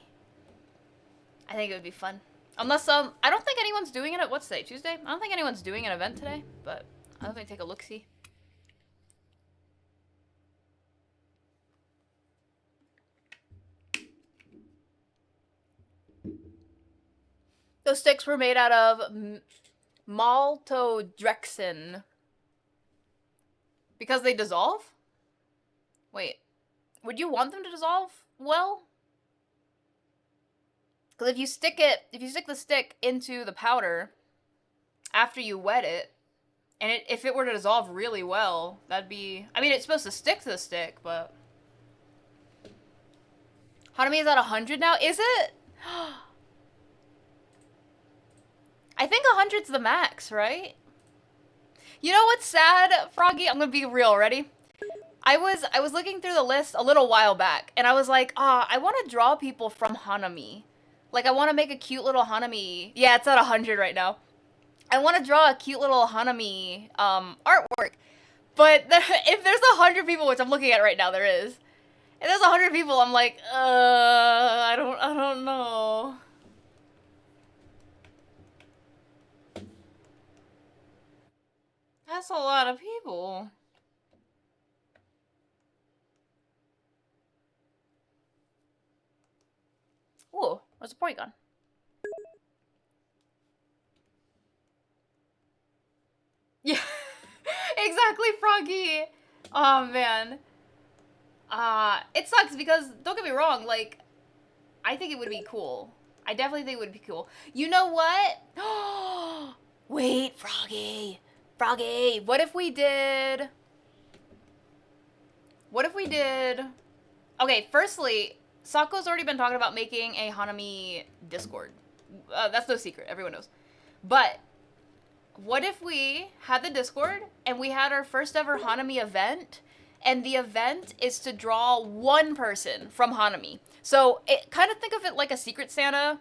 I think it would be fun. Unless, I don't think anyone's doing it at, what's today, Tuesday? I don't think anyone's doing an event today, but I'll take a look-see. Those sticks were made out of maltodextrin. Because they dissolve? Wait. Would you want them to dissolve well? Because if you stick the stick into the powder after you wet it, and if it were to dissolve really well, that'd be... I mean, it's supposed to stick to the stick, but... Hanami is at 100 now? Is it? I think 100's the max, right? You know what's sad, Froggy? I'm gonna be real, ready? I was looking through the list a little while back, and I was like, I want to draw people from Hanami. Like, I want to make a cute little Hanami. Yeah, it's at 100 right now. I want to draw a cute little Hanami artwork. But if there's 100 people, which I'm looking at right now, there is. If there's 100 people, I'm like, I don't know. That's a lot of people. Ooh, where's the point gone? Yeah, exactly, Froggy. Oh man. It sucks because, don't get me wrong, like, I think it would be cool. I definitely think it would be cool. You know what? Wait, Froggy. Froggy, what if we did... Okay, firstly, Sako's already been talking about making a Hanami Discord. That's no secret, everyone knows. But, what if we had the Discord, and we had our first ever Hanami event, and the event is to draw one person from Hanami. So, kind of think of it like a Secret Santa,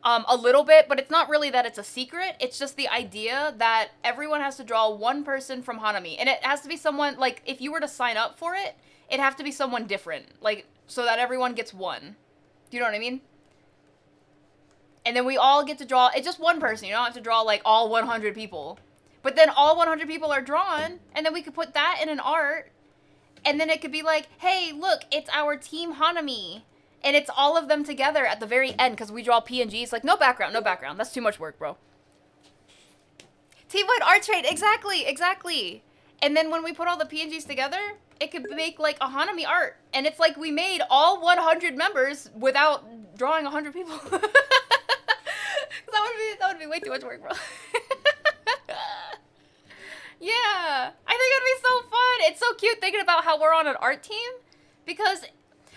a little bit, but it's not really that it's a secret. It's just the idea that everyone has to draw one person from Hanami. And it has to be someone, like, if you were to sign up for it, it'd have to be someone different. Like, so that everyone gets one. Do you know what I mean? And then we all get to draw, it's just one person. You don't have to draw, like, all 100 people. But then all 100 people are drawn, and then we could put that in an art. And then it could be like, hey, look, it's our team Hanami. And it's all of them together at the very end, because we draw PNGs. Like, no background, no background. That's too much work, bro. Team-wide art trade, exactly, exactly. And then when we put all the PNGs together, it could make, like, a Hanami art. And it's like we made all 100 members without drawing 100 people. that would be way too much work, bro. Yeah, I think it'd be so fun. It's so cute thinking about how we're on an art team. Because...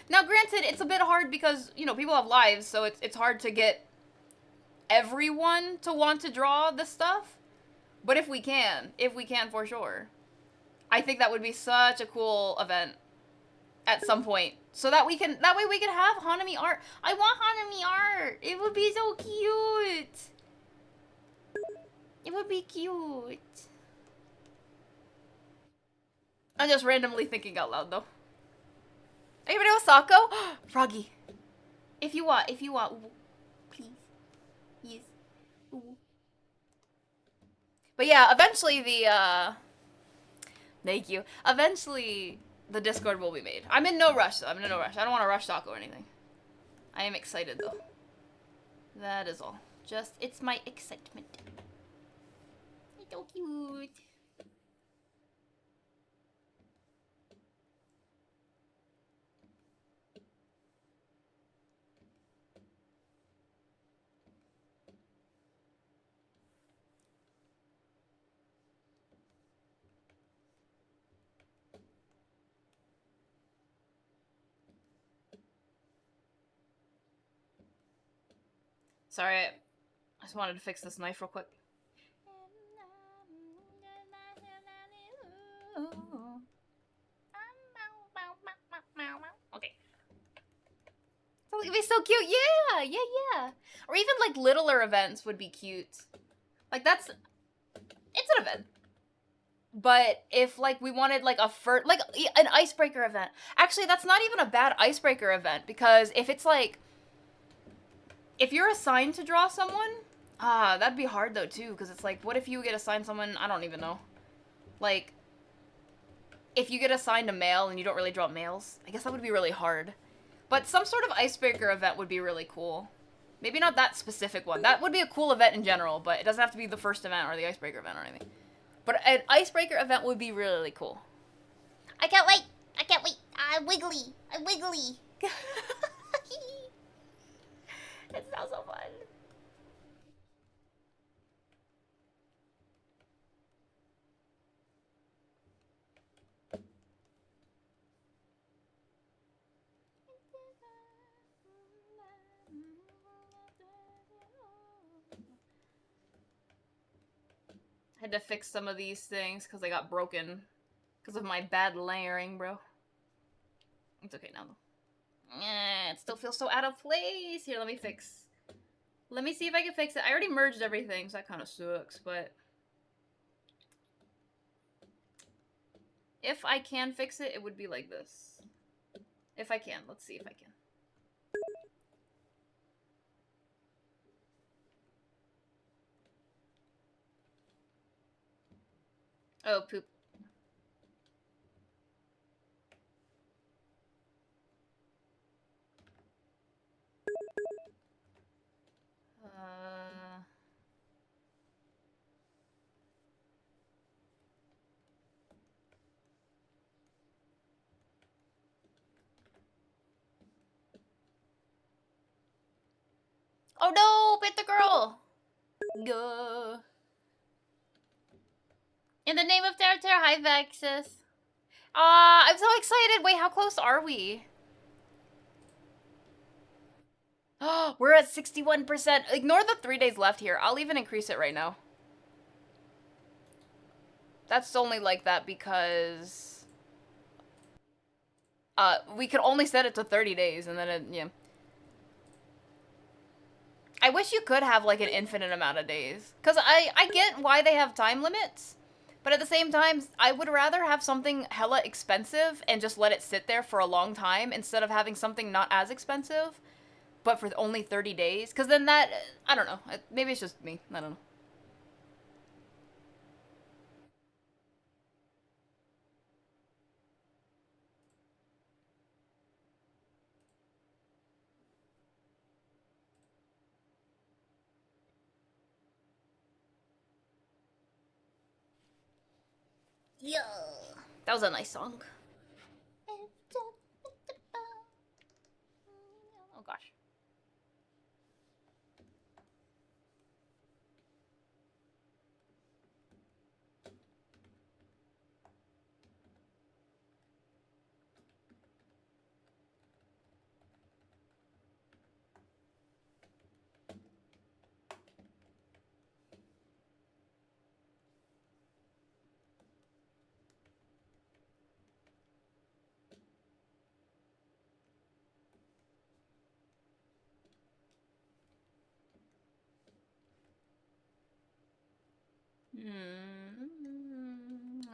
Now, granted, it's a bit hard because, you know, people have lives, so it's hard to get everyone to want to draw this stuff. But if we can for sure. I think that would be such a cool event at some point. So that way we can have Hanami art. I want Hanami art. It would be so cute. It would be cute. I'm just randomly thinking out loud, though. Anybody with Sako? Froggy. If you want, please. Yes. Ooh. But yeah, eventually thank you. Eventually, the Discord will be made. I'm in no rush, though. I don't want to rush Sako or anything. I am excited, though. That is all. Just, it's my excitement. It's so cute. Sorry, I just wanted to fix this knife real quick. Okay. It's a It'd be so cute. Yeah, yeah, yeah. Or even like littler events would be cute. Like it's an event. But if like we wanted like like an icebreaker event. Actually, that's not even a bad icebreaker event because if it's like if you're assigned to draw someone, that'd be hard though too because it's like what if you get assigned someone, I don't even know. Like if you get assigned a male and you don't really draw males, I guess that would be really hard. But some sort of icebreaker event would be really cool. Maybe not that specific one. That would be a cool event in general, but it doesn't have to be the first event or the icebreaker event or anything. But an icebreaker event would be really cool. I can't wait. I can't wait. I'm wiggly. I'm wiggly. It sounds so fun. I had to fix some of these things because they got broken because of my bad layering, bro. It's okay now, though. It still feels so out of place. Here, let me fix. Let me see if I can fix it. I already merged everything, so that kind of sucks, but... if I can fix it, it would be like this. If I can. Let's see if I can. Oh, poop. Oh no! Bit the girl! Go. In the name of Terra Terra, hi Vexus. I'm so excited! Wait, how close are we? Oh, we're at 61%. Ignore the 3 days left here. I'll even increase it right now. That's only like that because... we could only set it to 30 days and then it, yeah. I wish you could have like an infinite amount of days. Because I get why they have time limits. But at the same time, I would rather have something hella expensive and just let it sit there for a long time instead of having something not as expensive, but for only 30 days. Because then that, I don't know. Maybe it's just me. I don't know. Yeah. That was a nice song. Oh gosh.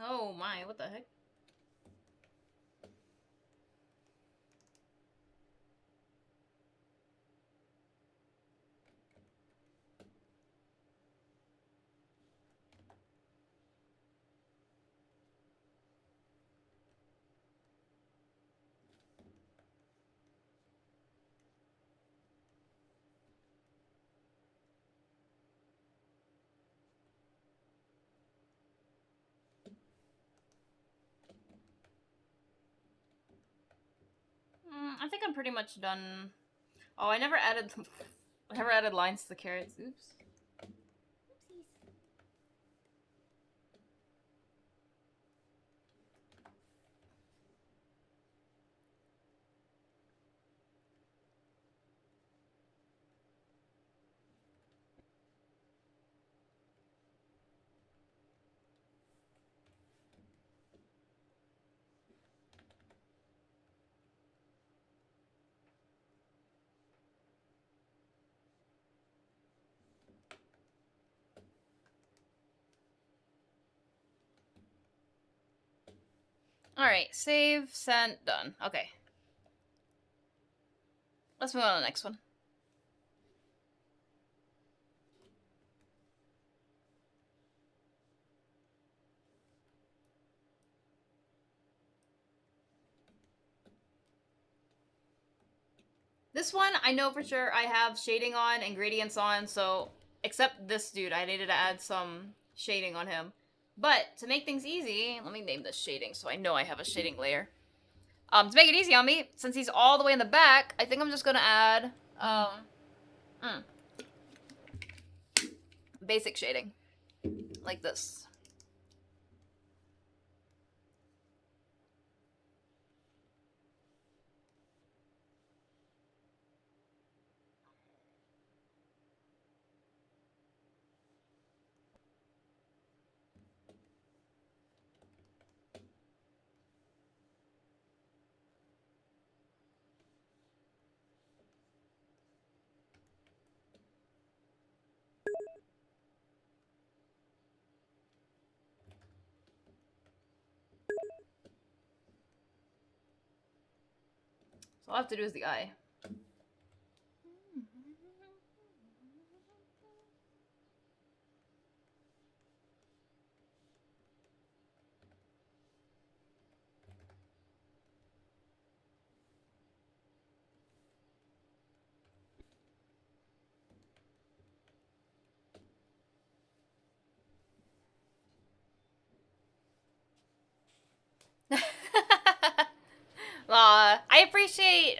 Oh my, what the heck? I think I'm pretty much done. Oh, I never added I never added lines to the carrots. Oops. Alright, save, sent, done. Okay. Let's move on to the next one. This one, I know for sure I have shading on and gradients on, so except this dude, I needed to add some shading on him. But to make things easy, let me name this shading so I know I have a shading layer. To make it easy on me, since he's all the way in the back, I think I'm just gonna add basic shading, like this. So all I have to do is the eye. Aw, I appreciate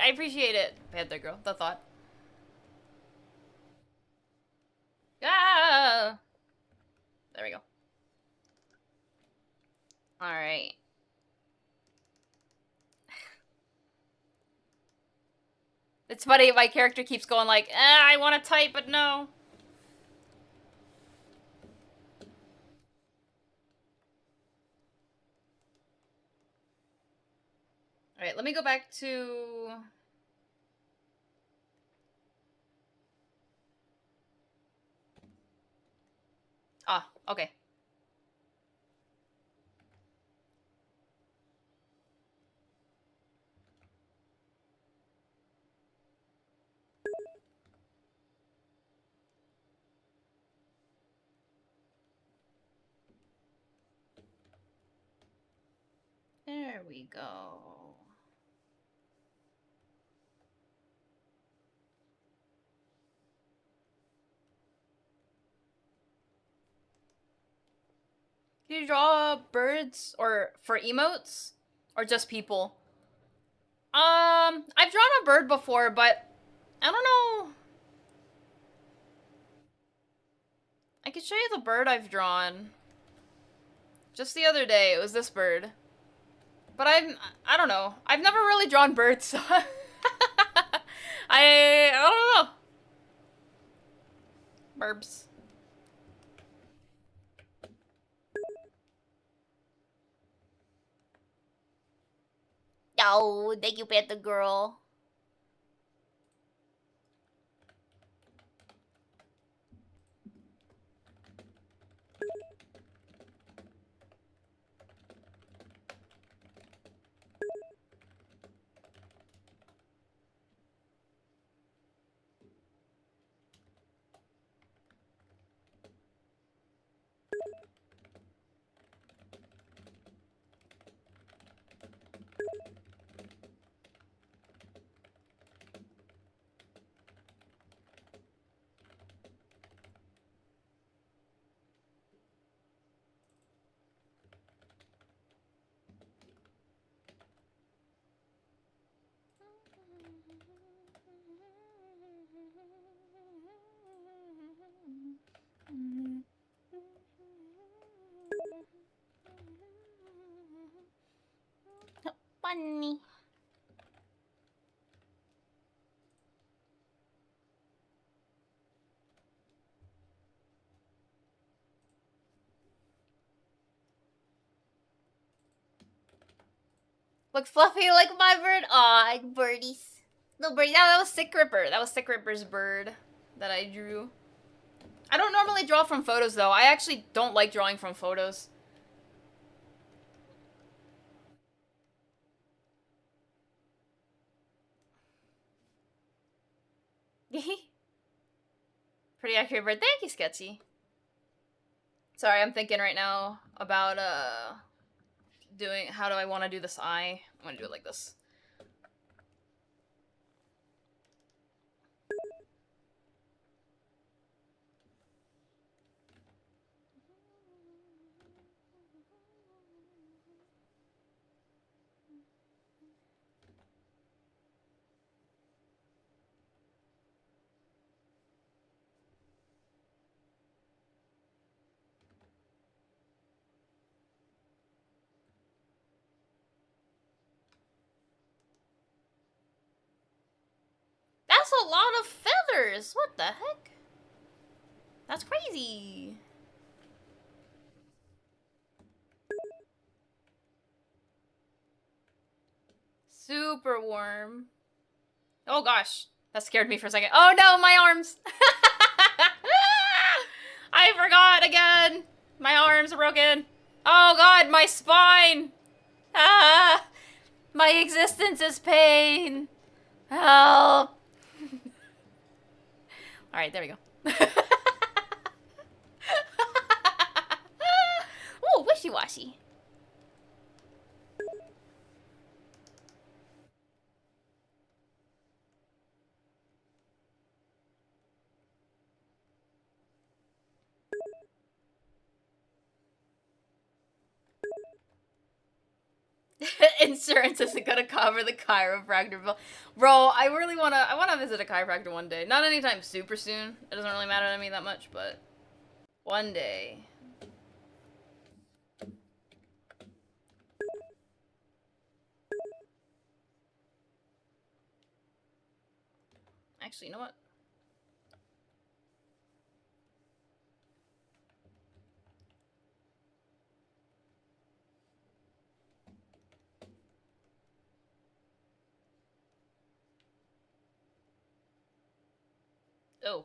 it, Panther Girl, the thought. Ah! There we go. Alright. It's funny, my character keeps going like, I want to type, but no. Alright, let me go back to... Ah, okay. There we go. Can you draw birds or for emotes or just people? I've drawn a bird before, but I don't know. I can show you the bird I've drawn. Just the other day, it was this bird. But I don't know. I've never really drawn birds, so I don't know. Burbs. Oh, thank you, Panther Girl. Funny. Look fluffy like my bird. Aw, birdies. No birdie. Yeah, that was Sick Ripper. That was Sick Ripper's bird that I drew. I don't normally draw from photos though. I actually don't like drawing from photos. Pretty accurate bird. Thank you, Sketchy. Sorry, I'm thinking right now about doing, how do I want to do this eye? I'm gonna do it like this. That's a lot of feathers! What the heck? That's crazy. Super warm. Oh gosh. That scared me for a second. Oh no, my arms! I forgot again! My arms are broken. Oh god, my spine! Ah! My existence is pain! Help! Alright, there we go. Ooh, wishy-washy. Insurance isn't gonna cover the chiropractor bill. Bro, I wanna visit a chiropractor one day. Not anytime super soon. It doesn't really matter to me that much, but one day. Actually, you know what? Oh.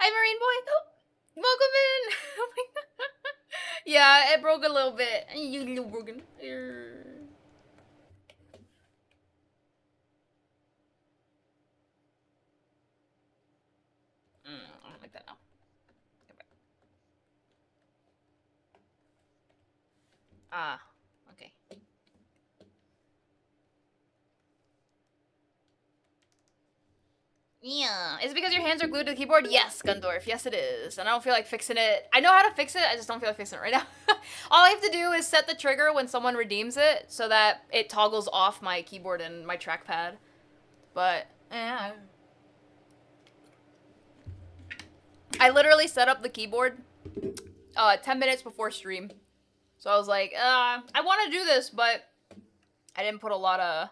Hi, Marine Boy. Oh, welcome in. Oh my god. Yeah, it broke a little bit. You little broken. I don't like that now. Ah, okay. Yeah. Is it because your hands are glued to the keyboard? Yes, Gundorf. Yes, it is. And I don't feel like fixing it. I know how to fix it, I just don't feel like fixing it right now. All I have to do is set the trigger when someone redeems it so that it toggles off my keyboard and my trackpad. But, yeah. I literally set up the keyboard 10 minutes before stream. So I was like, I want to do this, but I didn't put a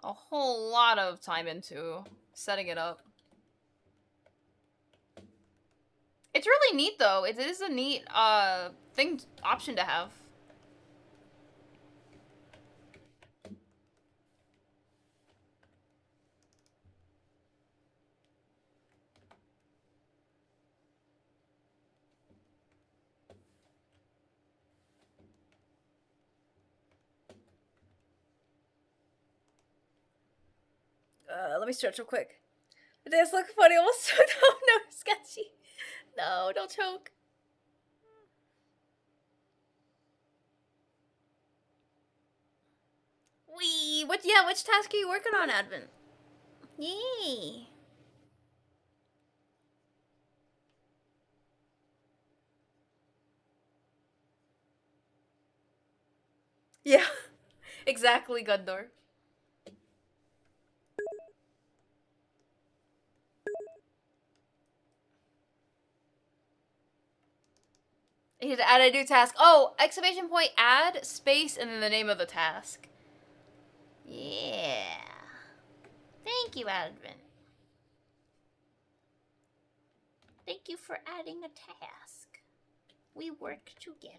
whole lot of time into setting it up. It's really neat though. It is a neat option to have. Let me stretch real quick. It does look funny. Almost choked. Oh no, sketchy. No, don't choke. Wee. Which task are you working on, Advent? Yay. Yeah. Exactly, Gundor. You need to add a new task. Oh, exclamation point, add, space, and then the name of the task. Yeah. Thank you, Advent. Thank you for adding a task. We work together.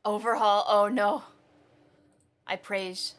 Overhaul. Oh no. I praise.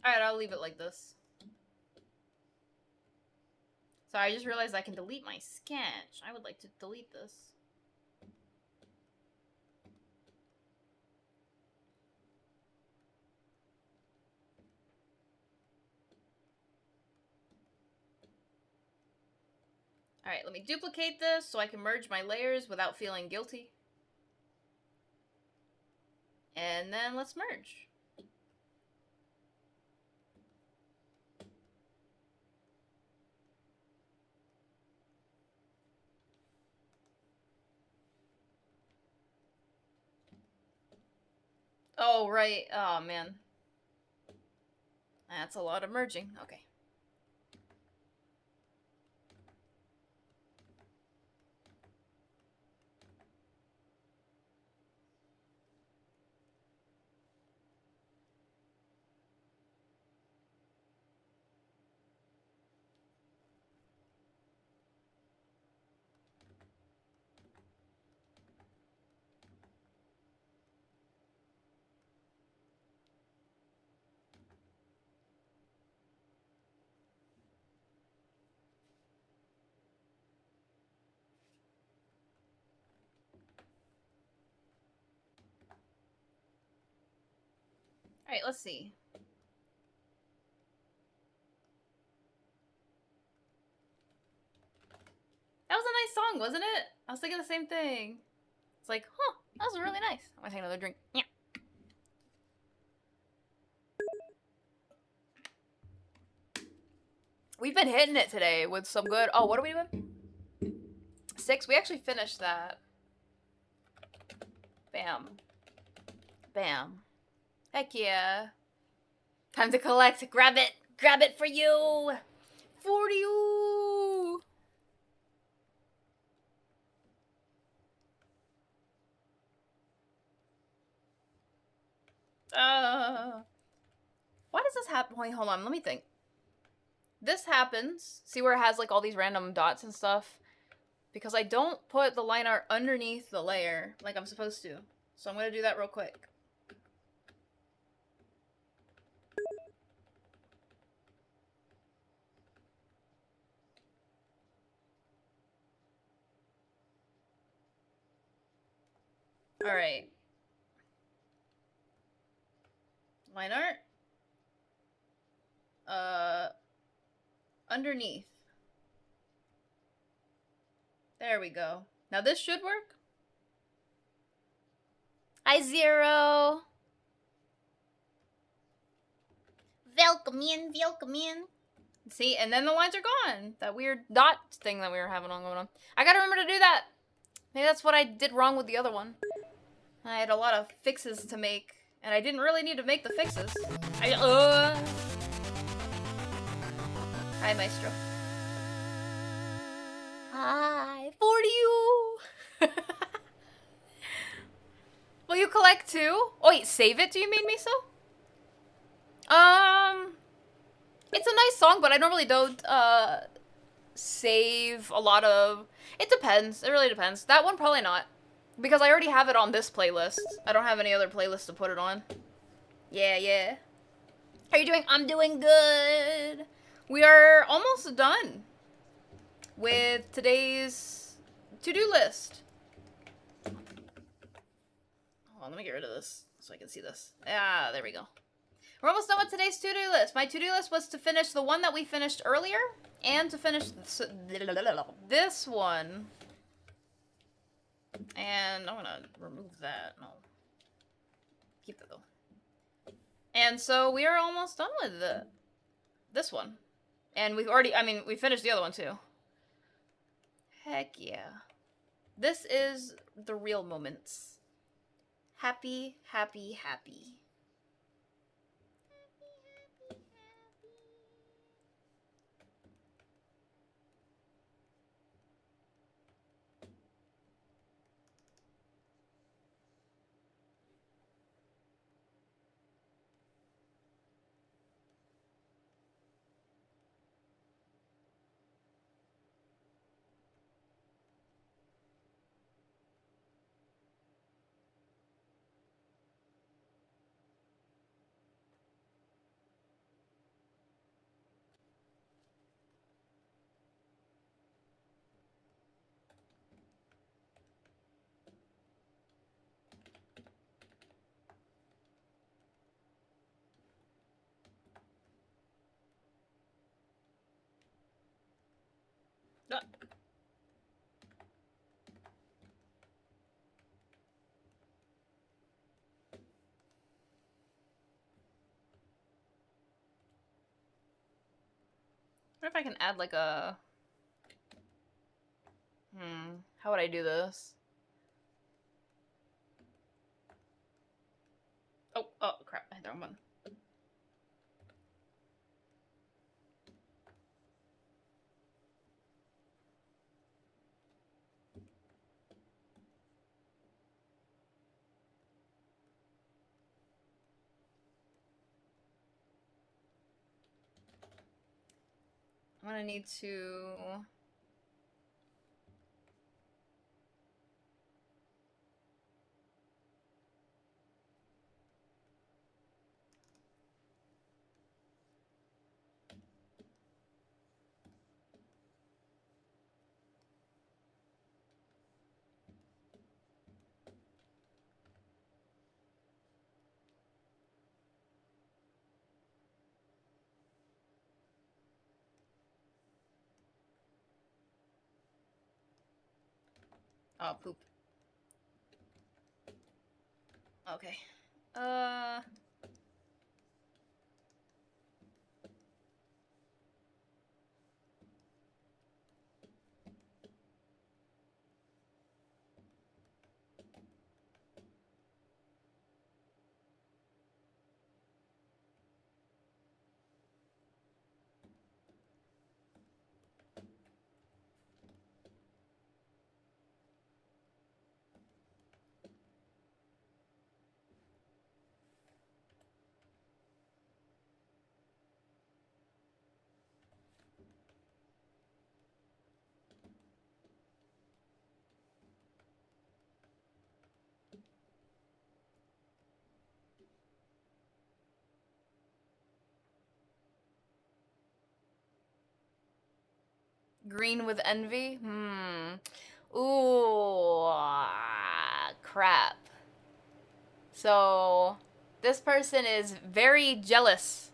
Alright, I'll leave it like this. Sorry, I just realized I can delete my sketch. I would like to delete this. Alright, let me duplicate this so I can merge my layers without feeling guilty. And then let's merge. Oh, right. Oh, man. That's a lot of merging. Okay. Alright, let's see. That was a nice song, wasn't it? I was thinking the same thing. It's like, huh, that was really nice. I'm gonna take another drink. Yeah. We've been hitting it today with some good... Oh, what are we doing? 6? We actually finished that. Bam. Bam. Heck yeah. Time to collect. Grab it. Grab it for you. For you. Why does this happen? Wait, hold on. Let me think. This happens. See where it has like all these random dots and stuff? Because I don't put the line art underneath the layer like I'm supposed to. So I'm going to do that real quick. Alright. Line art. Underneath. There we go. Now this should work. Hi, Zero. Welcome in, welcome in. See, and then the lines are gone. That weird dot thing that we were having on going on. I gotta remember to do that. Maybe that's what I did wrong with the other one. I had a lot of fixes to make, and I didn't really need to make the fixes. Hi, Maestro. Hi, for you. Will you collect too? Oh wait, save it, do you mean, Miso? It's a nice song, but I normally don't save a lot of. It depends. It really depends. That one probably not, because I already have it on this playlist. I don't have any other playlist to put it on. Yeah, yeah. How are you doing? I'm doing good. We are almost done with today's to-do list. Hold on, let me get rid of this so I can see this. Ah, there we go. We're almost done with today's to-do list. My to-do list was to finish the one that we finished earlier and to finish this one. And I'm gonna remove that. No. Keep that though. And so we are almost done with this one. And we've already, I mean, we finished the other one too. Heck yeah. This is the real moments. Happy, happy, happy. Ah. I wonder if I can add like a... How would I do this? Oh, crap. I hit the wrong button. I'm gonna need to... Oh, poop. Okay. Green with envy? Ooh, crap. So, this person is very jealous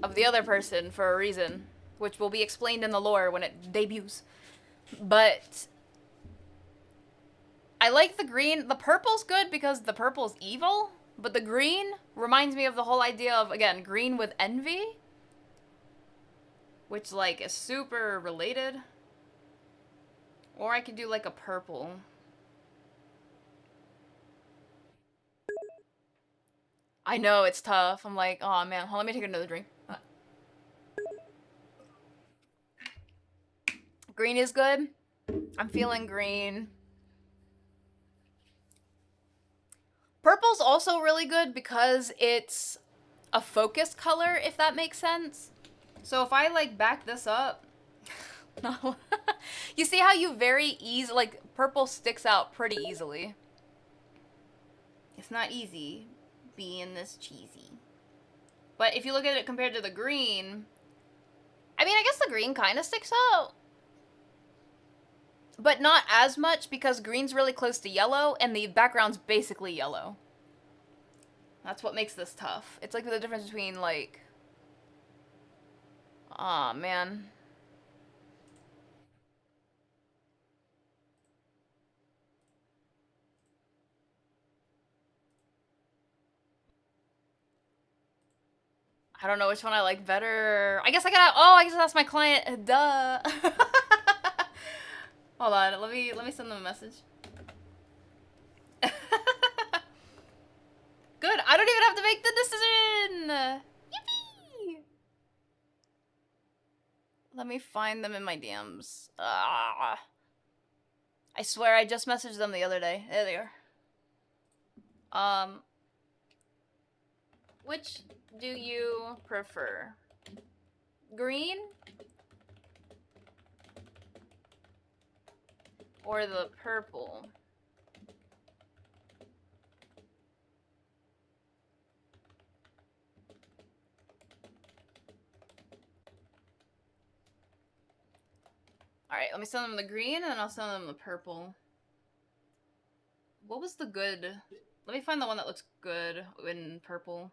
of the other person for a reason, which will be explained in the lore when it debuts. But I like the green. The purple's good because the purple's evil, but the green reminds me of the whole idea of, again, green with envy, which, like, is super related. Or I could do, like, a purple. I know, it's tough. I'm like, oh man, hold on, let me take another drink. Green is good. I'm feeling green. Purple's also really good because it's a focus color, if that makes sense. So if I like back this up, no, you see how you very easy, like purple sticks out pretty easily. It's not easy being this cheesy. But if you look at it compared to the green, I mean, I guess the green kind of sticks out. But not as much because green's really close to yellow and the background's basically yellow. That's what makes this tough. It's like the difference between like... Aw, man. I don't know which one I like better. I guess I gotta... Oh, I guess that's my client. Duh. Hold on. Let me send them a message. Good. I don't even have to make the decision. Yippee! Let me find them in my DMs. Ah. I swear I just messaged them the other day. There they are. Which do you prefer? Green? Or the purple? Alright, let me send them the green and then I'll send them the purple. What was the good? Let me find the one that looks good in purple.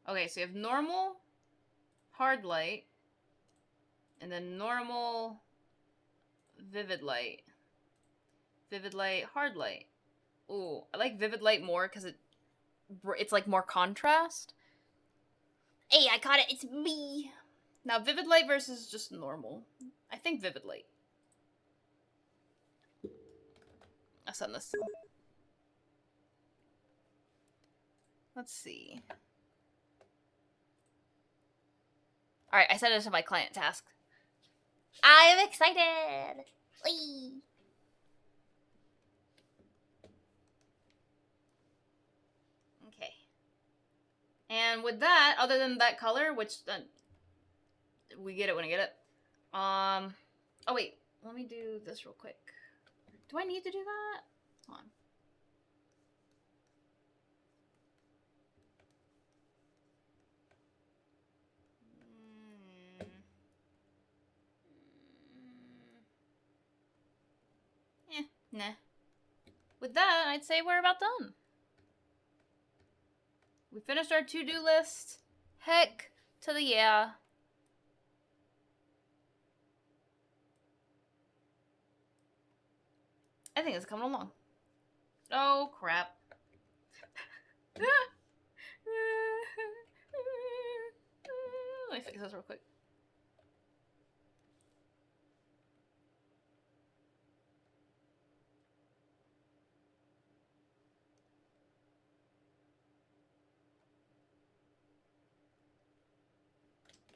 Okay, so you have normal, hard light, and then normal, vivid light. Vivid light, hard light. Ooh, I like vivid light more because it's like more contrast. Hey, I caught it. It's me. Now, vivid light versus just normal. I think vivid light. I'll send this. Let's see. Alright, I sent it to my client task. I'm excited! Whee! Okay. And with that, other than that color, which we get it when I get it. Oh wait, let me do this real quick. Do I need to do that? Hold on. Nah. With that, I'd say we're about done. We finished our to-do list. Heck to the yeah. I think it's coming along. Oh, crap. Let me fix this real quick.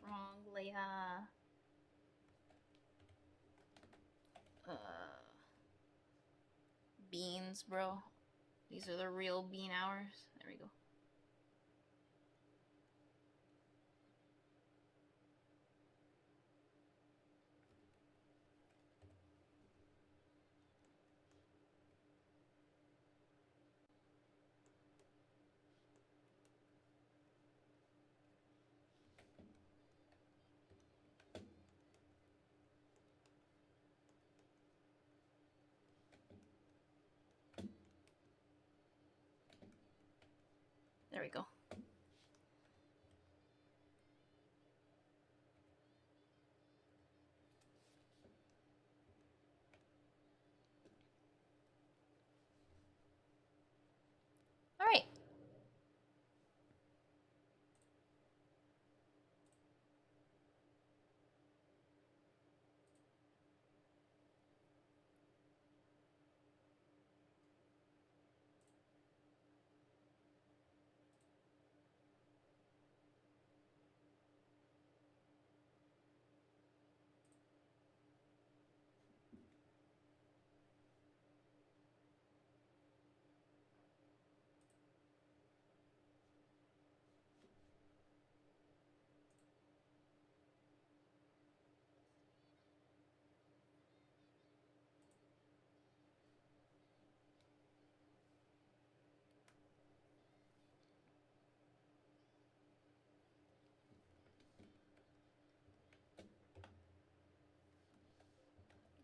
Wrong layer. Beans, bro. These are the real bean hours. There we go. There we go. All right.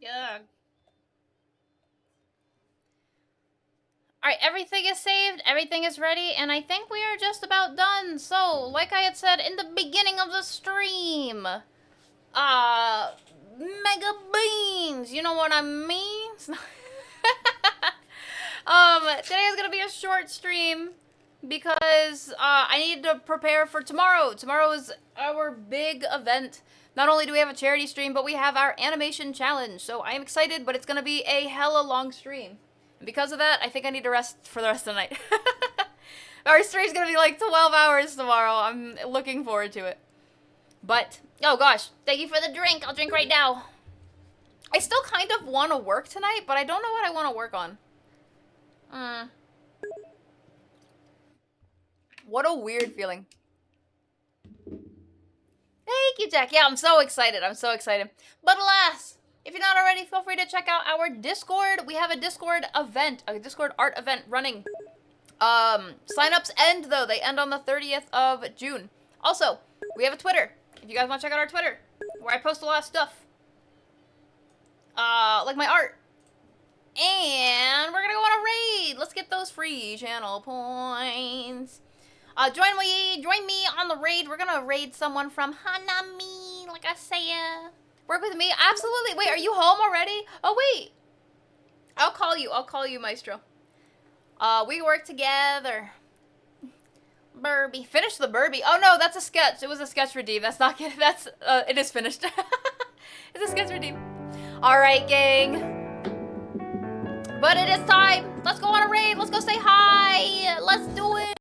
Yeah. Alright, everything is saved, everything is ready, and I think we are just about done. So, like I had said in the beginning of the stream, mega beans, you know what I mean? Today is gonna be a short stream because I need to prepare for tomorrow. Tomorrow is our big event. Not only do we have a charity stream, but we have our animation challenge. So I am excited, but it's gonna be a hella long stream. And because of that, I think I need to rest for the rest of the night. Our stream's gonna be like 12 hours tomorrow. I'm looking forward to it. But, oh gosh, thank you for the drink. I'll drink right now. I still kind of want to work tonight, but I don't know what I want to work on. What a weird feeling. Thank you, Jack. Yeah, I'm so excited. I'm so excited. But alas, if you're not already, feel free to check out our Discord. We have a Discord event, a Discord art event running. Sign-ups end, though. They end on the 30th of June. Also, we have a Twitter. If you guys want to check out our Twitter, where I post a lot of stuff. Like my art. And we're gonna go on a raid. Let's get those free channel points. Join me on the raid. We're gonna raid someone from Hanami, like I said. Work with me? Absolutely. Wait, are you home already? Oh, wait. I'll call you, Maestro. We work together. Burby. Finish the Burby. Oh, no, that's a sketch. It was a sketch redeem. That's not good. That's, it is finished. It's a sketch redeem. All right, gang. But it is time. Let's go on a raid. Let's go say hi. Let's do it.